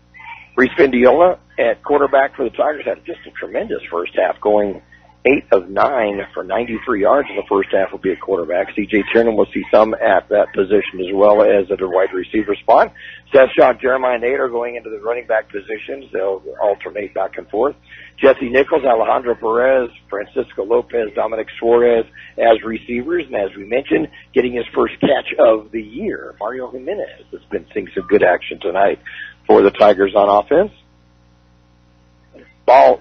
Reese Vindiola at quarterback for the Tigers had just a tremendous first half, going 8 of 9 for 93 yards in the first half will be at quarterback. C.J. Tiernan will see some at that position as well as at a wide receiver spot. Seth Shaw, Jeremiah Nader going into the running back positions. They'll alternate back and forth. Jesse Nichols, Alejandro Perez, Francisco Lopez, Dominic Suarez as receivers. And as we mentioned, getting his first catch of the year, Mario Jimenez has been seeing some good action tonight for the Tigers on offense. Ball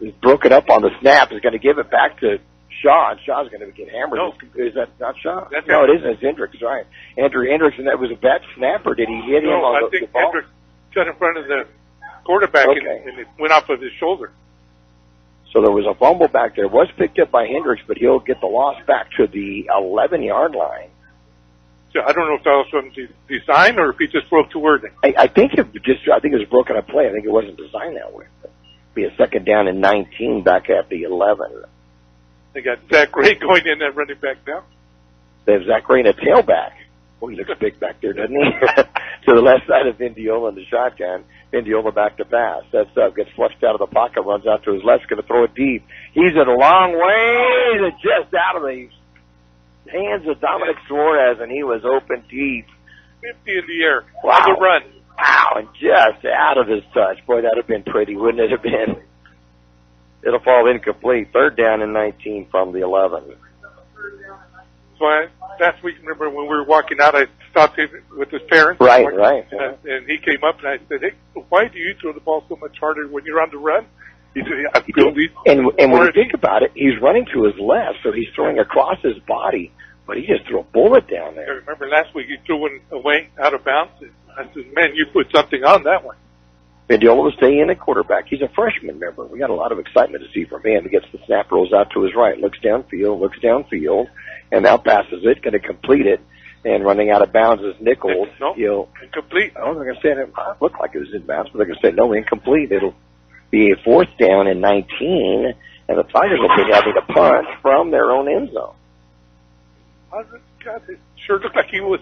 is broken up on the snap. Is going to give it back to Shaw, and Shaw's going to get hammered. No. Is that not Shaw? That's no, it isn't. It's Hendricks, right. Andrew Hendricks, and that was a bad snap, or did he hit him on I think the ball? Hendricks got in front of the quarterback and it went off of his shoulder. So there was a fumble back there. It was picked up by Hendricks, but he'll get the loss back to the 11-yard line. So I don't know if that was from design or if he just broke too early. I think it was broken up play. I think it wasn't designed that way. Be a 2nd down and 19 back at the 11. They got Zach Ray going in there running back now. They have Zach Ray in a tailback. Oh, he looks big back there, doesn't he? To the left side of Vindiola in the shotgun. Vindiola back to pass. That's up. Gets flushed out of the pocket. Runs out to his left. Going to throw it deep. He's at a long way to just out of the hands of Dominic Suarez, and he was open deep. 50 in the air. Wow. On the run. Wow, and just out of his touch. Boy, that would have been pretty, wouldn't it have been? It'll fall incomplete. 3rd down and 19 from the 11. So last week, remember when we were walking out, I stopped him with his parents. Right. And he came up and I said, hey, why do you throw the ball so much harder when you're on the run? He said, I feel these. And when you think about it, he's running to his left, so he's throwing across his body, but he just threw a bullet down there. I remember last week he threw one away out of bounds. I said, man, you put something on that one. Vindiola will stay in at quarterback. He's a freshman, remember. We got a lot of excitement to see from him. He gets the snap, rolls out to his right, looks downfield, and now passes it, going to complete it, and running out of bounds is Nichols. No, incomplete. Oh, they're going to say it looked like it was in bounds, but they're going to say no, incomplete. It'll be a 4th down and 19, and the Tigers will be having a punt from their own end zone. God, it sure looked like he was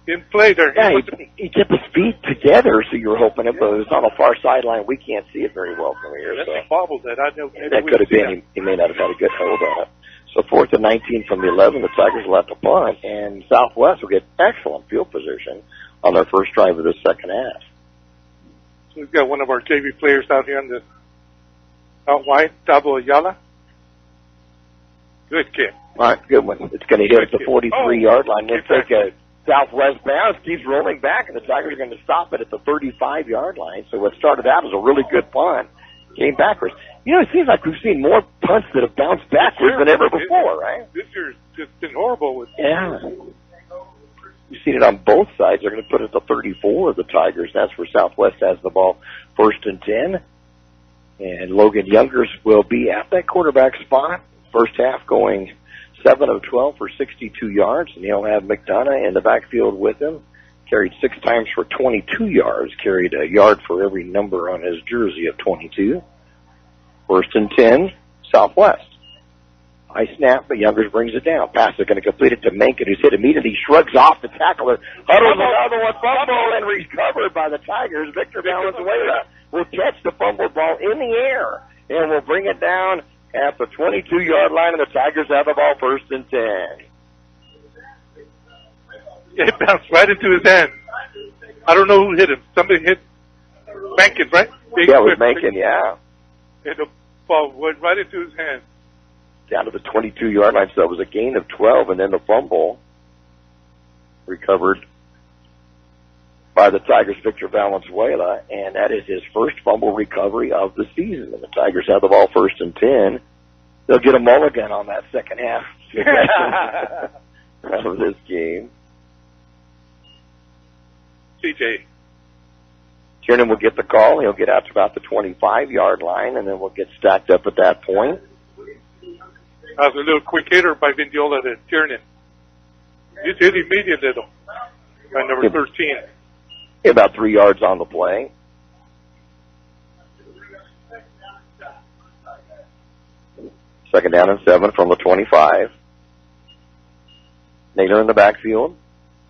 in play there. Yeah, he kept his feet together, so you were hoping it, but it was on the far sideline. We can't see it very well from here. That's so. a bobble that I know. That could have been. He may not have had a good hold on it. So 4th and 19 from the 11. The Tigers will have to punt, and Southwest will get excellent field position on their first drive of the second half. So we've got one of our JV players out here on the out wide, Dabo Ayala. Good kick. All right, good one. It's going to hit the 43-yard line. They'll take a southwest bounce, keeps rolling back, and the Tigers are going to stop it at the 35-yard line. So what started out as a really good punt came backwards. You know, it seems like we've seen more punts that have bounced backwards than ever before, right? This year's just been horrible. Yeah. You've seen it on both sides. They're going to put it at the 34 of the Tigers. That's where Southwest has the ball 1st and 10. And Logan Youngers will be at that quarterback spot. First half going 7 of 12 for 62 yards, and he'll have McDonough in the backfield with him. carried 6 times for 22 yards, carried a yard for every number on his jersey of 22. 1st and 10, Southwest. High snap, but Youngers brings it down. Pass is going to complete it to Menken, who's hit immediately, shrugs off the tackler. Huddles another one, fumble, and recovered by the Tigers. Victor Valenzuela will catch the fumbled ball in the air, and will bring it down at the 22-yard line, and the Tigers have the ball 1st and 10. It bounced right into his hand. I don't know who hit him. Somebody hit Menken, right? Yeah, it was Menken, yeah. And the ball went right into his hand. Down to the 22-yard line, so it was a gain of 12, and then the fumble recovered by the Tigers' Victor Valenzuela, and that is his first fumble recovery of the season. And the Tigers have the ball 1st and 10. They'll get a mulligan on that second half of this game. CJ. Tiernan will get the call. He'll get out to about the 25-yard line, and then we'll get stacked up at that point. That was a little quick hitter by Vindiola to Tiernan. He's hit immediately, though, by number 13. About 3 yards on the play. Second down and 7 from the 25. Naylor in the backfield.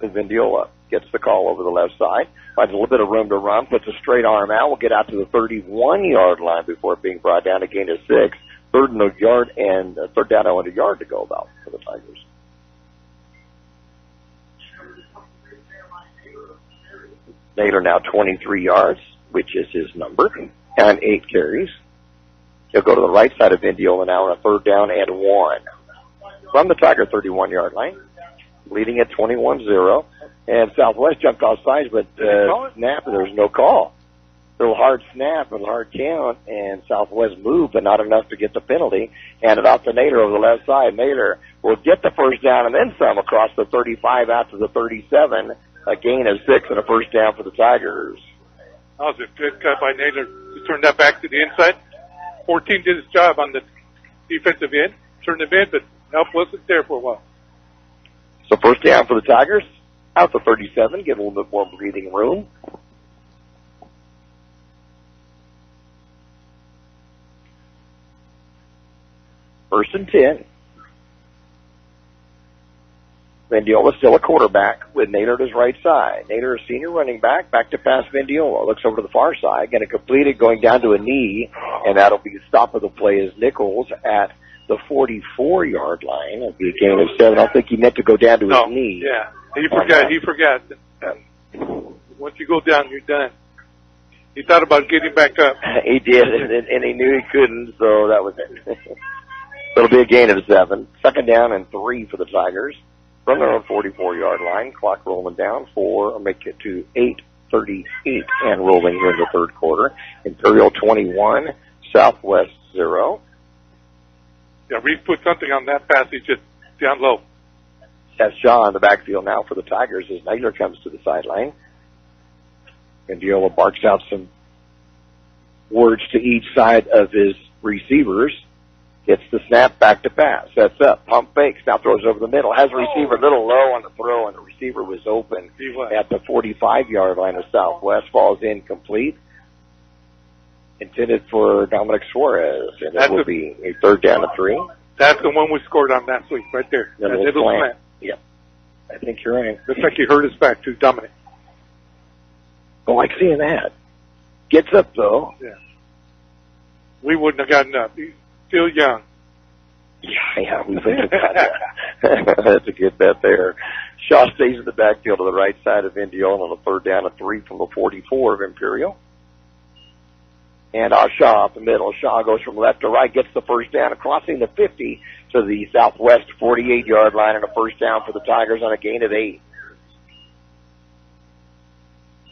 And Vindiola gets the call over the left side. Finds a little bit of room to run. Puts a straight arm out. Will get out to the 31-yard line before being brought down, a gain of 6. Third down and a yard to go about for the Tigers. Naylor now 23 yards, which is his number, and 8 carries. He'll go to the right side of Vindiola now on a 3rd down and 1. From the Tiger 31-yard line, leading at 21-0. And Southwest jumped off sides, but snap, there's no call. Little hard snap and hard count, and Southwest moved, but not enough to get the penalty. Handed off to Naylor over the left side. Naylor will get the 1st down and then some across the 35 out to the 37. A gain of 6 and a 1st down for the Tigers. That was a good cut by Naylor to turn that back to the inside. 14 did his job on the defensive end. Turned him in, but help wasn't there for a while. So 1st down for the Tigers. Out to 37. Get a little bit more breathing room. First and 10. Vindiola still a quarterback with Naylor at his right side. Naylor, a senior running back to pass Vindiola. Looks over to the far side. Going to complete it, going down to a knee, and that'll be the stop of the play as Nichols at the 44-yard line. It'll be a gain of 7. I don't think he meant to go down to his knee. Yeah, he forgot. Once you go down, you're done. He thought about getting back up. He did, and he knew he couldn't, so that was it. It'll be a gain of 7. 2nd down and 3 for the Tigers. From their own 44-yard line, clock rolling down make it to 8:38 and rolling here in the 3rd quarter. Imperial 21, Southwest 0. Yeah, Reese put something on that pass. He's just down low. That's Shaw in the backfield now for the Tigers as Naylor comes to the sideline. And Vindiola barks out some words to each side of his receivers. Gets the snap, back to pass. Sets up, pump fakes, now throws over the middle. Has a receiver a little low on the throw, and the receiver was open at the 45-yard line of Southwest. Falls incomplete. Intended for Dominic Suarez, and it will be a 3rd down and 3. That's the one we scored on last week, right there. That little slant. Yep. I think you're right. Looks like he hurt his back, too, Dominic. I like seeing that. Gets up, though. Yeah. We wouldn't have gotten up. He's still young. Yeah, we think about that. That's a good bet there. Shaw stays in the backfield to the right side of Vindiola on a 3rd down and 3 from the 44 of Imperial. And Shaw up the middle. Shaw goes from left to right, gets the 1st down, crossing the 50 to the Southwest 48-yard line, and a 1st down for the Tigers on a gain of 8.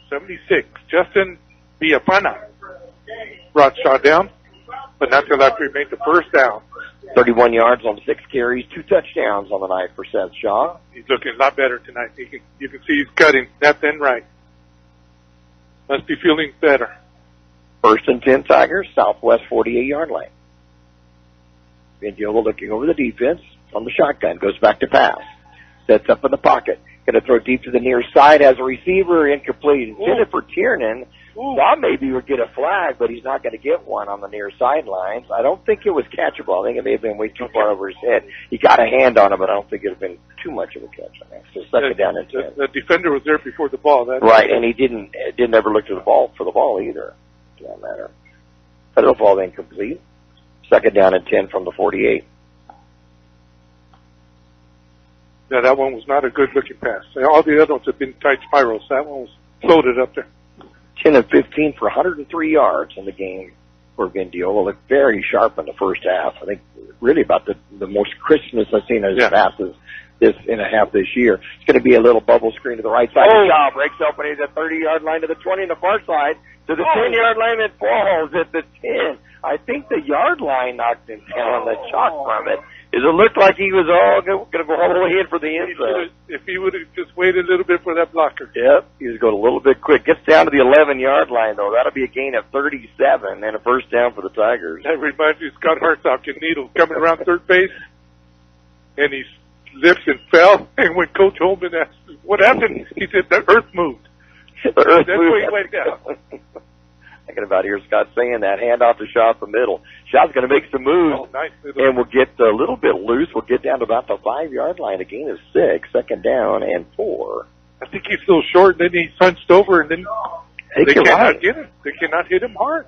76. Justin Villafana brought Shaw down, but not till after he made the 1st down. 31 yards on 6 carries, 2 touchdowns on the night for Seth Shaw. He's looking a lot better tonight. You can see he's cutting left and right. Must be feeling better. 1st and 10 Tigers, Southwest 48-yard line. Vindiola looking over the defense from the shotgun, goes back to pass. Sets up in the pocket. Going to throw deep to the near side as a receiver, incomplete. Intended for Tiernan. Thought maybe he would get a flag, but he's not going to get one on the near sidelines. I don't think it was catchable. I think it may have been way too far over his head. He got a hand on it, but I don't think it would have been too much of a catch on that. So second down and 10. The defender was there before the ball. Right, and he didn't ever look to the ball for the ball either. Doesn't matter. Federal ball incomplete. Second down and 10 from the 48. Yeah, that one was not a good-looking pass. All the other ones have been tight spirals. That one was floated up there. 10 of 15 for 103 yards in the game for Vindiola. Looked very sharp in the first half. I think really about the most crispness I've seen in his passes this in a half this year. It's going to be a little bubble screen to the right side. Shaw breaks open at the 30-yard line to the 20 on the far side to the 10-yard line and falls at the 10. I think the yard line knocked him down on the chalk from it. It looked like he was all going to go all the way in for the end zone. If he would have just waited a little bit for that blocker. Yep, he was going a little bit quick. Gets down to the 11-yard line, though. That'll be a gain of 37 and a first down for the Tigers. That reminds me of Scott Hartsock and Needle coming around third base, and he slipped and fell. And when Coach Holman asked, what happened, he said, the earth moved. The earth That's moved. where he went down. Thinking about here, Scott saying that. Hand off to Shaw up the middle. Shaw's going to make some moves, nice and we'll get a little bit loose. We'll get down to about the 5-yard line. A gain of 6, second down and 4. I think he's still short, and then he hunched over, and then they cannot get him. They cannot hit him hard.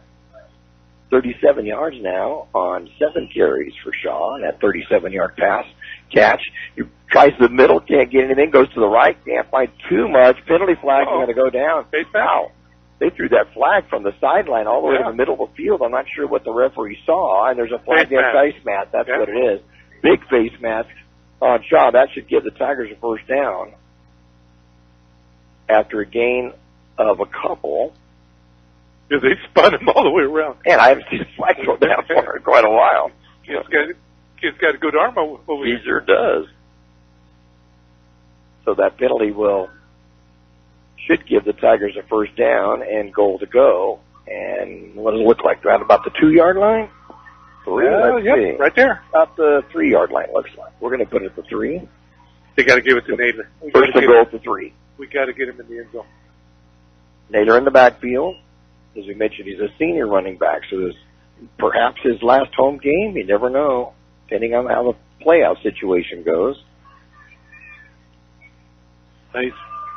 37 yards now on 7 carries for Shaw, and that 37-yard pass catch. He tries the middle, can't get anything, goes to the right, can't find too much. Penalty flag, going to go down. Wow. They threw that flag from the sideline all the way to the middle of the field. I'm not sure what the referee saw, and there's a flag there, face mask. That's what it is. Big face mask on Shaw. That should give the Tigers a first down after a gain of a couple. Yeah, they spun him all the way around. And I haven't seen a flag go down for quite a while. Kid's got a good arm over He here. sure does. So that penalty should give the Tigers a first down and goal to go. And what does it look like? Around about the 2-yard line? 3, right there. About the 3-yard line, looks like. We're going to put it at the 3. They got to give it to Naylor. First and goal to 3. We got to get him in the end zone. Naylor in the backfield. As we mentioned, he's a senior running back, so this perhaps his last home game. You never know, depending on how the playoff situation goes. Nice.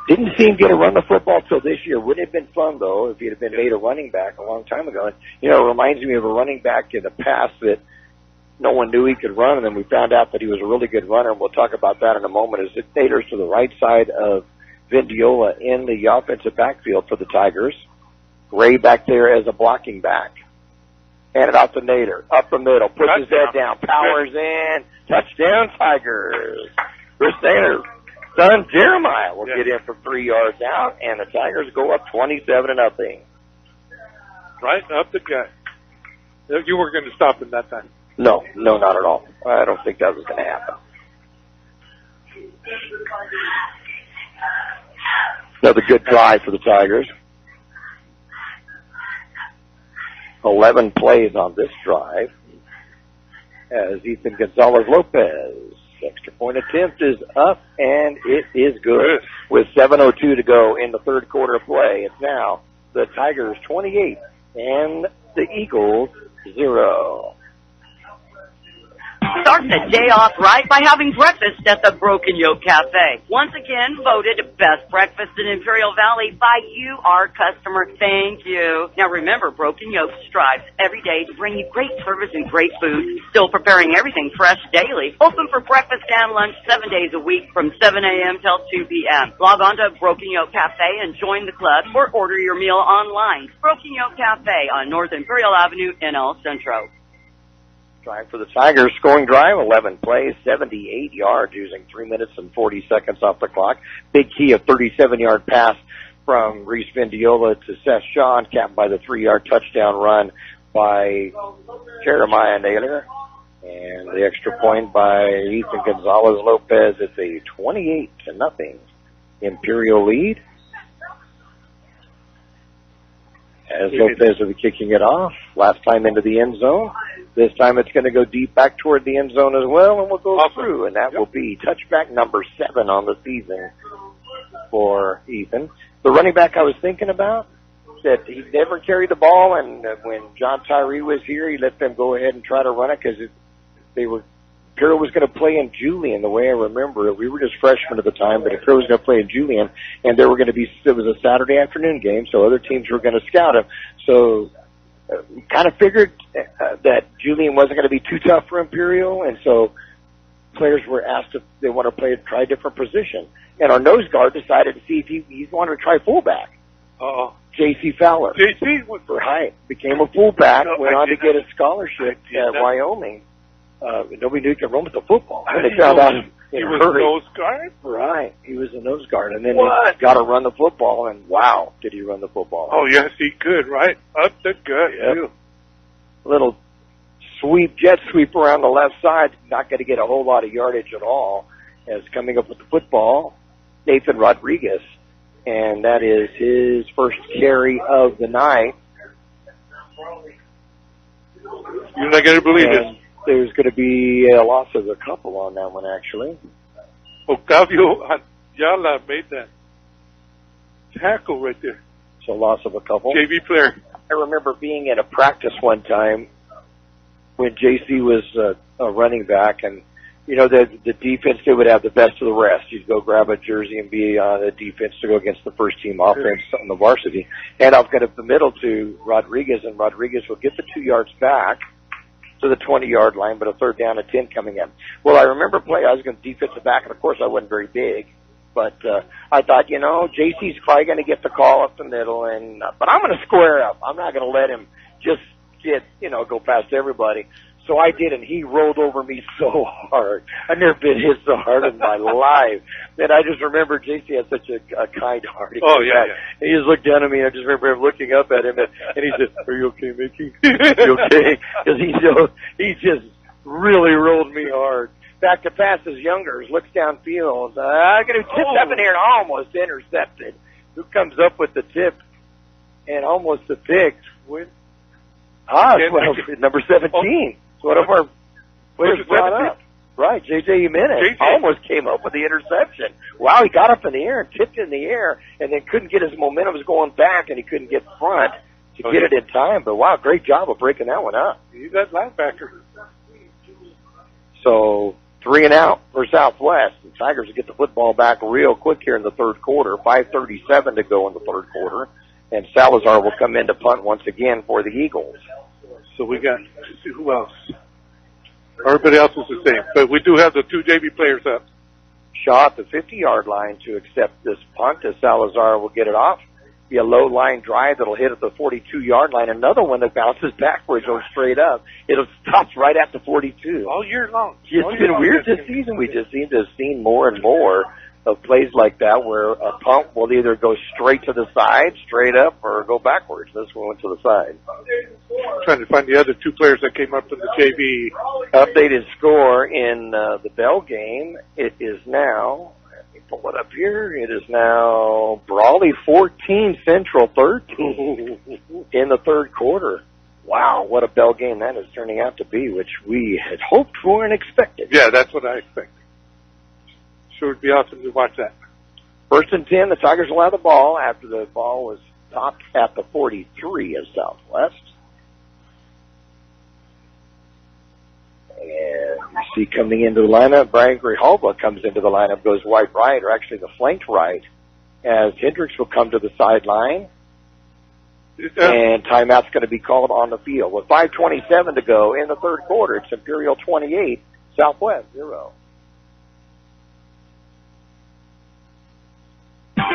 Didn't see him get a run of football till this year. Wouldn't it have been fun, though, if he had been made a running back a long time ago. And, it reminds me of a running back in the past that no one knew he could run, and then we found out that he was a really good runner, and we'll talk about that in a moment. As it Nader's to the right side of Vindiola in the offensive backfield for the Tigers. Gray back there as a blocking back. Hand it out to Nader. Up the middle. Puts his head down. Powers in. Touchdown, Tigers. Chris Nader. Son Jeremiah will get in from 3 yards out, and the Tigers go up 27-0. Right up the gut. You weren't going to stop him that time. No, not at all. I don't think that was going to happen. Another good drive for the Tigers. 11 plays on this drive as Ethan Gonzalez-Lopez. Extra point attempt is up, and it is good. With 7:02 to go in the third quarter of play, it's now the Tigers 28 and the Eagles 0. Start the day off right by having breakfast at the Broken Yolk Café. Once again, voted best breakfast in Imperial Valley by you, our customer. Thank you. Now remember, Broken Yolk strives every day to bring you great service and great food. Still preparing everything fresh daily. Open for breakfast and lunch 7 days a week from 7 a.m. till 2 p.m. Log on to Broken Yolk Café and join the club or order your meal online. Broken Yolk Café on North Imperial Avenue in El Centro. Drive for the Tigers, scoring drive, 11 plays, 78 yards, using 3 minutes and 40 seconds off the clock. Big key, a 37-yard pass from Reese Vindiola to Seth Shaw, capped by the 3-yard touchdown run by Jeremiah Naylor. And the extra point by Ethan Gonzalez-Lopez. It's a 28-0 Imperial lead. As Lopez will be kicking it off, last time into the end zone. This time it's going to go deep back toward the end zone as well, and we'll go through, and that will be touchback number 7 on the season for Ethan. The running back I was thinking about, that he never carried the ball, and when John Tyree was here, he let them go ahead and try to run it because Imperial was going to play in Julian, the way I remember it. We were just freshmen at the time, but Imperial was going to play in Julian, and it was a Saturday afternoon game, so other teams were going to scout him. So we kind of figured that Julian wasn't going to be too tough for Imperial, and so players were asked if they want to try a different position. And our nose guard decided to see if he wanted to try fullback. J.C. Fowler. J.C. for height. Became a fullback, went on to get a scholarship at Wyoming. Nobody knew he could run with the football. They found out he was a nose guard? Right. He was a nose guard. And then he got to run the football, and wow, did he run the football. Oh, yes, he could, right? Up the gut, too. Little jet sweep around the left side. Not going to get a whole lot of yardage at all. As coming up with the football, Nathan Rodriguez. And that is his first carry of the night. You're not going to believe it. There's going to be a loss of a couple on that one, actually. Octavio Ayala made that tackle right there. So loss of a couple. JV player. I remember being at a practice one time when JC was a running back, and you know, the defense, they would have the best of the rest. You'd go grab a jersey and be on the defense to go against the first team offense on the varsity. And I'll get up the middle to Rodriguez, and Rodriguez will get the 2 yards back to the 20-yard line, but a third down and 10 coming in. Well, I remember I was going to defensive back, and of course I wasn't very big. But I thought, you know, JC's probably going to get the call up the middle, but I'm going to square up. I'm not going to let him just go past everybody. So I did, and he rolled over me so hard. I've never been hit so hard in my life. And I just remember JC had such a kind heart. Oh, yeah. And he just looked down at me, and I just remember him looking up at him, and he said, "Are you okay, Mickey? You okay?" Because he just really rolled me hard. Back to pass his youngers, looks downfield. I'm going to tip up in here and almost intercepted. Who comes up with the tip and almost the pick? Number 17. One of our players brought up. Right, J.J. Jimenez almost came up with the interception. Wow, he got up in the air and tipped in the air and then couldn't get his momentum. Was going back and he couldn't get front to get it in time. But wow, great job of breaking that one up. He's that linebacker. So 3 and out for Southwest. The Tigers will get the football back real quick here in the third quarter. 5:37 to go in the third quarter. And Salazar will come in to punt once again for the Eagles. So we got, who else? Everybody else is the same. But we do have the 2 JV players up. Shaw at the 50-yard line to accept this punt as Salazar will get it off. Be a low line drive that'll hit at the 42-yard line. Another one that bounces backwards, goes straight up. It'll stop right at the 42. All year long. It's been weird this season. We just seem to have seen more and more of plays like that where a punt will either go straight to the side, straight up, or go backwards. This one went to the side. I'm trying to find the other 2 players that came up in the JV. Updated score in the Bell game. It is now, let me pull it up here, it is now Brawley 14, Central 13 in the third quarter. Wow, what a Bell game that is turning out to be, which we had hoped for and expected. Yeah, that's what I expected. Sure would be awesome to watch that. 1st and 10, the Tigers will have the ball after the ball was stopped at the 43 of Southwest. And you see coming into the lineup, Brian Grijalva comes into the lineup, goes wide right, or actually the flanked right, as Hendricks will come to the sideline. And timeout's going to be called on the field. With 5:27 to go in the third quarter, it's Imperial 28, Southwest 0.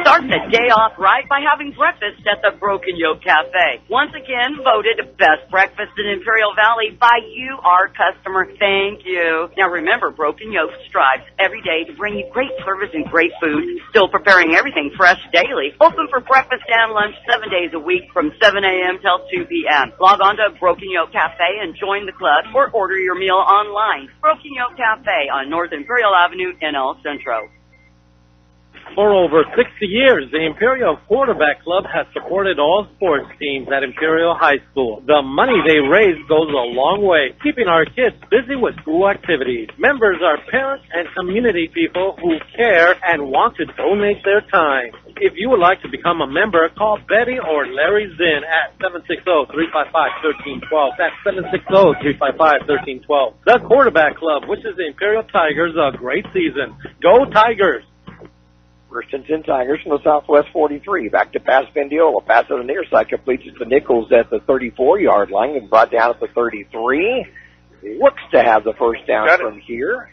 Start the day off right by having breakfast at the Broken Yolk Café. Once again, voted best breakfast in Imperial Valley by you, our customer. Thank you. Now remember, Broken Yolk strives every day to bring you great service and great food, still preparing everything fresh daily. Open for breakfast and lunch 7 days a week from 7 a.m. till 2 p.m. Log on to Broken Yolk Café and join the club or order your meal online. Broken Yolk Café on North Imperial Avenue in El Centro. For over 60 years, the Imperial Quarterback Club has supported all sports teams at Imperial High School. The money they raise goes a long way, keeping our kids busy with school activities. Members are parents and community people who care and want to donate their time. If you would like to become a member, call Betty or Larry Zinn at 760-355-1312. That's 760-355-1312. The Quarterback Club wishes the Imperial Tigers a great season. Go Tigers! First and 10 Tigers from the Southwest 43. Back to pass Vendiola. Pass on the near side completes it to Nichols at the 34-yard line and brought down at the 33. Looks to have the first down from here.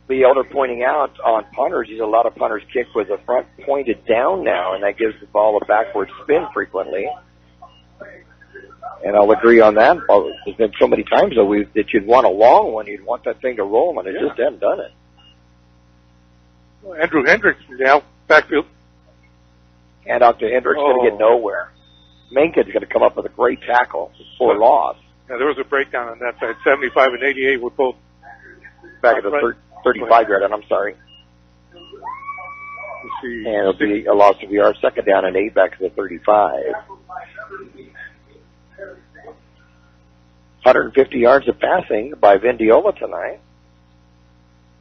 The elder pointing out on punters, he's a lot of punters kick with the front pointed down now, and that gives the ball a backward spin frequently. And I'll agree on that. There's been so many times that you'd want a long one, you'd want that thing to roll, and it just hasn't done it. Andrew Hendricks now backfield. Hand out to Hendricks, going to get nowhere. Menken's going to come up with a great tackle for loss. Yeah, there was a breakdown on that side. 75 and 88 were both back at the 35-yard line. I'm sorry. And it'll be a loss of yards. Second down and 8 back to the 35. 150 yards of passing by Vendiola tonight,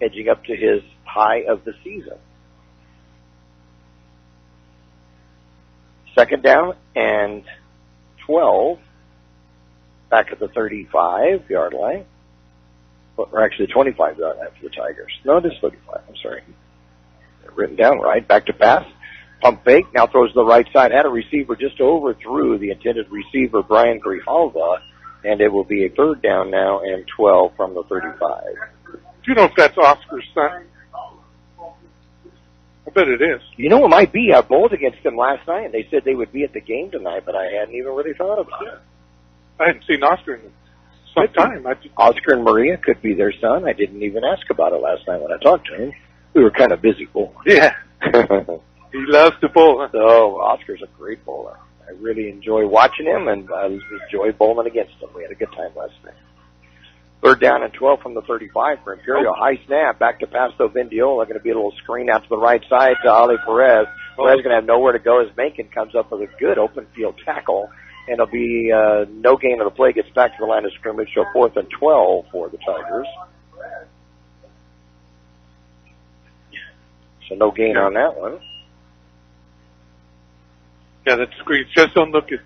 edging up to his high of the season. Second down and 12 back at the 35-yard line. Or actually 25-yard line for the Tigers. No, it is 35. I'm sorry. Written down right. Back to pass. Pump fake. Now throws to the right side. Had a receiver just overthrew the intended receiver, Brian Grijalva. And it will be a third down now and 12 from the 35. Do you know if that's Oscar's son? I bet it is. You know, it might be. I bowled against them last night, and they said they would be at the game tonight, but I hadn't even really thought of it. I hadn't seen Oscar in some time. Oscar and Maria could be their son. I didn't even ask about it last night when I talked to him. We were kind of busy bowling. Yeah. He loves to bowl. Huh? So, Oscar's a great bowler. I really enjoy watching him, and I enjoy bowling against him. We had a good time last night. Third down and 12 from the 35 for Imperial. High snap. Back to pass to Vendiola. Going to be a little screen out to the right side to Ali Perez. Perez going to have nowhere to go as Menken comes up with a good open field tackle. And it'll be no gain of the play. Gets back to the line of scrimmage. So 4th and 12 for the Tigers. So no gain on that one. Yeah, that screen. Just don't look at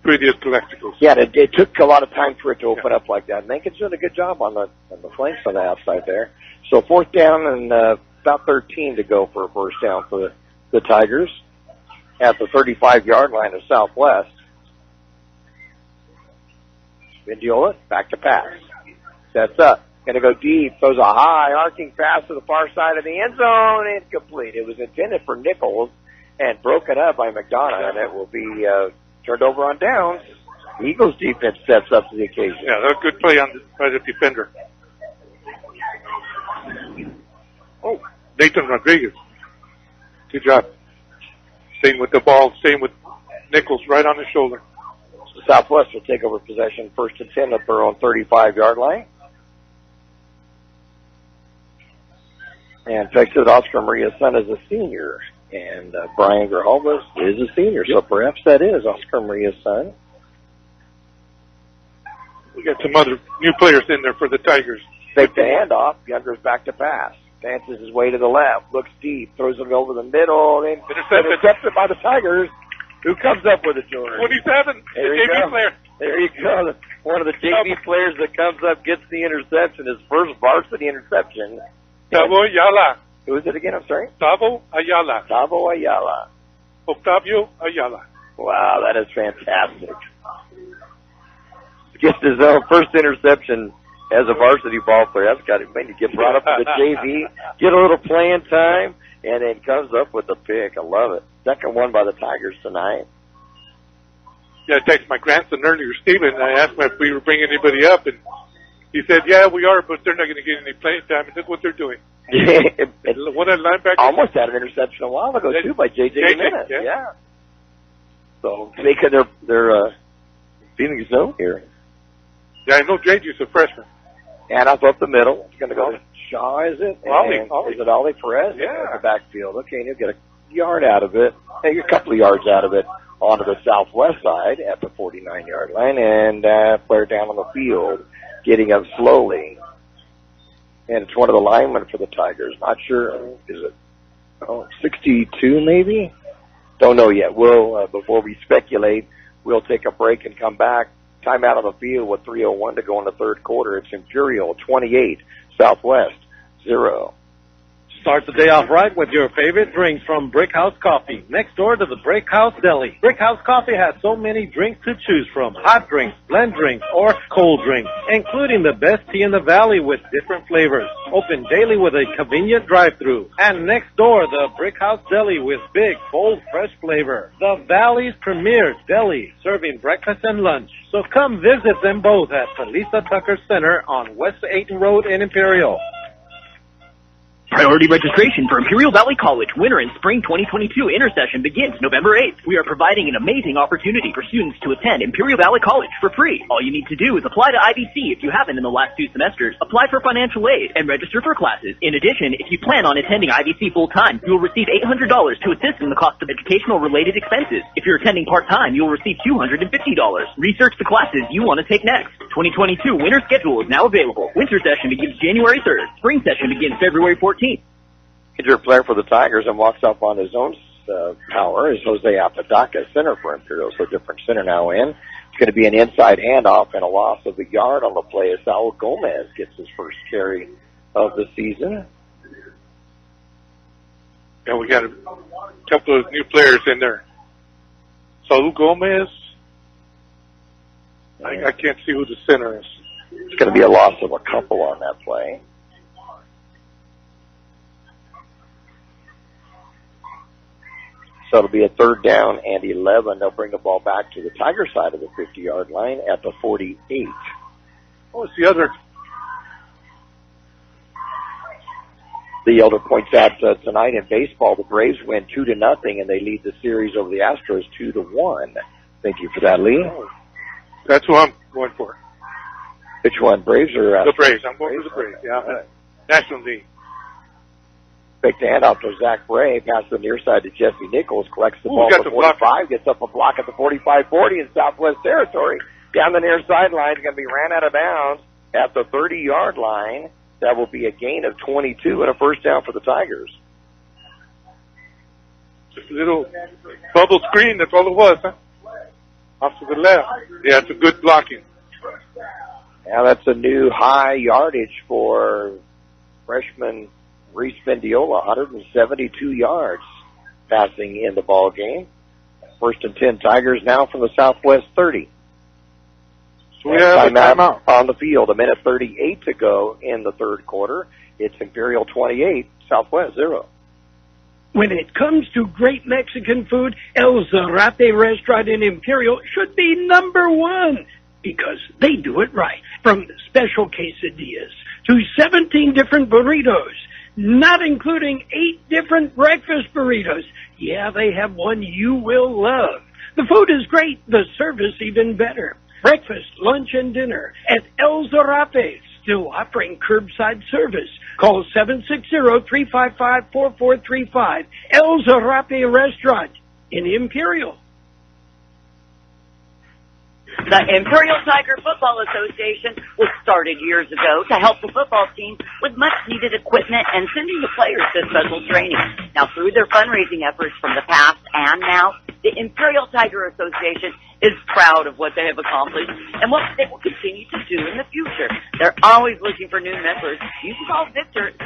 previous Calexico. Yeah, it took a lot of time for it to open up like that. Menken's doing a good job on the flanks on the outside there. So 4th down and about 13 to go for a first down for the Tigers at the 35-yard line of Southwest. Vendiola, back to pass. Sets up. Going to go deep. Throws a high arcing pass to the far side of the end zone. Incomplete. It was intended for Nichols and broken up by McDonough, and it will be turned over on downs. The Eagles defense steps up to the occasion. Yeah, that was a good play by the defender. Oh, Nathan Rodriguez. Good job. Staying with the ball, staying with Nichols right on his shoulder. So Southwest will take over possession 1st and 10 at their own 35-yard line. And fix it, Oscar Maria's son is a senior. And Brian Grijalva is a senior, so perhaps that is Oscar Maria's son. We got some other new players in there for the Tigers. Fake the handoff. Younger's back to pass. Dances his way to the left. Looks deep. Throws it over the middle. Intercepted by the Tigers. Who comes up with it, George? 27. The JV player. There you go. One of the JV players that comes up gets the interception. His first varsity interception. Tavo Ayala. Who is it again? I'm sorry? Tavo Ayala. Tavo Ayala. Octavio Ayala. Wow, that is fantastic. Gets his own first interception as a varsity ball player. That's got to get brought up to the JV, get a little playing time, and then comes up with a pick. I love it. Second one by the Tigers tonight. Yeah, I texted my grandson earlier, Steven, and I asked him if we were bringing anybody up, and he said, yeah, we are, but they're not going to get any playing time, and look what they're doing. What a linebacker. Almost had an interception a while ago, too, by J.J. Jimenez. Yeah. So, making their Phoenix zone here. Yeah, I know J.J.'s a freshman. And up the middle. It's going to go to Shaw, is it? Ollie. Is it Ollie Perez? Yeah. In the backfield. Okay, and he'll get a yard out of it. Hey, a couple of yards out of it onto the southwest side at the 49-yard line. And player down on the field, getting up slowly. And it's one of the linemen for the Tigers. Not sure. Is it 62 maybe? Don't know yet. We'll, before we speculate, we'll take a break and come back. Time out on the field with 3:01 to go in the third quarter. It's Imperial 28, Southwest 0. Start the day off right with your favorite drinks from Brick House Coffee, next door to the Brick House Deli. Brick House Coffee has so many drinks to choose from, hot drinks, blend drinks, or cold drinks, including the best tea in the valley with different flavors. Open daily with a convenient drive-thru. And next door, the Brick House Deli with big, bold, fresh flavor. The Valley's premier deli, serving breakfast and lunch. So come visit them both at Felisa Tucker Center on West 8th Road in Imperial. Priority registration for Imperial Valley College Winter and Spring 2022 intersession begins November 8th. We are providing an amazing opportunity for students to attend Imperial Valley College for free. All you need to do is apply to IVC if you haven't in the last 2 semesters, apply for financial aid, and register for classes. In addition, if you plan on attending IVC full-time, you will receive $800 to assist in the cost of educational-related expenses. If you're attending part-time, you will receive $250. Research the classes you want to take next. 2022 winter schedule is now available. Winter session begins January 3rd. Spring session begins February 14th. Injured player for the Tigers and walks up on his own power is Jose Apodaca, center for Imperial, so different center now in. It's going to be an inside handoff and a loss of a yard on the play as Saul Gomez gets his first carry of the season. Yeah, we got a couple of new players in there. Saul Gomez. I can't see who the center is. It's going to be a loss of a couple on that play. So it'll be a 3rd down and 11. They'll bring the ball back to the Tiger side of the 50-yard line at the 48. Oh, it's the other. The Elder points out tonight in baseball, the Braves win 2-0, and they lead the series over the Astros 2-1. Thank you for that, Lee. That's who I'm going for. Which one, Braves or Astros? The Braves. I'm going for the Braves, yeah. National League. Fake the handoff to Zach Bray, pass the near side to Jesse Nichols, collects the ball at the 45, gets up a block at the 45-40 in Southwest territory. Down the near sideline, going to be ran out of bounds at the 30-yard line. That will be a gain of 22 and a first down for the Tigers. Just a little bubble screen, that's all it was, huh? Off to the left. Yeah, it's a good blocking. Now that's a new high yardage for freshman Reese Mendiola, 172 yards passing in the ball game. 1st and 10 Tigers now from the Southwest 30. So we have a timeout on the field. 1:38 to go in the third quarter. It's Imperial 28, Southwest 0. When it comes to great Mexican food, El Zarape restaurant in Imperial should be number 1 because they do it right. From special quesadillas to 17 different burritos, not including 8 different breakfast burritos. Yeah, they have one you will love. The food is great, the service even better. Breakfast, lunch, and dinner at El Zarape, still offering curbside service. Call 760-355-4435. El Zarape Restaurant in Imperial. The Imperial Tiger Football Association was started years ago to help the football team with much-needed equipment and sending the players to special training. Now, through their fundraising efforts from the past and now, the Imperial Tiger Association is proud of what they have accomplished and what they will continue to do in the future. They're always looking for new members. You can call Victor at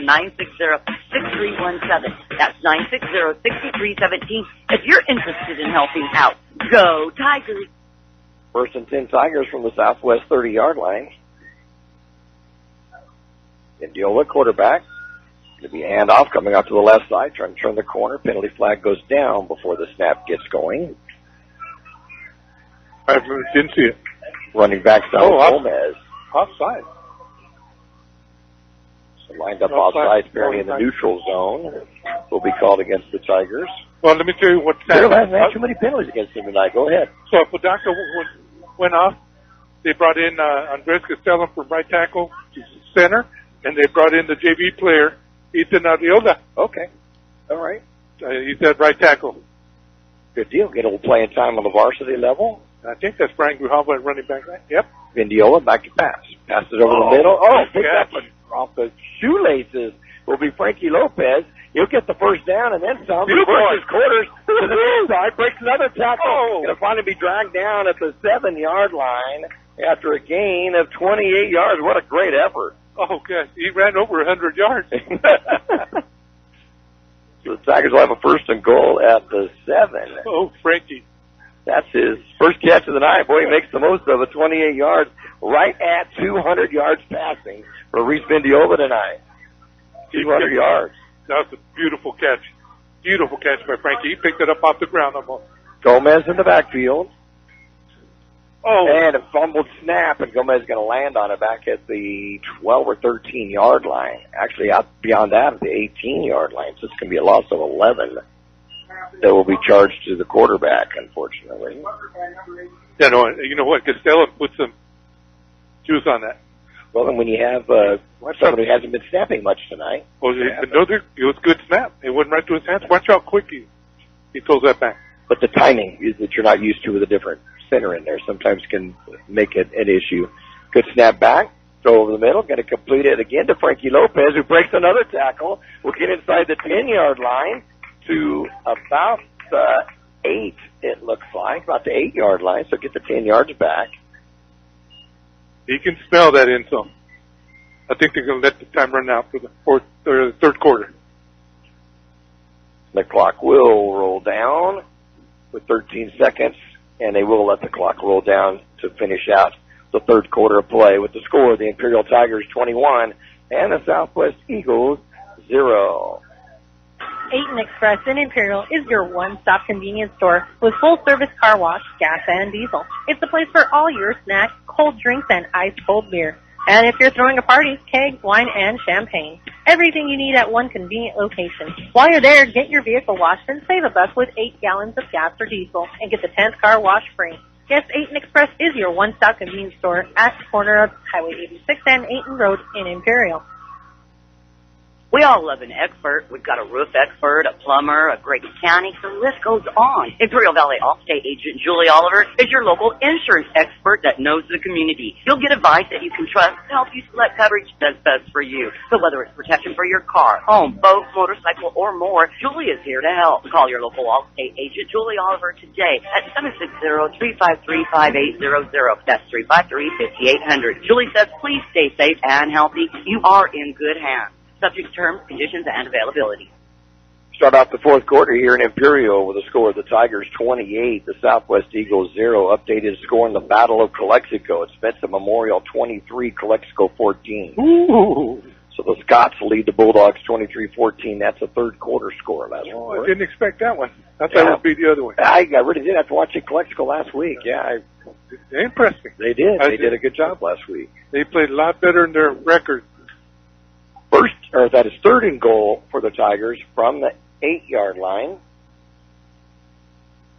760-960-6317. That's 960-6317 if you're interested in helping out. Go Tigers! 1st and 10 Tigers from the Southwest 30-yard line. Indiola, quarterback. Going to be a handoff coming out to the left side, trying to turn the corner. Penalty flag goes down before the snap gets going. I didn't see it. Running back Gomez. Offside. So lined up offside, apparently in the neutral zone. Will be called against the Tigers. Well, let me tell you what. There hasn't had too many penalties against him tonight. Go ahead. So Apodaca went off. They brought in Andres Castellan from right tackle to center, and they brought in the JV player, Ethan Arriola. Okay. All right. He's at right tackle. Good deal. Get a little playing time on the varsity level. I think that's Brian Grijalva at running back, right? Yep. Vindiola back to pass. Pass it over the middle. Oh, pick catch. up off the shoelaces will be Frankie Lopez. He'll get the first down and then some. Reverses quarters to the inside, breaks another tackle. Oh. Going to finally be dragged down at the 7-yard line after a gain of 28 yards. What a great effort. Oh, gosh. He ran over 100 yards. So the Tigers will have a first and goal at the 7. Oh, Frankie. That's his first catch of the night. Boy, he makes the most of it. 28 yards, right at 200 yards passing for Reese Vindiola tonight. 200 yards. That was a beautiful catch. Beautiful catch by Frankie. He picked it up off the ground almost. Gomez in the backfield. Oh. And a fumbled snap, and Gomez is going to land on it back at the 12 or 13-yard line. Actually, out beyond that at the 18-yard line. So it's going to be a loss of 11 that will be charged to the quarterback, unfortunately. Yeah, no, you know what? Costello put some juice on that. Well, and when you have somebody who hasn't been snapping much tonight. Well, it was a good snap. It went right to his hands. Watch how quick he throws that back. But the timing is that you're not used to with a different center in there sometimes can make it an issue. Good snap back. Throw over the middle. Going to complete it again to Frankie Lopez, who breaks another tackle. We'll get inside the 10-yard line to about 8, it looks like. About the 8-yard line, so get the 10 yards back. He can smell that in some. I think they're going to let the time run out for the third quarter. The clock will roll down with 13 seconds, and they will let the clock roll down to finish out the third quarter of play with the score, the Imperial Tigers 21 and the Southwest Eagles 0. 8 Express in Imperial is your one-stop convenience store with full-service car wash, gas, and diesel. It's the place for all your snacks, cold drinks, and ice-cold beer. And if you're throwing a party, kegs, wine, and champagne. Everything you need at one convenient location. While you're there, get your vehicle washed and save a buck with 8 gallons of gas or diesel and get the 10th car wash free. Yes, 8 Express is your one-stop convenience store at the corner of Highway 86 and 8 Road in Imperial. We all love an expert. We've got a roof expert, a plumber, a great mechanic. The list goes on. Imperial Valley Allstate agent Julie Oliver is your local insurance expert that knows the community. You'll get advice that you can trust to help you select coverage that's best for you. So whether it's protection for your car, home, boat, motorcycle, or more, Julie is here to help. Call your local Allstate agent Julie Oliver today at 760-353-5800. That's 353-5800. Julie says, please stay safe and healthy. You are in good hands. Subject to terms, conditions, and availability. Start off the fourth quarter here in Imperial with a score of the Tigers 28, the Southwest Eagles 0. Updated score in the Battle of Calexico. It's Spencer Memorial 23, Calexico 14. Ooh. So the Scots lead the Bulldogs 23-14. That's a third quarter score last week. I didn't expect that one. I thought it would be the other one. I really did have to watch Calexico last week. Yeah, they impressed me. They did. They did a good job last week. They played a lot better in their record. That is third and goal for the Tigers from the 8-yard line.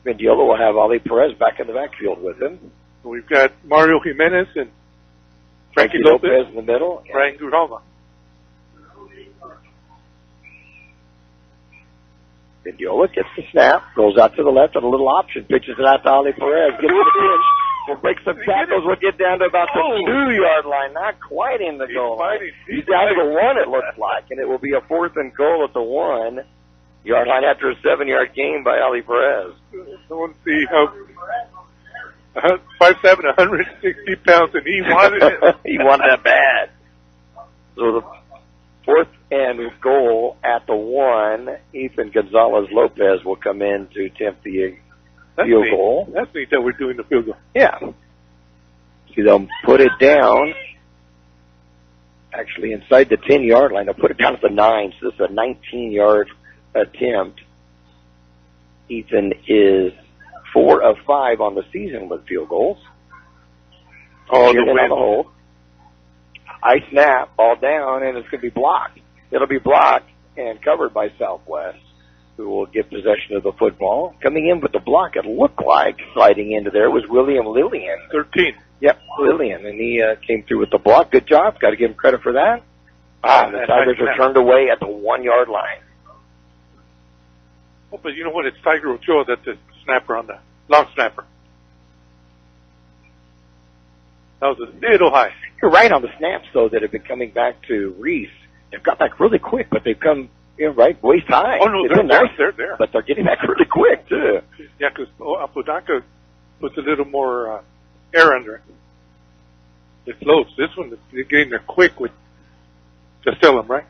Vindiola will have Ali Perez back in the backfield with him. We've got Mario Jimenez and Frankie Lopez in the middle. Brian Grijalva. Vindiola gets the snap, goes out to the left on a little option, pitches it out to Ali Perez, gets the pitch. We'll break some tackles. We'll get down to about the 2-yard line, not quite in the goal line. He's down to the 1, it looks like, and it will be a fourth and goal at the 1-yard line after a 7-yard gain by Ali Perez. I want to see how 5'7", 160 pounds, and he wanted it. He wanted that bad. So the fourth and goal at the 1, Ethan Gonzalez-Lopez will come in to attempt the field goal. That's neat that we're doing the field goal. Yeah. See, they'll put it down, actually inside the 10-yard line. They'll put it down at the 9, so this is a 19-yard attempt. Ethan is 4 of 5 on the season with field goals. Oh, the on the hold. I snap, ball down, and it's going to be blocked. It'll be blocked and covered by Southwest. who will get possession of the football. Coming in with the block, it looked like sliding into there was William Lillian. 13. Yep, Lillian, and he came through with the block. Good job. Got to give him credit for that. The Tigers are turned away at the 1 yard line. Oh, but you know what? It's Tiger Ochoa that's the snapper on the long snapper. That was a little high. You're right on the snaps, though, that have been coming back to Reese. They've got back really quick, but they've come, right, waist high. Oh, no, they're there. But they're getting back really quick, too. Yeah, because Apodaca puts a little more air under it. It floats. This one, they're getting there quick with Castellum, right?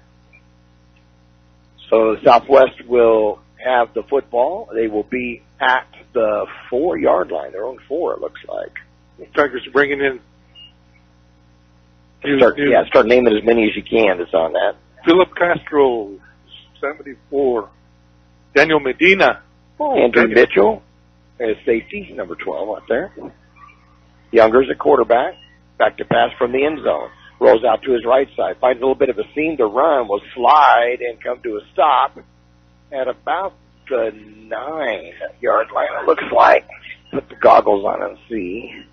So Southwest will have the football. They will be at the 4 yard line, their own 4, it looks like. The Tigers are bringing in. Start naming as many as you can that's on that. Philip Castro, 74. Daniel Medina. Andrew Mitchell as safety, number 12 up there. Youngers at quarterback. Back to pass from the end zone. Rolls out to his right side. Finds a little bit of a seam to run. Will slide and come to a stop at about the 9 yard line, it looks like. Put the goggles on and see.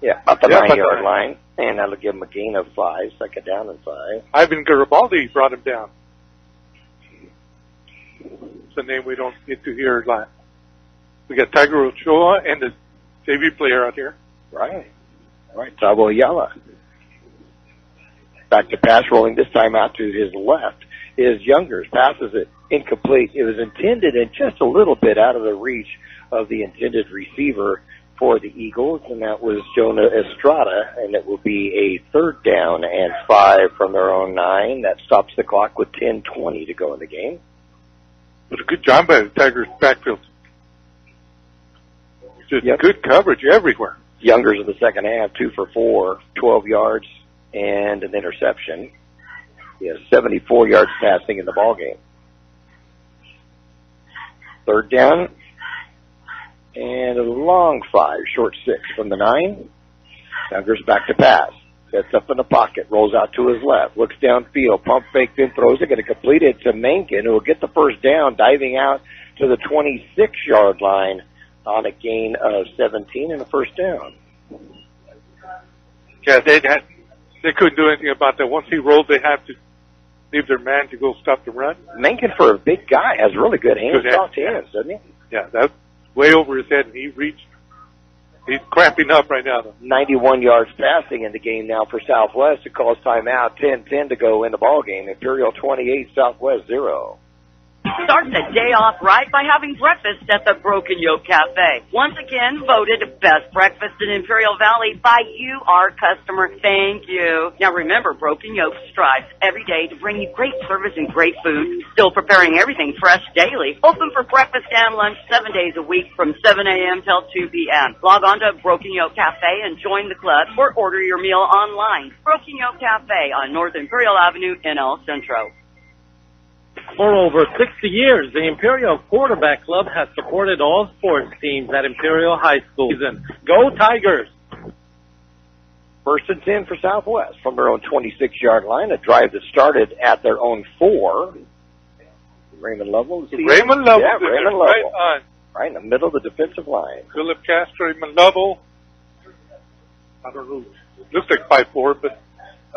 Yeah, about the 9 yard line. And that'll give him a gain of 5, second down and 5. Ivan Garibaldi brought him down. It's a name we don't get to hear a lot. We got Tiger Ochoa and the JV player out here. Right. Tabo Ayala. Back to pass, rolling this time out to his left is Youngers. Passes it incomplete. It was intended and just a little bit out of the reach of the intended receiver for the Eagles, and that was Jonah Estrada, and it will be a 3rd down and 5 from their own 9. That stops the clock with 10:20 to go in the game. It was a good job by the Tigers backfield. Just good coverage everywhere. Youngers in the second half, 2 for 4, 12 yards and an interception. He has 74 yards passing in the ball game. 3rd down. And a long 5, short 6 from the 9. Youngers back to pass. Sets up in the pocket, rolls out to his left, looks downfield, pump fake, then throws it, going to complete it to Mencken, who will get the first down, diving out to the 26 yard line on a gain of 17 and a first down. Yeah, they couldn't do anything about that. Once he rolled, they have to leave their man to go stop the run. Mencken, for a big guy, has really good hands, soft hands, doesn't he? Yeah, that's way over his head, and he reached. He's cramping up right now, though. 91 yards passing in the game now for Southwest. It calls timeout, 10-10 to go in the ball game. Imperial 28, Southwest 0. Start the day off right by having breakfast at the Broken Yolk Café. Once again, voted best breakfast in Imperial Valley by you, our customer. Thank you. Now remember, Broken Yolk strives every day to bring you great service and great food. Still preparing everything fresh daily. Open for breakfast and lunch 7 days a week from 7 a.m. till 2 p.m. Log on to Broken Yolk Café and join the club or order your meal online. Broken Yolk Café on North Imperial Avenue in El Centro. For over 60 years, the Imperial Quarterback Club has supported all sports teams at Imperial High School. Go Tigers! 1st and 10 for Southwest from their own 26 yard line. A drive that started at their own 4. Raymond Lovell. Raymond Lovell. Yeah, Raymond Lovell. Right in the middle of the defensive line. Philip Castro, Raymond Lovell. I don't know. Looks like 5'4", but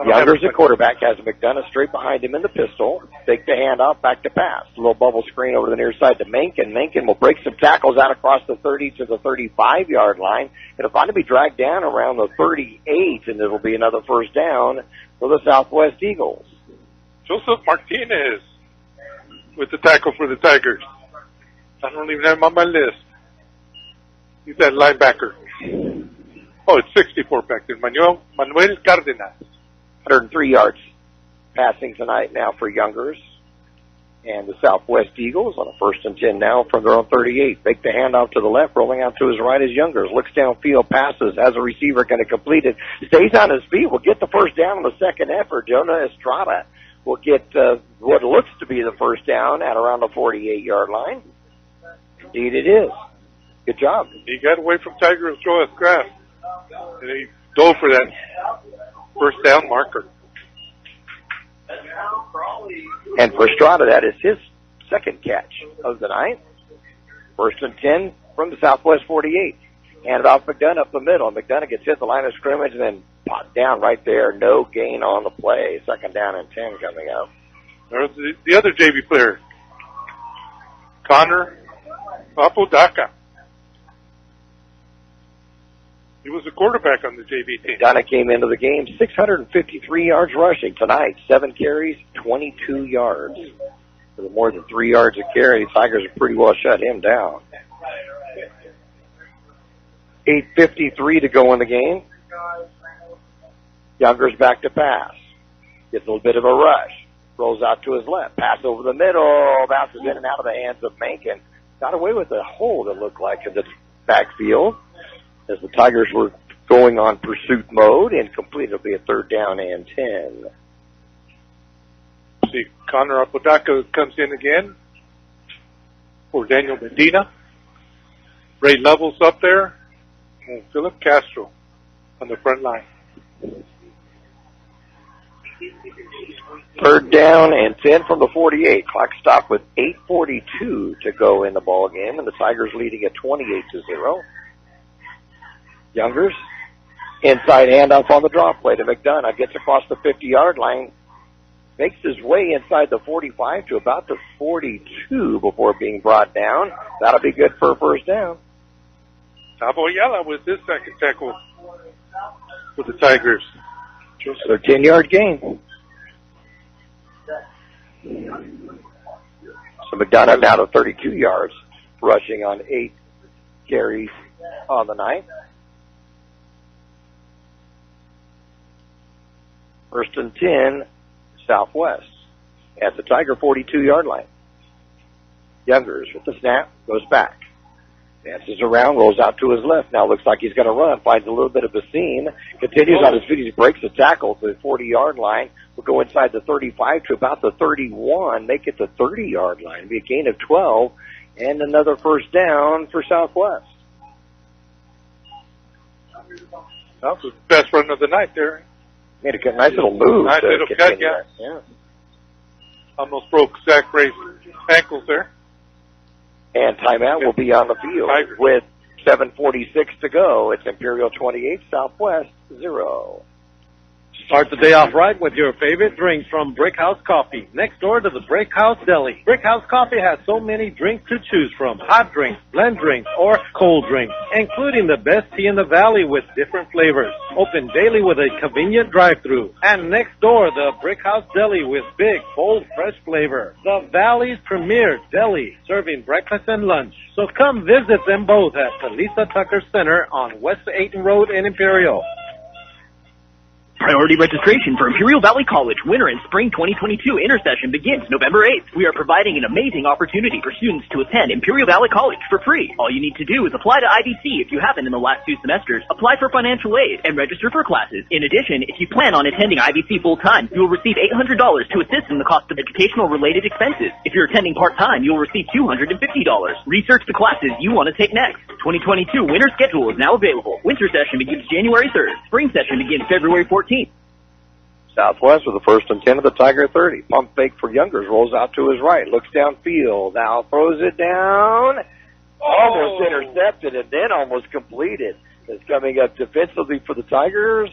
Youngers at quarterback has McDonough straight behind him in the pistol. Take the handoff, back to pass. A little bubble screen over the near side to Mencken. Mencken will break some tackles out across the 30 to the 35 yard line. It'll finally be dragged down around the 38, and it'll be another first down for the Southwest Eagles. Joseph Martinez with the tackle for the Tigers. I don't even have him on my list. He's that linebacker. Oh, it's 64 back there. Manuel Cardenas. 103 yards passing tonight now for Youngers. And the Southwest Eagles on a 1st and 10 now from their own 38. Fake the handoff to the left, rolling out to his right is Youngers. Looks downfield, passes, has a receiver going to complete it. Stays on his feet, will get the first down on the second effort. Jonah Estrada will get what looks to be the first down at around the 48 yard line. Indeed it is. Good job. He got away from Tiger Ochoa's grasp. And he dove for that first down marker. And for Estrada, that is his second catch of the night. 1st and 10 from the Southwest 48. Handed off McDonough up the middle. McDonough gets hit the line of scrimmage and then popped down right there. No gain on the play. 2nd down and 10 coming up. There's the other JV player, Connor Apodaca. He was the quarterback on the JV team. McDonough came into the game 653 yards rushing tonight. 7 carries, 22 yards. With more than 3 yards a carry, the Tigers have pretty well shut him down. 8:53 to go in the game. Younger's back to pass. Gets a little bit of a rush. Rolls out to his left. Pass over the middle. Bounces in and out of the hands of Mankin. Got away with a hold, it looked like, in the backfield. As the Tigers were going on pursuit mode. Incomplete. It'll be a 3rd down and 10. See, Connor Apodaca comes in again for Daniel Medina. Ray Levels up there. And Philip Castro on the front line. 3rd down and 10 from the 48. Clock stopped with 8:42 to go in the ball game, and the Tigers leading at 28-0. Youngers, inside handoff on the draw play to McDonough. Gets across the 50-yard line. Makes his way inside the 45 to about the 42 before being brought down. That'll be good for a 1st down. Taboyala with his second tackle for the Tigers. Just a 10-yard gain. So McDonough now to 32 yards, rushing on 8 carries on the night. 1st and 10, Southwest at the Tiger 42-yard line. Youngers with the snap, goes back. Dances around, rolls out to his left. Now looks like he's going to run. Finds a little bit of a seam. Continues on his feet. He breaks the tackle to the 40-yard line. Will go inside the 35 to about the 31. Make it the 30-yard line. It'll be a gain of 12. And another 1st down for Southwest. That was the best run of the night there. Made a nice little move. Nice little cut, yeah. Almost broke Zach Ray's ankles there. And timeout will be on the field with 7:46 to go. It's Imperial 28, Southwest 0. Start the day off right with your favorite drinks from Brickhouse Coffee, next door to the Brickhouse Deli. Brickhouse Coffee has so many drinks to choose from: hot drinks, blend drinks, or cold drinks, including the best tea in the valley with different flavors. Open daily with a convenient drive-thru. And next door, the Brickhouse Deli with big, bold, fresh flavor. The valley's premier deli, serving breakfast and lunch. So come visit them both at the Lisa Tucker Center on West 8th Road in Imperial. Priority registration for Imperial Valley College Winter and Spring 2022 intersession begins November 8th. We are providing an amazing opportunity for students to attend Imperial Valley College for free. All you need to do is apply to IVC if you haven't in the last 2 semesters, apply for financial aid, and register for classes. In addition, if you plan on attending IVC full-time, you will receive $800 to assist in the cost of educational-related expenses. If you're attending part-time, you will receive $250. Research the classes you want to take next. 2022 winter schedule is now available. Winter session begins January 3rd. Spring session begins February 14th. Southwest with the 1st and 10 of the Tiger 30. Pump fake for Youngers. Rolls out to his right. Looks downfield. Now throws it down. Almost intercepted and then almost completed. It's coming up defensively for the Tigers.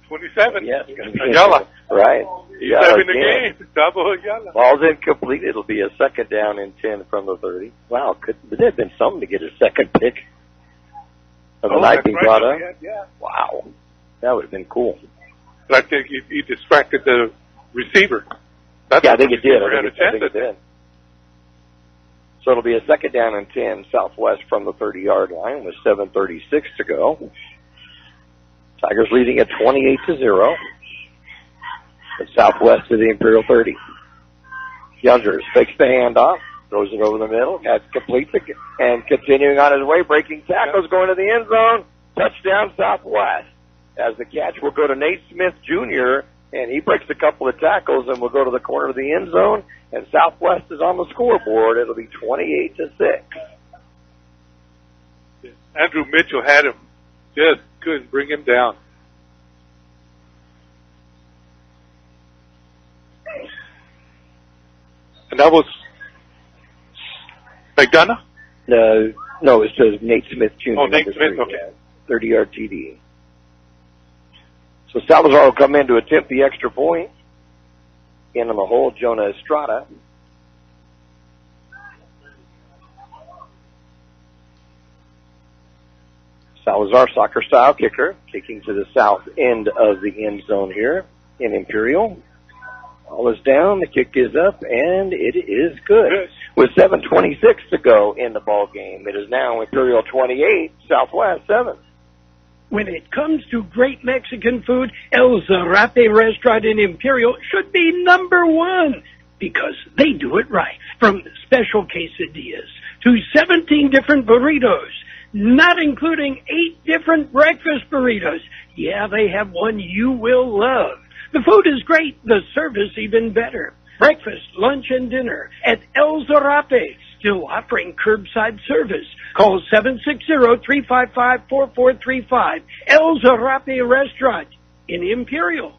27. Yes. Ayala. Right. He's having the game. Double Ayala. Ball's incomplete. It'll be a 2nd down and 10 from the 30. Wow. Could there have been something to get a second pick of the night being brought up? Yeah. Wow. That would have been cool. But I think he distracted the receiver. I think it did. I think it did. So it'll be a 2nd down and 10 Southwest from the 30-yard line with 7:36 to go. Tigers leading at 28-0. But Southwest to the Imperial 30. Youngers fakes the handoff, throws it over the middle, has complete and continuing on his way, breaking tackles, going to the end zone. Touchdown Southwest. As the catch will go to Nate Smith Jr., and he breaks a couple of tackles and will go to the corner of the end zone, and Southwest is on the scoreboard. It'll be 28-6. Andrew Mitchell had him. Just couldn't bring him down. And that was McDonough? No, it says Nate Smith Jr. Oh, Nate Smith, 3, okay. 30-yard TD. So Salazar will come in to attempt the extra point. In on the hole, Jonah Estrada. Salazar, soccer-style kicker, kicking to the south end of the end zone here in Imperial. Ball is down, the kick is up, and it is good. With 7:26 to go in the ball game, it is now Imperial 28, Southwest 7. When it comes to great Mexican food, El Zarape Restaurant in Imperial should be number one because they do it right. From special quesadillas to 17 different burritos, not including 8 different breakfast burritos. Yeah, they have one you will love. The food is great, the service even better. Breakfast, lunch, and dinner at El Zarape, still offering curbside service. Call 760-355-4435. El Zarape Restaurant in Imperial.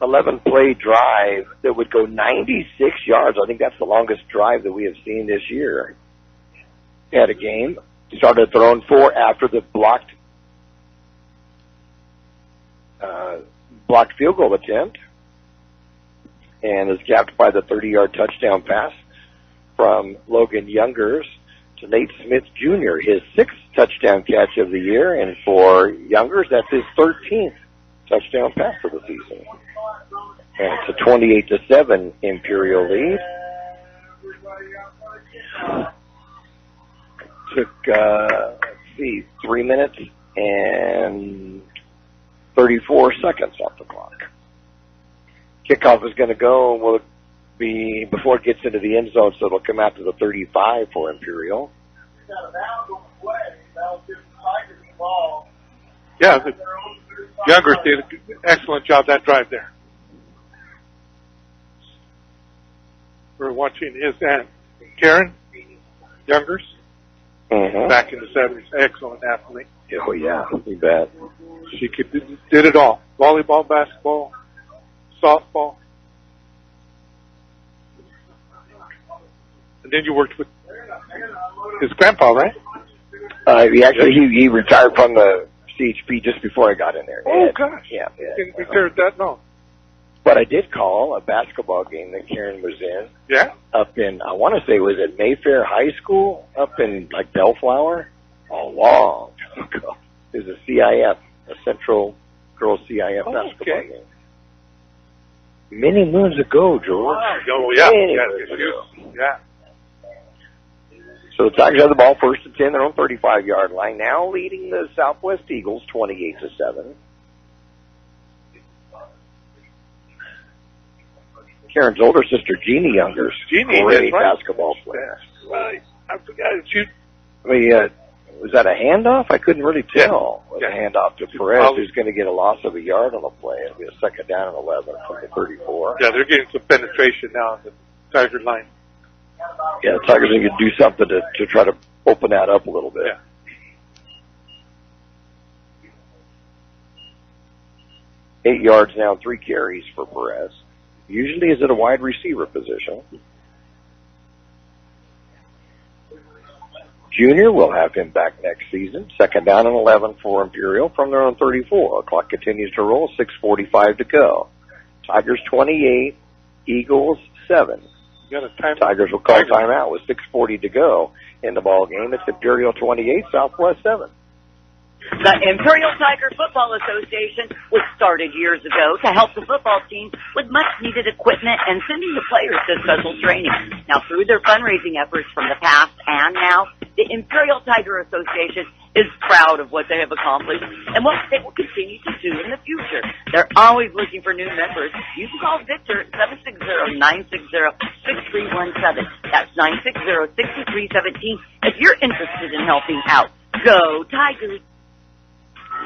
11-play drive that would go 96 yards. I think that's the longest drive that we have seen this year at a game. Started throwing 4 after the blocked field goal attempt, and is capped by the 30-yard touchdown pass from Logan Youngers to Nate Smith Jr., his 6th touchdown catch of the year, and for Youngers, that's his 13th touchdown pass of the season. And it's a 28-7 Imperial lead. Took, 3 minutes and 34 seconds off the clock. Kickoff is going to go, will be before it gets into the end zone, so it'll come out to the 35 for Imperial. Yeah, the Youngers did an excellent job that drive there. We're watching his aunt, Karen Youngers, back in the 70s. Excellent athlete. Oh, yeah, you bet. She did it all. Volleyball, basketball, softball. And then you worked with his grandpa, right? He retired from the CHP just before I got in there. Oh, gosh. Yeah. Didn't retired that, no. But I did call a basketball game that Karen was in. Yeah? Up in, I want to say, was it Mayfair High School? Up in, like, Bellflower? A long time ago. It was a CIF, a Centro Girls CIF basketball game. Many moons ago, George. Oh, yeah. Yeah. So the Tigers have the ball first and 10, their own 35-yard line, now leading the Southwest Eagles 28-7. Karen's older sister, Jeannie Youngers, great basketball player. Right. I forgot. Was that a handoff? I couldn't really tell. It was a handoff to Perez, who's going to get a loss of a yard on the play. It'll be a second down and 11 from the 34. Yeah, they're getting some penetration now on the Tiger line. Yeah, the Tigers are going to do something to try to open that up a little bit. Yeah. Eight yards now, 3 carries for Perez. Usually is at a wide receiver position. Junior will have him back next season. Second down and 11 for Imperial from their own 34. Clock continues to roll, 6:45 to go. Tigers 28, Eagles 7. Tigers will call timeout with 6:40 to go in the ball game. It's Imperial 28, Southwest 7. The Imperial Tiger Football Association was started years ago to help the football team with much-needed equipment and sending the players to special training. Now, through their fundraising efforts from the past and now, the Imperial Tiger Association is proud of what they have accomplished and what they will continue to do in the future. They're always looking for new members. You can call Victor at 760-960-6317. That's 960-6317 if you're interested in helping out. Go Tigers!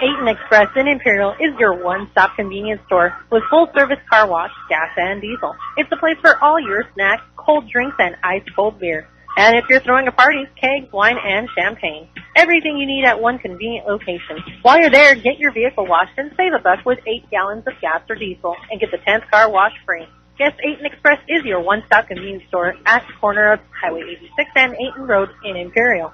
8 Express in Imperial is your one-stop convenience store with full-service car wash, gas, and diesel. It's a place for all your snacks, cold drinks, and ice-cold beer. And if you're throwing a party, kegs, wine, and champagne. Everything you need at one convenient location. While you're there, get your vehicle washed and save $1 with 8 gallons of gas or diesel and get the 10th car wash free. Guess 8 Express is your one-stop convenience store at the corner of Highway 86 and 8 Road in Imperial.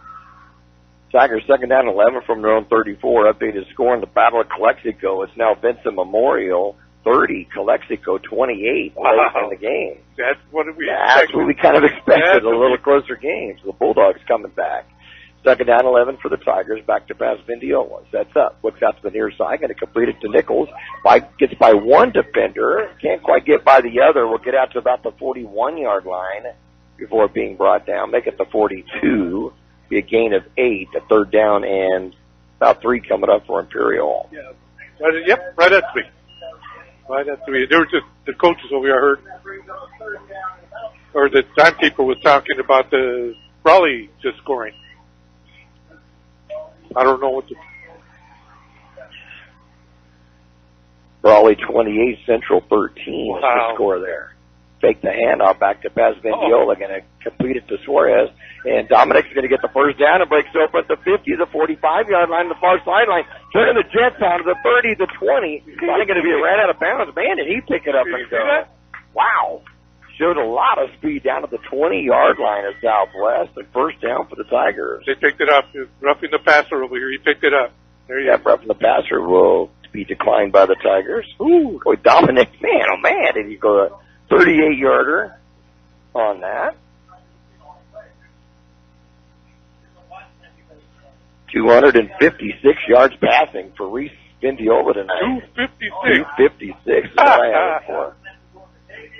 Tigers second down 11 from their own 34. Updated score in the Battle of Calexico. It's now Vincent Memorial 30, Calexico 28 in the game. That's what we That's what we kind of expected, a little closer game. So the Bulldogs coming back. Second down 11 for the Tigers. Back to pass Vindiola. Sets up. Looks out to the near side. Going to complete it to Nichols. Gets by one defender. Can't quite get by the other. Will get out to about the 41-yard line before being brought down. Make it the 42. Be a gain of 8. A third down and about 3 coming up for Imperial. Yeah. Right at 3. Right at 3. There were just the coaches over here heard, or the timekeeper was talking about the Raleigh just scoring. I don't know what to. Raleigh 28, Centro 13 is the score there. Fake the handoff back to pass Vindiola. Going to complete it to Suarez. And Dominic's going to get the first down and breaks open at the 50, the 45-yard line, the far sideline. Turning the Jets out of the 30, the 20. Probably going to be ran out of bounds. Man, did he pick it up and go. Wow. Showed a lot of speed down to the 20-yard line of Southwest. And first down for the Tigers. They picked it up. Roughing the passer over here. He picked it up. There you go. Roughing the passer will be declined by the Tigers. Ooh, boy, Dominic, man, oh man, did he go a 38-yarder on that. 256 yards passing for Reese Vindiola tonight. 256 is what I have it for.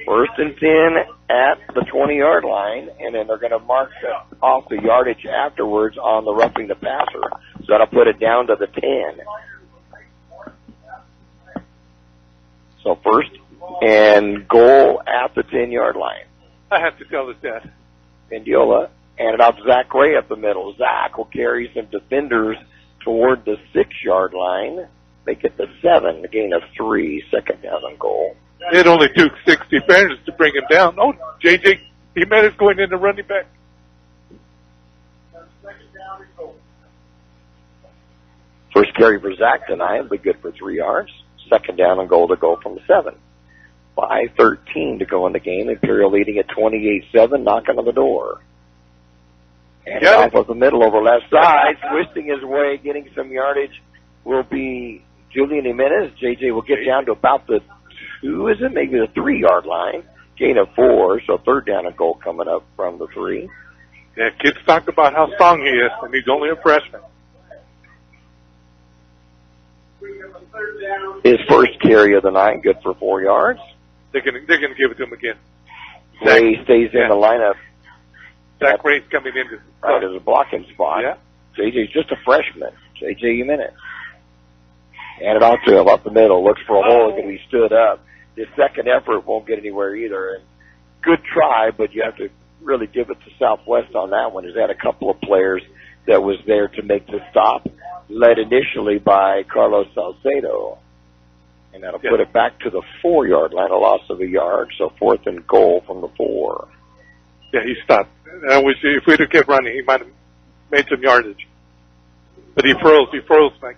First and 10 at the 20-yard line, and then they're going to mark off the yardage afterwards on the roughing the passer. So that'll put it down to the 10. So first and goal at the 10-yard line. I have to tell us that. Vindiola, and it off to Zach Ray up the middle. Zach will carry some defenders toward the 6-yard line. Make it the 7, a gain of 3, second down and goal. It only took 6 defenders to bring him down. Oh, JJ Jimenez going in the running back. First carry for Zach tonight will be good for 3 yards. Second down and goal to go from the 7. 5:13 to go in the game. Imperial leading at 28-7, knocking on the door. And off of the middle over left side, twisting his way, getting some yardage will be Julian Jimenez. JJ will get down to about the 2, is it? Maybe the 3-yard line. Gain of 4, so third down and goal coming up from the 3. Yeah, kids talk about how strong he is, and he's only a freshman. His first carry of the night, good for 4 yards. They're gonna give it to him again. Ray stays in the lineup. Zach Ray's coming in right as a blocking spot. Yeah. JJ's just a freshman. JJ Jimenez. Hand it off to him up the middle. Looks for a hole. Going to be stood up. His second effort won't get anywhere either. And good try, but you have to really give it to Southwest on that one. He's had a couple of players that was there to make the stop, led initially by Carlos Salcedo. And that'll put it back to the 4-yard line, a loss of a yard. So fourth and goal from the 4. Yeah, he stopped. If we'd have kept running, he might have made some yardage. But he froze like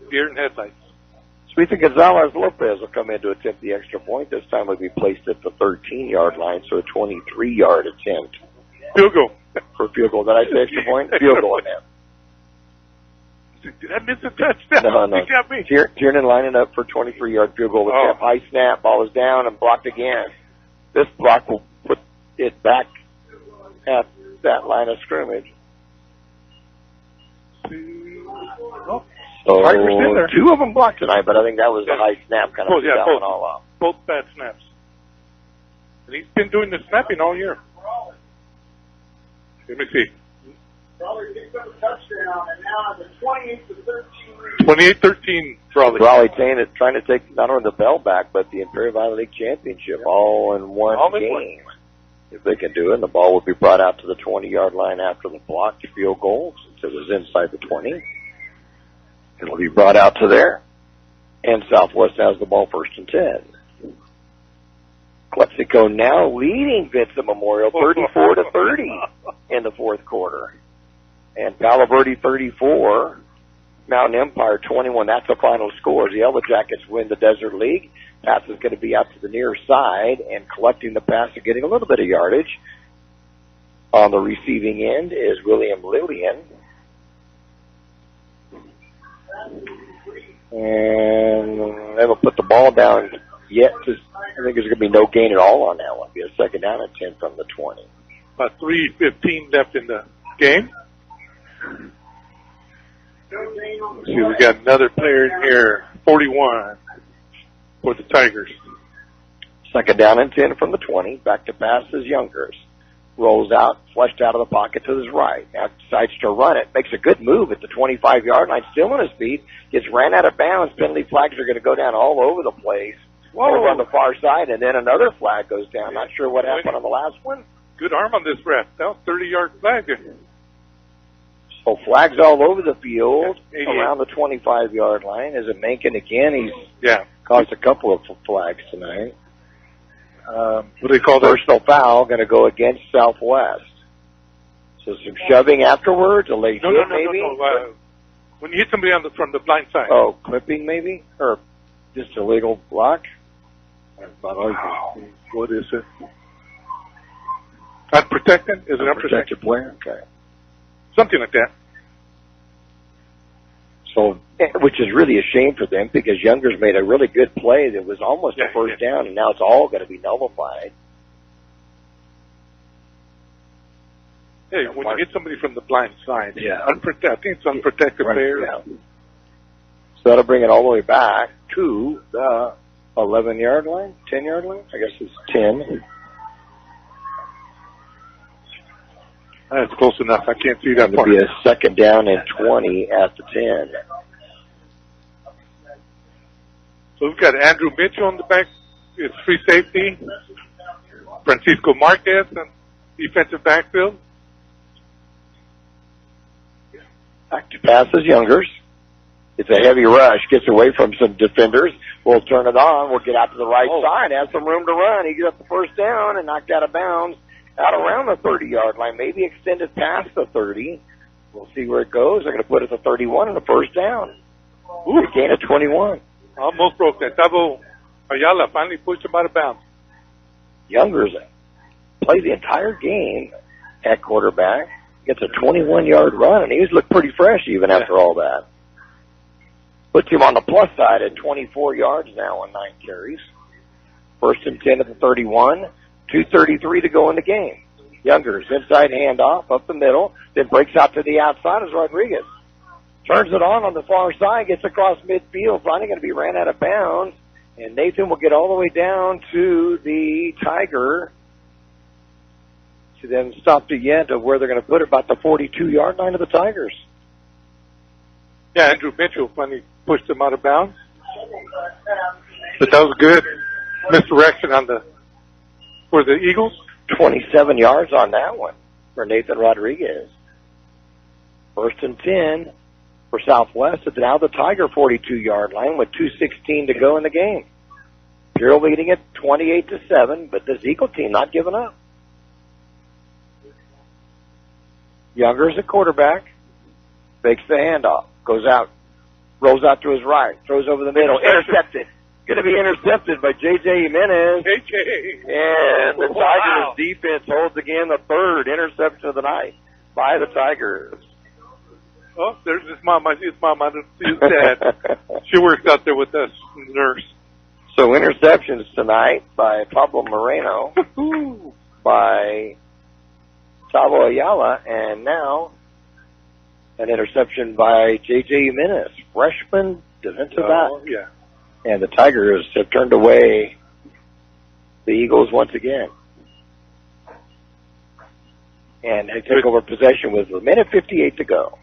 deer in headlights. Suiza Gonzalez Lopez will come in to attempt the extra point. This time will be placed at the 13-yard line, so a 23-yard attempt. Field goal. For field goal. Did I say extra point? Field goal on that. Did I miss a touchdown? No. You got me. Tiernan lining up for 23-yard field goal attempt. High snap, ball is down and blocked again. This block will put it back at that line of scrimmage. Oh. So 2 of them blocked tonight, but I think that was a high snap kind of that one all off. Both bad snaps. And he's been doing the snapping all year. Let me see. Raleigh picked up a touchdown, and now it's a 28-13 Raleigh. Raleigh trying to take not only the bell back, but the Imperial Valley League Championship all in one game. If they can do it, the ball will be brought out to the 20-yard line after the blocked field goal, since it was inside the 20. It'll be brought out to there. And Southwest has the ball first and 10. Calexico now leading Vincent Memorial 34-30 in the fourth quarter. And Palo Verde 34, Mountain Empire 21. That's the final score. The Yellow Jackets win the Desert League. Pass is going to be out to the near side, and collecting the pass and getting a little bit of yardage on the receiving end is William Lillian. And they haven't put the ball down yet. I think there's going to be no gain at all on that one. It'll be a second down and 10 from the 20. About 3:15 left in the game. Let's see, we got another player in here, 41 for the Tigers. Second down and 10 from the 20. Back to pass is Youngers. Rolls out, flushed out of the pocket to his right. Now decides to run it. Makes a good move at the 25-yard line. Still on his feet. Gets ran out of bounds. Penalty flags are going to go down all over the place. Over on the far side, and then another flag goes down. Not sure what happened on the last one. Good arm on this ref. That was 30-yard flag. So flags all over the field around the 25-yard line. Is it Mencken again? He's caused a couple of flags tonight. What do they call that? Personal foul going to go against Southwest. So some shoving afterwards, a late hit maybe? No. When you hit somebody from the blind side. Oh, clipping maybe? Or just a legal block? What is it? Unprotected? Is it unprotected? Player? Okay. Something like that. So, which is really a shame for them because Youngers made a really good play that was almost a first down, and now it's all going to be nullified. Hey, when you hit somebody from the blind side, I think it's unprotected player. Yeah. So that'll bring it all the way back to the 11-yard line, 10-yard line? I guess it's 10. That's close enough. I can't see that part. It'll be a second down and 20 at the 10. So we've got Andrew Mitchell on the back. It's free safety. Francisco Marquez on defensive backfield. Back to pass is Youngers. It's a heavy rush. Gets away from some defenders. We'll turn it on. We'll get out to the right side. Has some room to run. He gets the first down and knocked out of bounds. Out around the 30-yard line, maybe extended past the 30. We'll see where it goes. They're going to put it at the 31 and the first down. Ooh, a gain of 21. Almost broke that. Tavo Ayala finally pushed him out of bounds. Youngers played the entire game at quarterback. Gets a 21-yard run, and he's looked pretty fresh even after all that. Puts him on the plus side at 24 yards now on 9 carries. First and 10 at the 31. 2:33 to go in the game. Youngers, inside handoff, up the middle, then breaks out to the outside as Rodriguez. Turns it on the far side, gets across midfield, finally going to be ran out of bounds, and Nathan will get all the way down to the Tiger, to then stop the end of where they're going to put it, about the 42-yard line of the Tigers. Yeah, Andrew Mitchell finally pushed him out of bounds. But that was good misdirection for the Eagles. 27 yards on that one for Nathan Rodriguez. First and 10 for Southwest. It's now the Tiger 42-yard line with 2:16 to go in the game. Imperial leading it 28-7, but this Eagle team not giving up. Youngers at quarterback. Fakes the handoff. Goes out. Rolls out to his right. Throws over the middle. Intercepted. Going to be intercepted by J.J. Jimenez. And the Tigers defense holds again the third interception of the night by the Tigers. Oh, there's his mom. I see his mom. I don't see his dad. She works out there with us, nurse. So interceptions tonight by Pablo Moreno, by Tavo Ayala, and now an interception by J.J. Jimenez, freshman defensive back. Yeah. And the Tigers have turned away the Eagles once again. And they took over possession with a minute 58 to go.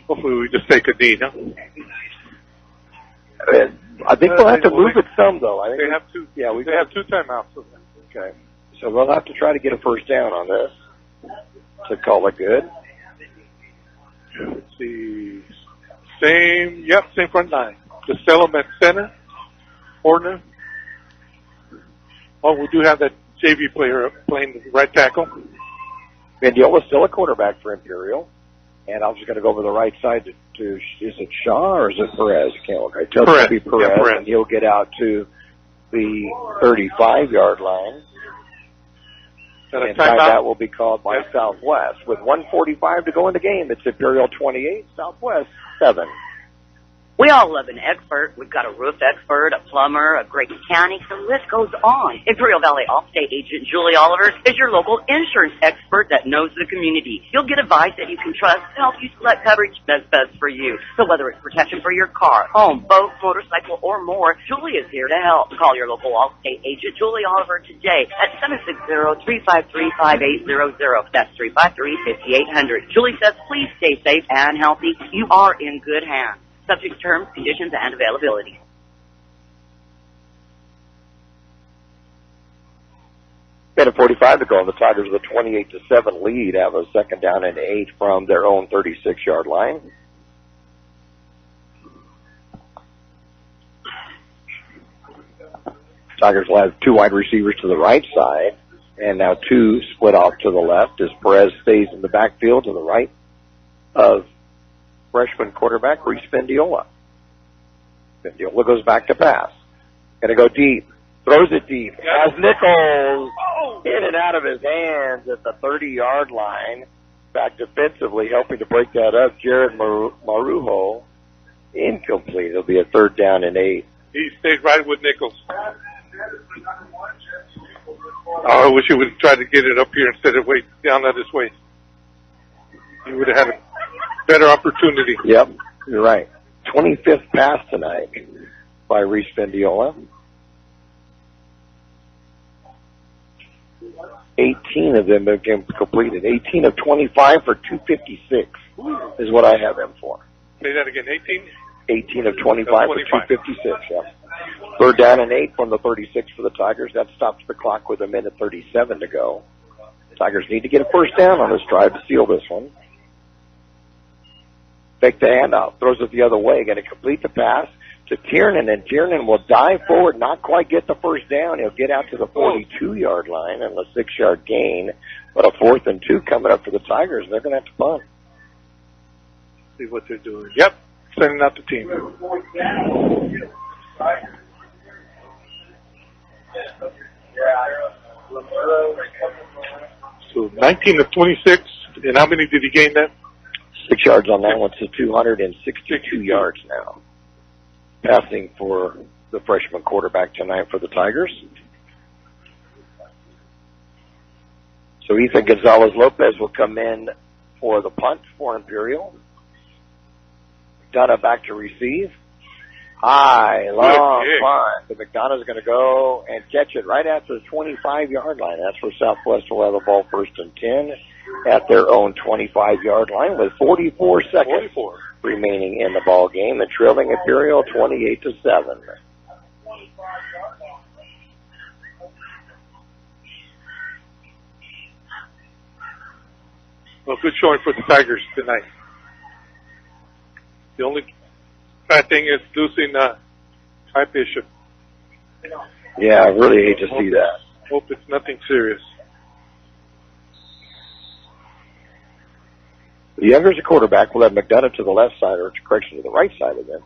Hopefully we just take a knee, no? I think we'll have to move it some, though. I think they have two. Yeah, we have 2 timeouts. Okay. So we'll have to try to get a first down on this to call it good. Let's see. Same front line. Costello at center. Horner. Oh, we do have that JV player playing the right tackle. Mendiola's still a quarterback for Imperial. And I'm just going to go over the right side to is it Shaw or is it Perez? I can't look. I tell Perez. it to be Perez, Yeah, Perez. and he'll get out to the 35-yard line. And that will be called by Southwest. With 1:45 to go in the game, it's Imperial 28, Southwest 7. We all love an expert. We've got a roof expert, a plumber, a great mechanic. The list goes on. Imperial Valley Allstate agent Julie Oliver is your local insurance expert that knows the community. You'll get advice that you can trust to help you select coverage that's best for you. So whether it's protection for your car, home, boat, motorcycle, or more, Julie is here to help. Call your local Allstate agent Julie Oliver today at 760-353-5800. That's 353-5800. Julie says, please stay safe and healthy. You are in good hands. Subject to terms, conditions, and availability. Minute 45 to go. The Tigers with a 28-7 lead have a second down and 8 from their own 36-yard line. Tigers will have 2 wide receivers to the right side, and now 2 split off to the left as Perez stays in the backfield to the right of freshman quarterback Reese Fendiola. Fendiola goes back to pass. Going to go deep. Throws it deep. Has Nichols in and out of his hands at the 30-yard line. Back defensively, helping to break that up. Jared Marujo. Incomplete. It'll be a third down and 8. He stayed right with Nichols. Oh, I wish he would have tried to get it up here instead of way down this way. He would have had a better opportunity. Yep, you're right. 25th pass tonight by Reese Fendiola. 18 of them have been completed. 18 of 25 for 256 is what I have him for. Say that again, 18? 18 of 25 for 256, yeah. Third down and 8 from the 36 for the Tigers. That stops the clock with 1:37 to go. The Tigers need to get a first down on this drive to seal this one. Fake the handoff, throws it the other way, going to complete the pass to Tiernan, and Tiernan will dive forward, not quite get the first down. He'll get out to the 42-yard line and a 6-yard gain, but a 4th and 2 coming up for the Tigers, and they're going to have to punt. See what they're doing. Yep, sending out the team. So 19 of 26, and how many did he gain then? 6 yards on that one to 262 yards now. Passing for the freshman quarterback tonight for the Tigers. So Ethan Gonzalez-Lopez will come in for the punt for Imperial. McDonough back to receive. High, long punt. The McDonough's going to go and catch it right after the 25-yard line. That's where Southwest will have the ball 1st and 10 at their own 25-yard line with 44 seconds remaining in the ball game and trailing Imperial 28-7. Well, good showing for the Tigers tonight. The only bad thing is losing Ty Bishop. Yeah, I really hate to see that. Hope it's nothing serious. The Youngers, a quarterback, will have McDonough to the left side, or correction, to the right side of them.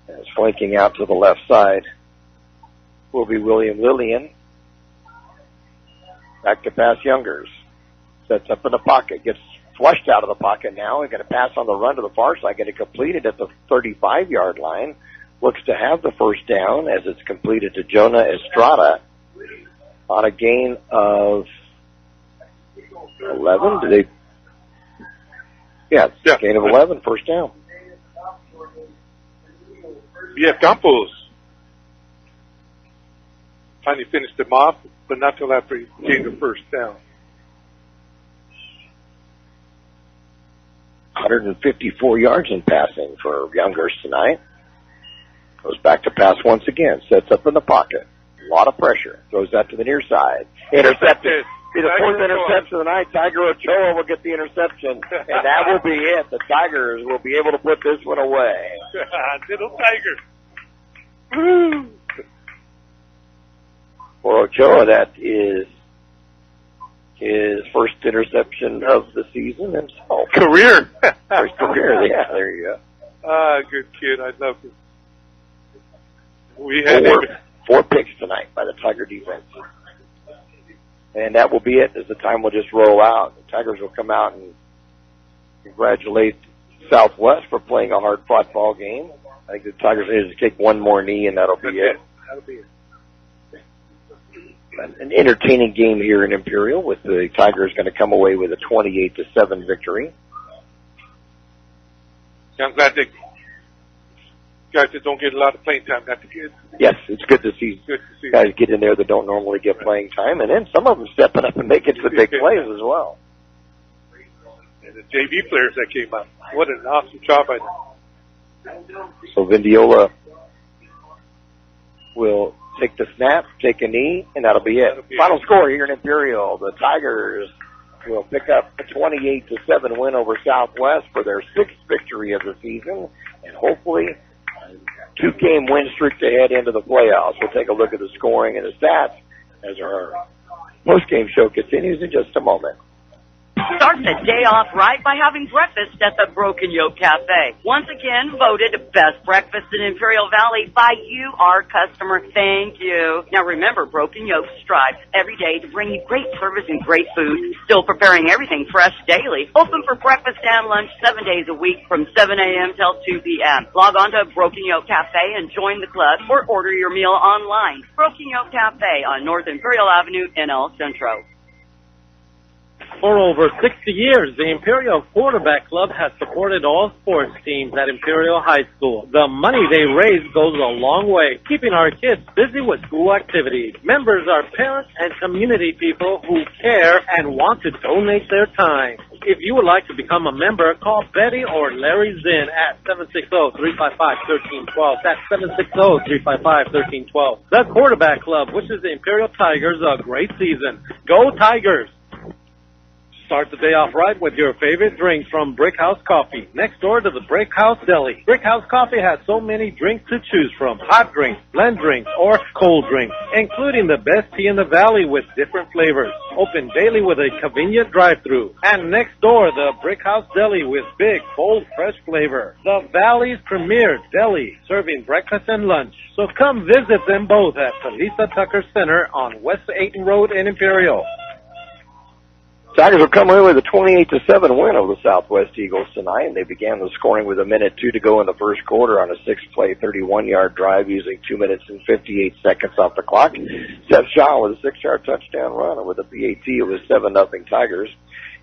As flanking out to the left side will be William Lillian. Back to pass Youngers. Sets up in the pocket, gets flushed out of the pocket now, and going to pass on the run to the far side, get it completed at the 35-yard line. Looks to have the first down as it's completed to Jonah Estrada on a gain of 11. Did they? Yeah, gain of 11, first down. Yeah, Campos finally finished him off, but not till after he gained the first down. 154 yards in passing for Youngers tonight. Goes back to pass once again. Sets up in the pocket. A lot of pressure. Throws that to the near side. Intercepted. Be the 4th interception of the night. Tiger Ochoa will get the interception, and that will be it. The Tigers will be able to put this one away. Little Tiger. Woo! For Ochoa, that is his first interception of the season himself. Career. First career, yeah, there you go. Ah, good kid. I love him. We had four picks tonight by the Tiger defense. And that will be it, as the time will just roll out. The Tigers will come out and congratulate Southwest for playing a hard-fought ball game. I think the Tigers need to take one more knee, and that'll be it. That'll be it. An entertaining game here in Imperial, with the Tigers going to come away with a 28-7 victory. I'm glad that guys that don't get a lot of playing time got to get. Yes, it's good to see guys get in there that don't normally get playing time, and then some of them stepping up and making some big plays as well. And the JV players that came out, what an awesome job by them. So Vindiola will take the snap, take a knee, and that'll be it. Final score here in Imperial: the Tigers will pick up a 28-7 win over Southwest for their 6th victory of the season, and hopefully a 2-game win streak to head into the playoffs. We'll take a look at the scoring and the stats as our post-game show continues in just a moment. Start the day off right by having breakfast at the Broken Yolk Café. Once again, voted best breakfast in Imperial Valley by you, our customer. Thank you. Now remember, Broken Yolk strives every day to bring you great service and great food, still preparing everything fresh daily. Open for breakfast and lunch 7 days a week from 7 a.m. till 2 p.m. Log on to Broken Yolk Café and join the club, or order your meal online. Broken Yolk Café on North Imperial Avenue in El Centro. For over 60 years, the Imperial Quarterback Club has supported all sports teams at Imperial High School. The money they raise goes a long way, keeping our kids busy with school activities. Members are parents and community people who care and want to donate their time. If you would like to become a member, call Betty or Larry Zinn at 760-355-1312. That's 760-355-1312. The Quarterback Club wishes the Imperial Tigers a great season. Go Tigers! Start the day off right with your favorite drinks from Brick House Coffee, next door to the Brick House Deli. Brick House Coffee has so many drinks to choose from: hot drinks, blend drinks, or cold drinks, including the best tea in the valley with different flavors. Open daily with a convenient drive-thru. And next door, the Brick House Deli with big, bold, fresh flavor. The Valley's premier deli, serving breakfast and lunch. So come visit them both at Lisa Tucker Center on West Ayton Road in Imperial. Tigers will come away with a 28-7 win over the Southwest Eagles tonight, and they began the scoring with 1:02 to go in the first quarter on a 6-play, 31-yard drive using 2 minutes and 58 seconds off the clock. Seth Shaw with a 6-yard touchdown run, and with a PAT it was 7-0 Tigers.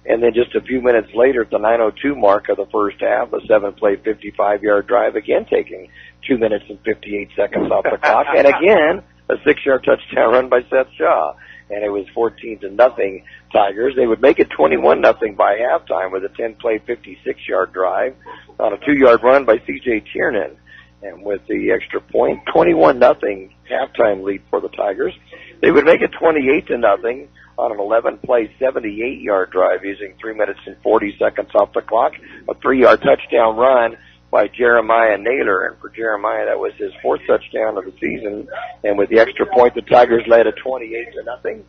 And then just a few minutes later at the 9:02 mark of the first half, a 7-play, 55-yard drive, again taking 2 minutes and 58 seconds off the clock, and again a 6-yard touchdown run by Seth Shaw. And it was 14-0 Tigers. They would make it 21-0 by halftime with a 10-play, 56-yard drive on a 2-yard run by C.J. Tiernan. And with the extra point, 21-0 halftime lead for the Tigers. They would make it 28-0 on an 11-play, 78-yard drive using 3 minutes and 40 seconds off the clock. A 3-yard touchdown run by Jeremiah Naylor, and for Jeremiah, that was his 4th touchdown of the season. And with the extra point, the Tigers led at 28-0.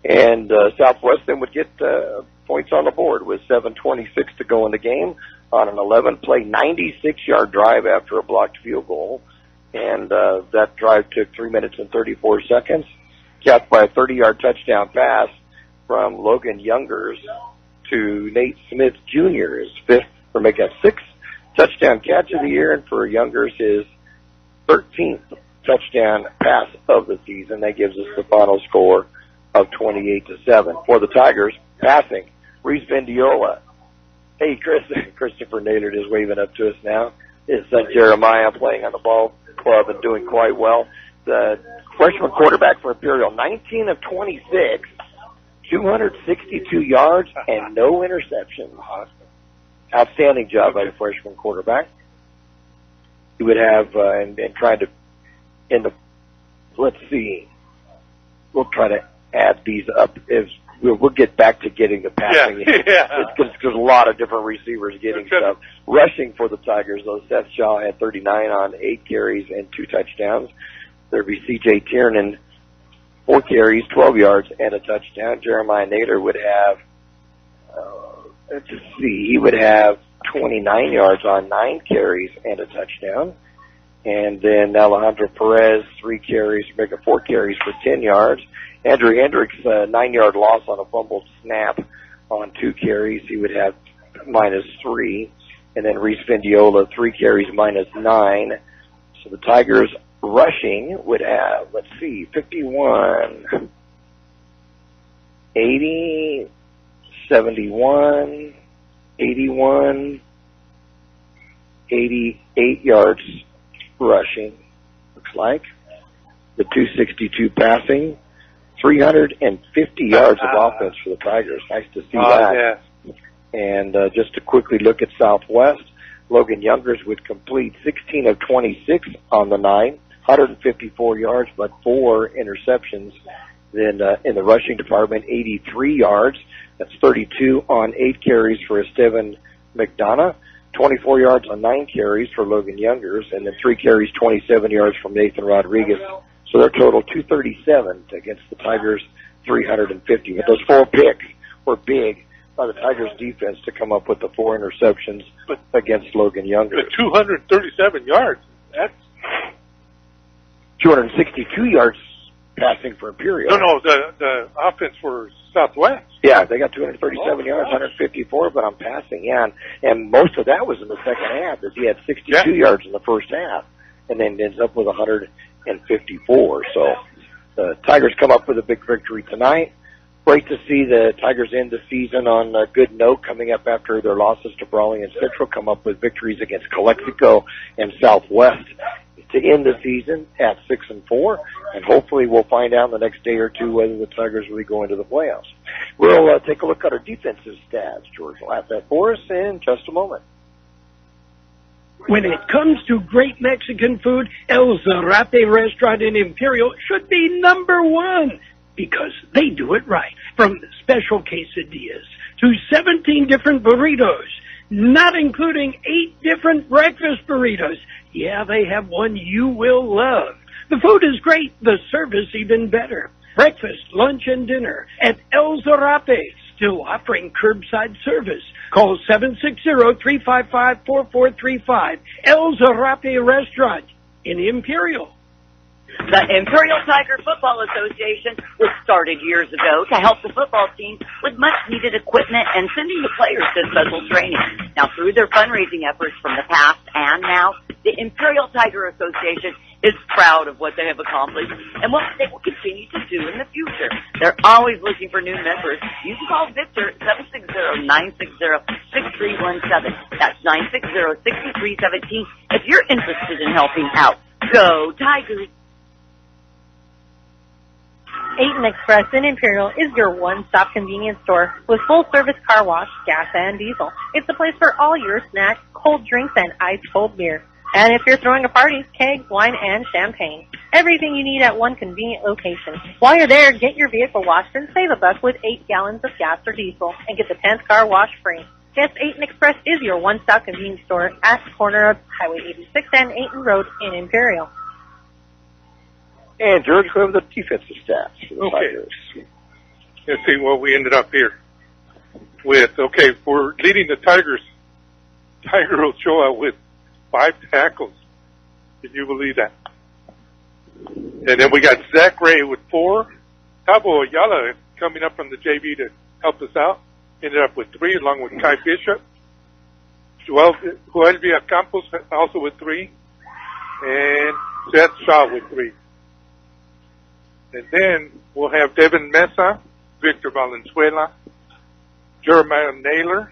And Southwest then would get points on the board with 7:26 to go in the game on an 11-play, 96-yard drive after a blocked field goal. And that drive took 3 minutes and 34 seconds, capped by a 30-yard touchdown pass from Logan Youngers to Nate Smith Jr., his 5th, or make that 6th touchdown catch of the year, and for Youngers, his 13th touchdown pass of the season. That gives us the final score of 28-7. For the Tigers, passing, Reese Vendiola. Hey, Christopher Naylor is waving up to us now. His son Jeremiah playing on the ball club and doing quite well. The freshman quarterback for Imperial, 19 of 26. 262 yards and no interceptions. Outstanding job by the freshman quarterback. He would have, and trying to, let's see, we'll try to add these up. We'll get back to getting the passing. Yeah. There's a lot of different receivers getting stuff. Rushing for the Tigers, though, Seth Shaw had 39 on 8 carries and 2 touchdowns. There'd be C.J. Tiernan 4 carries, 12 yards, and a touchdown. Jeremiah Naylor would have, he would have 29 yards on 9 carries and a touchdown. And then Alejandro Perez, 3 carries, making 4 carries for 10 yards. Andrew Hendricks, 9-yard loss on a fumbled snap on 2 carries. He would have -3. And then Reese Vindiola, 3 carries, -9. So the Tigers rushing would have, 51, 80, 71, 81, 88 yards rushing, looks like. The 262 passing, 350 yards of offense for the Tigers. Nice to see that. Yeah. And just to quickly look at Southwest, Logan Youngers would complete 16 of 26 on the 9, 154 yards, but 4 interceptions. Then in the rushing department, 83 yards. That's 32 on 8 carries for Esteban McDonough, 24 yards on 9 carries for Logan Youngers, and then 3 carries, 27 yards from Nathan Rodriguez. So their total 237 against the Tigers 350. But those 4 picks were big by the Tigers defense to come up with the 4 interceptions against Logan Youngers. The 237 yards. That's 262 yards passing for Imperial. No, the offense for Southwest. Yeah, they got 237 yards, 154, but I'm passing, yeah. And most of that was in the second half, as he had 62 yards in the first half, and then ends up with 154. So the Tigers come up with a big victory tonight. Great to see the Tigers end the season on a good note, coming up after their losses to Brownies and Centro, come up with victories against Calexico and Southwest to end the season at 6-4, and hopefully we'll find out in the next day or two whether the Tigers really go into the playoffs. We'll take a look at our defensive stats. George will have that for us in just a moment. When it comes to great Mexican food, El Zarape restaurant in Imperial should be number 1. Because they do it right. From special quesadillas to 17 different burritos, not including 8 different breakfast burritos. Yeah, they have one you will love. The food is great, the service even better. Breakfast, lunch, and dinner at El Zarape, still offering curbside service. Call 760-355-4435. El Zarape Restaurant in Imperial. The Imperial Tiger Football Association was started years ago to help the football team with much-needed equipment and sending the players to special training. Now, through their fundraising efforts from the past and now, the Imperial Tiger Association is proud of what they have accomplished and what they will continue to do in the future. They're always looking for new members. You can call Victor at 760-960-6317. That's 960-6317 if you're interested in helping out. Go Tigers! 8 Express in Imperial is your one-stop convenience store with full-service car wash, gas, and diesel. It's the place for all your snacks, cold drinks, and ice-cold beer. And if you're throwing a party, kegs, wine, and champagne. Everything you need at one convenient location. While you're there, get your vehicle washed and save $1 with 8 gallons of gas or diesel and get the 10th car wash free. Yes, 8 Express is your one-stop convenience store at the corner of Highway 86 and 8 Road in Imperial. And George, we have the defensive stats for the Tigers. Let's see what we ended up here with. Okay, we're leading the Tigers. Tiger Ochoa with 5 tackles. Can you believe that? And then we got Zach Ray with 4. Tabo Ayala coming up from the JV to help us out. Ended up with 3, along with Kai Bishop. Joel Campos also with 3. And Seth Shaw with 3. And then we'll have Devin Mesa, Victor Valenzuela, Jeremiah Naylor,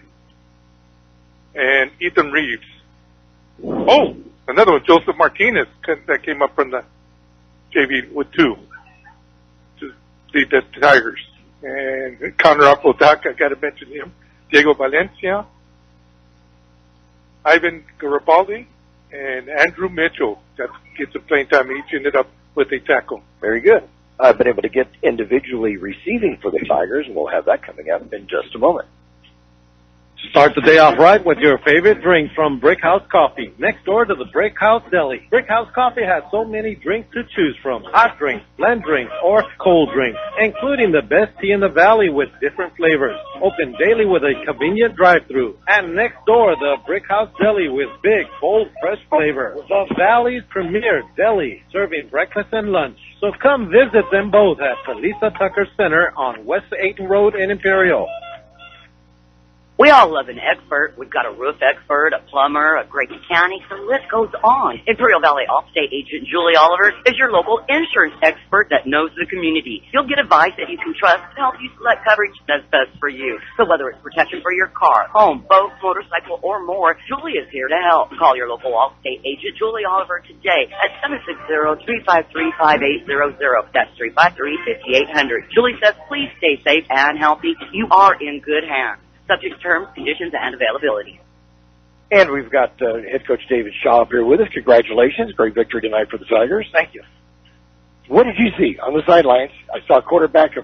and Ethan Reeves. Oh, another one, Joseph Martinez, that came up from the JV with 2 to lead the Tigers. And Connor Apodaca, I got to mention him. Diego Valencia, Ivan Garibaldi, and Andrew Mitchell. That gets some playing time. Each ended up with a tackle. Very good. I've been able to get individually receiving for the Tigers, and we'll have that coming up in just a moment. Start the day off right with your favorite drinks from Brick House Coffee, next door to the Brick House Deli. Brick House Coffee has so many drinks to choose from, hot drinks, blend drinks, or cold drinks, including the best tea in the valley with different flavors. Open daily with a convenient drive-thru. And next door, the Brick House Deli with big, bold, fresh flavor. The Valley's premier deli, serving breakfast and lunch. So come visit them both at the Lisa Tucker Center on West 8th Road in Imperial. We all love an expert. We've got a roof expert, a plumber, a great mechanic. The list goes on. Imperial Valley Allstate agent Julie Oliver is your local insurance expert that knows the community. You'll get advice that you can trust to help you select coverage that's best for you. So whether it's protection for your car, home, boat, motorcycle, or more, Julie is here to help. Call your local Allstate agent Julie Oliver today at 760-353-5800. That's 353-5800. Julie says, please stay safe and healthy. You are in good hands. Subject to terms, conditions, and availability. And we've got head coach David Shaw up here with us. Congratulations. Great victory tonight for the Tigers. Thank you. What did you see on the sidelines? I saw a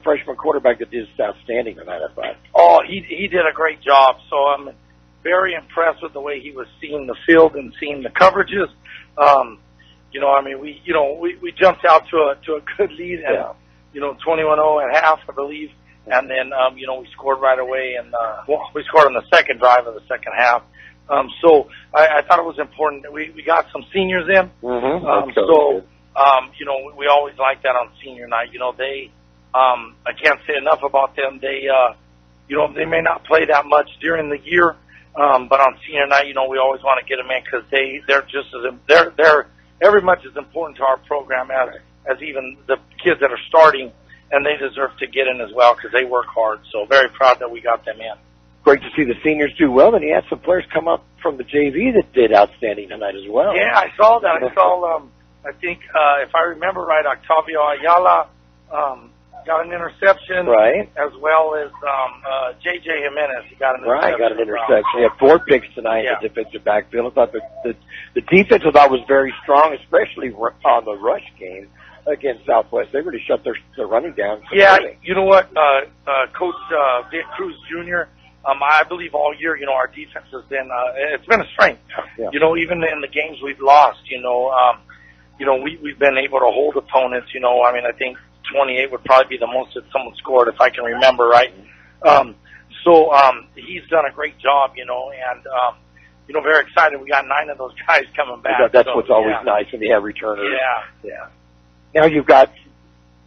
freshman quarterback that did outstanding tonight, I thought. Oh, he did a great job. So I'm very impressed with the way he was seeing the field and seeing the coverages. We jumped out to a good lead at 21-0 at half, I believe. And then, we scored right away, and we scored on the second drive of the second half. So I thought it was important that we got some seniors in. Mm-hmm. We always like that on senior night. They, I can't say enough about them. They, they may not play that much during the year, but on senior night, we always want to get them in because they're just they're every much as important to our program as even the kids that are starting. And they deserve to get in as well because they work hard. So very proud that we got them in. Great to see the seniors do well. And he had some players come up from the JV that did outstanding tonight as well. Yeah, I saw that. I saw, I think, if I remember right, Octavio Ayala got an interception. Right. As well as J.J. Jimenez. He got an interception. Right, got an interception. He had 4 picks tonight in the defensive backfield. I thought the defense I thought was very strong, especially on the rush game. Against Southwest, they really shut their running down. Yeah, you know what, Coach Vic Cruz Jr., I believe all year, our defense has been, it's been a strength. Yeah. Even in the games we've lost, we've been able to hold opponents, I think 28 would probably be the most that someone scored if I can remember right. He's done a great job, and, very excited. We got 9 of those guys coming back. That's what's always nice when you have returners. Yeah. Now you've got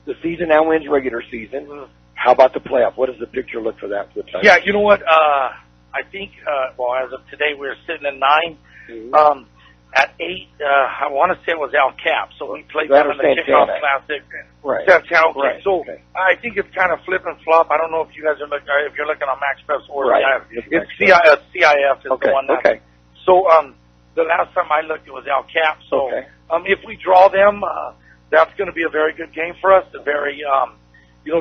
the season now ends regular season. How about the playoff? What does the picture look for that for the Tigers? Yeah, you know what? I think, as of today, we're sitting at 9. Mm-hmm. At 8, I want to say it was Al Cap. So we played them in the Kickoff Classic. Right. Okay. So I think it's kind of flip and flop. I don't know if you guys are looking, if you're looking on MaxPreps or it's CIF is the one that. Okay. So the last time I looked, it was Al Cap. So if we draw them, that's going to be a very good game for us. A very,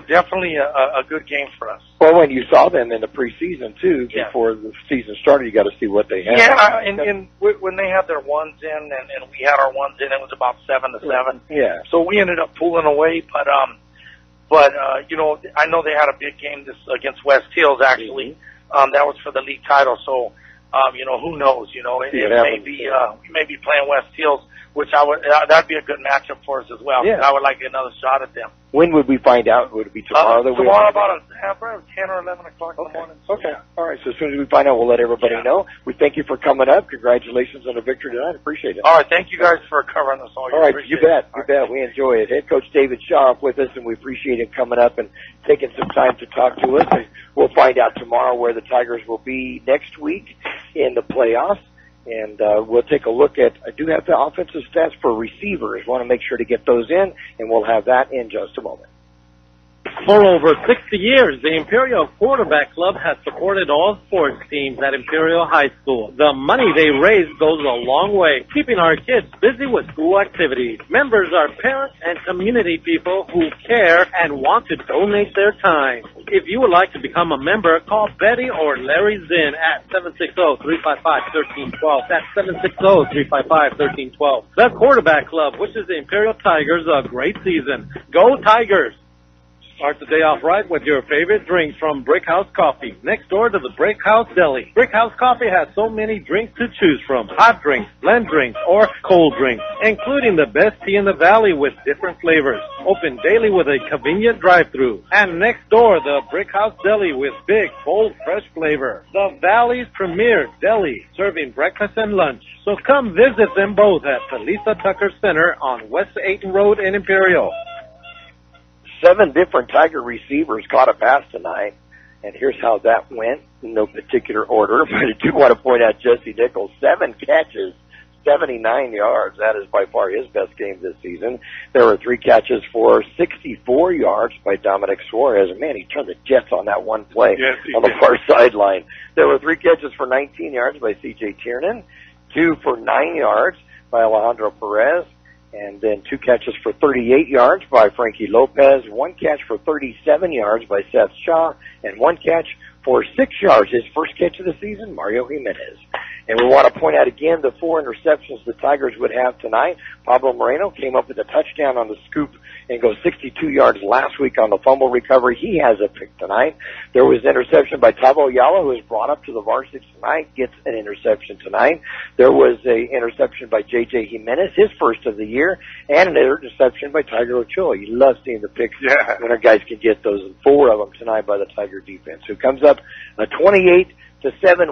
definitely a good game for us. Well, when you saw them in the preseason too, before the season started, you got to see what they had. Yeah, and when they had their ones in, and we had our ones in, it was about 7-7. Yeah. So we ended up pulling away, but I know they had a big game against West Hills actually. Mm-hmm. That was for the league title. So, who knows? It may be we may be playing West Hills. Which that'd be a good matchup for us as well. Yeah. I would like another shot at them. When would we find out? Would it be tomorrow? Tomorrow about 10 or 11 o'clock in the morning. Okay. All right. So as soon as we find out, we'll let everybody know. We thank you for coming up. Congratulations on the victory tonight. Appreciate it. All right. Thank you guys for covering us all. All right. You bet. You bet. We enjoy it. Head Coach David Shaw up with us, and we appreciate him coming up and taking some time to talk to us. And we'll find out tomorrow where the Tigers will be next week in the playoffs. And we'll take a look at, I do have the offensive stats for receivers. Want to make sure to get those in, and we'll have that in just a moment. For over 60 years, the Imperial Quarterback Club has supported all sports teams at Imperial High School. The money they raise goes a long way, keeping our kids busy with school activities. Members are parents and community people who care and want to donate their time. If you would like to become a member, call Betty or Larry Zinn at 760-355-1312. That's 760-355-1312. The Quarterback Club wishes the Imperial Tigers a great season. Go Tigers! Start the day off right with your favorite drinks from Brick House Coffee, next door to the Brick House Deli. Brick House Coffee has so many drinks to choose from, hot drinks, blend drinks, or cold drinks, including the best tea in the valley with different flavors. Open daily with a convenient drive-thru. And next door, the Brick House Deli with big, bold, fresh flavor. The Valley's premier deli, serving breakfast and lunch. So come visit them both at the Lisa Tucker Center on West 8th Road in Imperial. 7 different Tiger receivers caught a pass tonight, and here's how that went in no particular order. But I do want to point out Jesse Nichols, 7 catches, 79 yards. That is by far his best game this season. There were 3 catches for 64 yards by Dominic Suarez. And man, he turned the Jets on that one play on the far sideline. There were 3 catches for 19 yards by C.J. Tiernan, 2 for 9 yards by Alejandro Perez, and then 2 catches for 38 yards by Frankie Lopez, 1 catch for 37 yards by Seth Shaw, and 1 catch for 6 yards, his first catch of the season, Mario Jimenez. And we want to point out again the 4 interceptions the Tigers would have tonight. Pablo Moreno came up with a touchdown on the scoop and goes 62 yards last week on the fumble recovery. He has a pick tonight. There was an interception by Tavo Ayala, who was brought up to the varsity tonight, gets an interception tonight. There was an interception by J.J. Jimenez, his first of the year, and an interception by Tiger Ochoa. You love seeing the picks when our guys can get those, and 4 of them tonight by the Tiger defense, who comes up a 28-7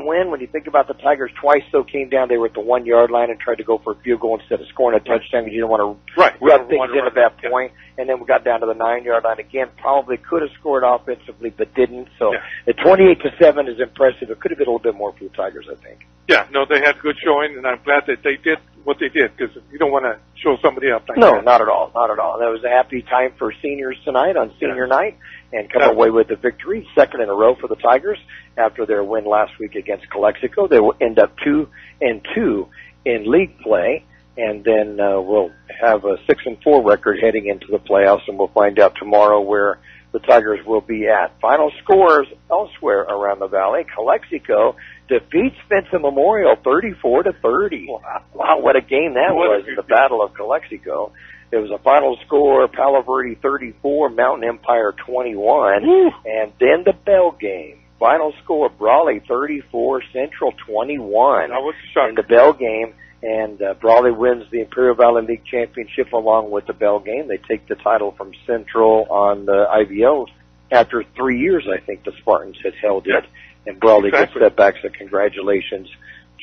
win. When you think about the Tigers, twice though came down, they were at the 1 yard line and tried to go for a field goal instead of scoring a touchdown because you didn't want to rub things in at that point. And then we got down to the 9 yard line again. Probably could have scored offensively, but didn't. So the 28-7 is impressive. It could have been a little bit more for the Tigers, I think. Yeah, no, they had good showing, and I'm glad that they did what they did, because you don't want to show somebody up like that. No, not at all, not at all. That was a happy time for seniors tonight on senior night, and come away with the victory, 2nd in a row for the Tigers after their win last week against Calexico. They will end up 2-2 in league play, and then we'll have a 6-4 record heading into the playoffs, and we'll find out tomorrow where the Tigers will be at. Final scores elsewhere around the valley. Calexico defeats Spencer Memorial 34-30. Wow, what a game that was in the Battle of Calexico. There was a final score, Palo Verde 34, Mountain Empire 21, and then the bell game. Final score, Brawley 34, Central 21. In the bell game, and Brawley wins the Imperial Valley League Championship along with the bell game. They take the title from Central on the IVO. After 3 years, I think the Spartans had held it, and Brawley gets that back, so congratulations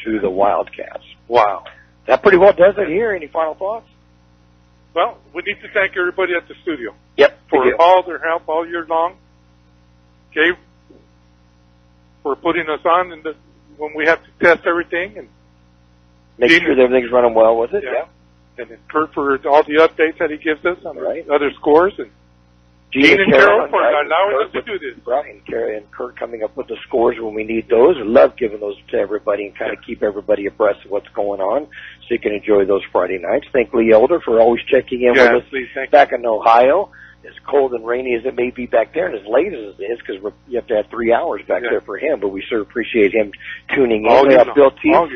to the Wildcats. Wow. That pretty well does it here. Any final thoughts? Well, we need to thank everybody at the studio. Yep. For all their help all year long. Okay. For putting us on when we have to test everything. And make sure that everything's running well with it. Yeah. And Kurt for all the updates that he gives us on other scores. And Gene and Carol for allowing us to do this. Right, and Kurt coming up with the scores when we need those. I love giving those to everybody and kind of keep everybody abreast of what's going on so you can enjoy those Friday nights. Thank Lee Elder for always checking in with us back in Ohio. As cold and rainy as it may be back there, and as late as it is, because you have to have 3 hours back there for him, but we sure appreciate him tuning in. Bill Teets.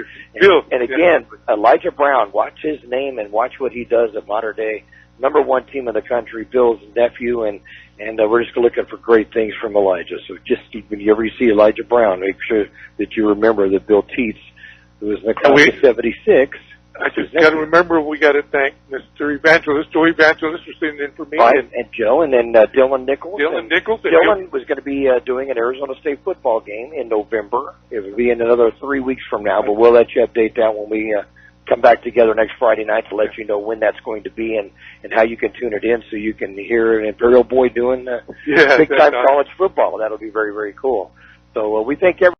And again, Elijah Brown, watch his name and watch what he does at Modern Day. #1 team in the country, Bill's nephew, and we're just looking for great things from Elijah. So just when you ever see Elijah Brown, make sure that you remember that Bill Teets, who was in the class of 76. I just got to remember we got to thank Mr. Evangelist, Joe Evangelist, for sending in for me. Right, and Joe, and then Dylan Nichols. Dylan was going to be doing an Arizona State football game in November. It will be in another 3 weeks from now, but we'll let you update that when we come back together next Friday night to let you know when that's going to be and how you can tune it in so you can hear an Imperial boy doing big-time college football. That'll be very, very cool. So we thank everyone.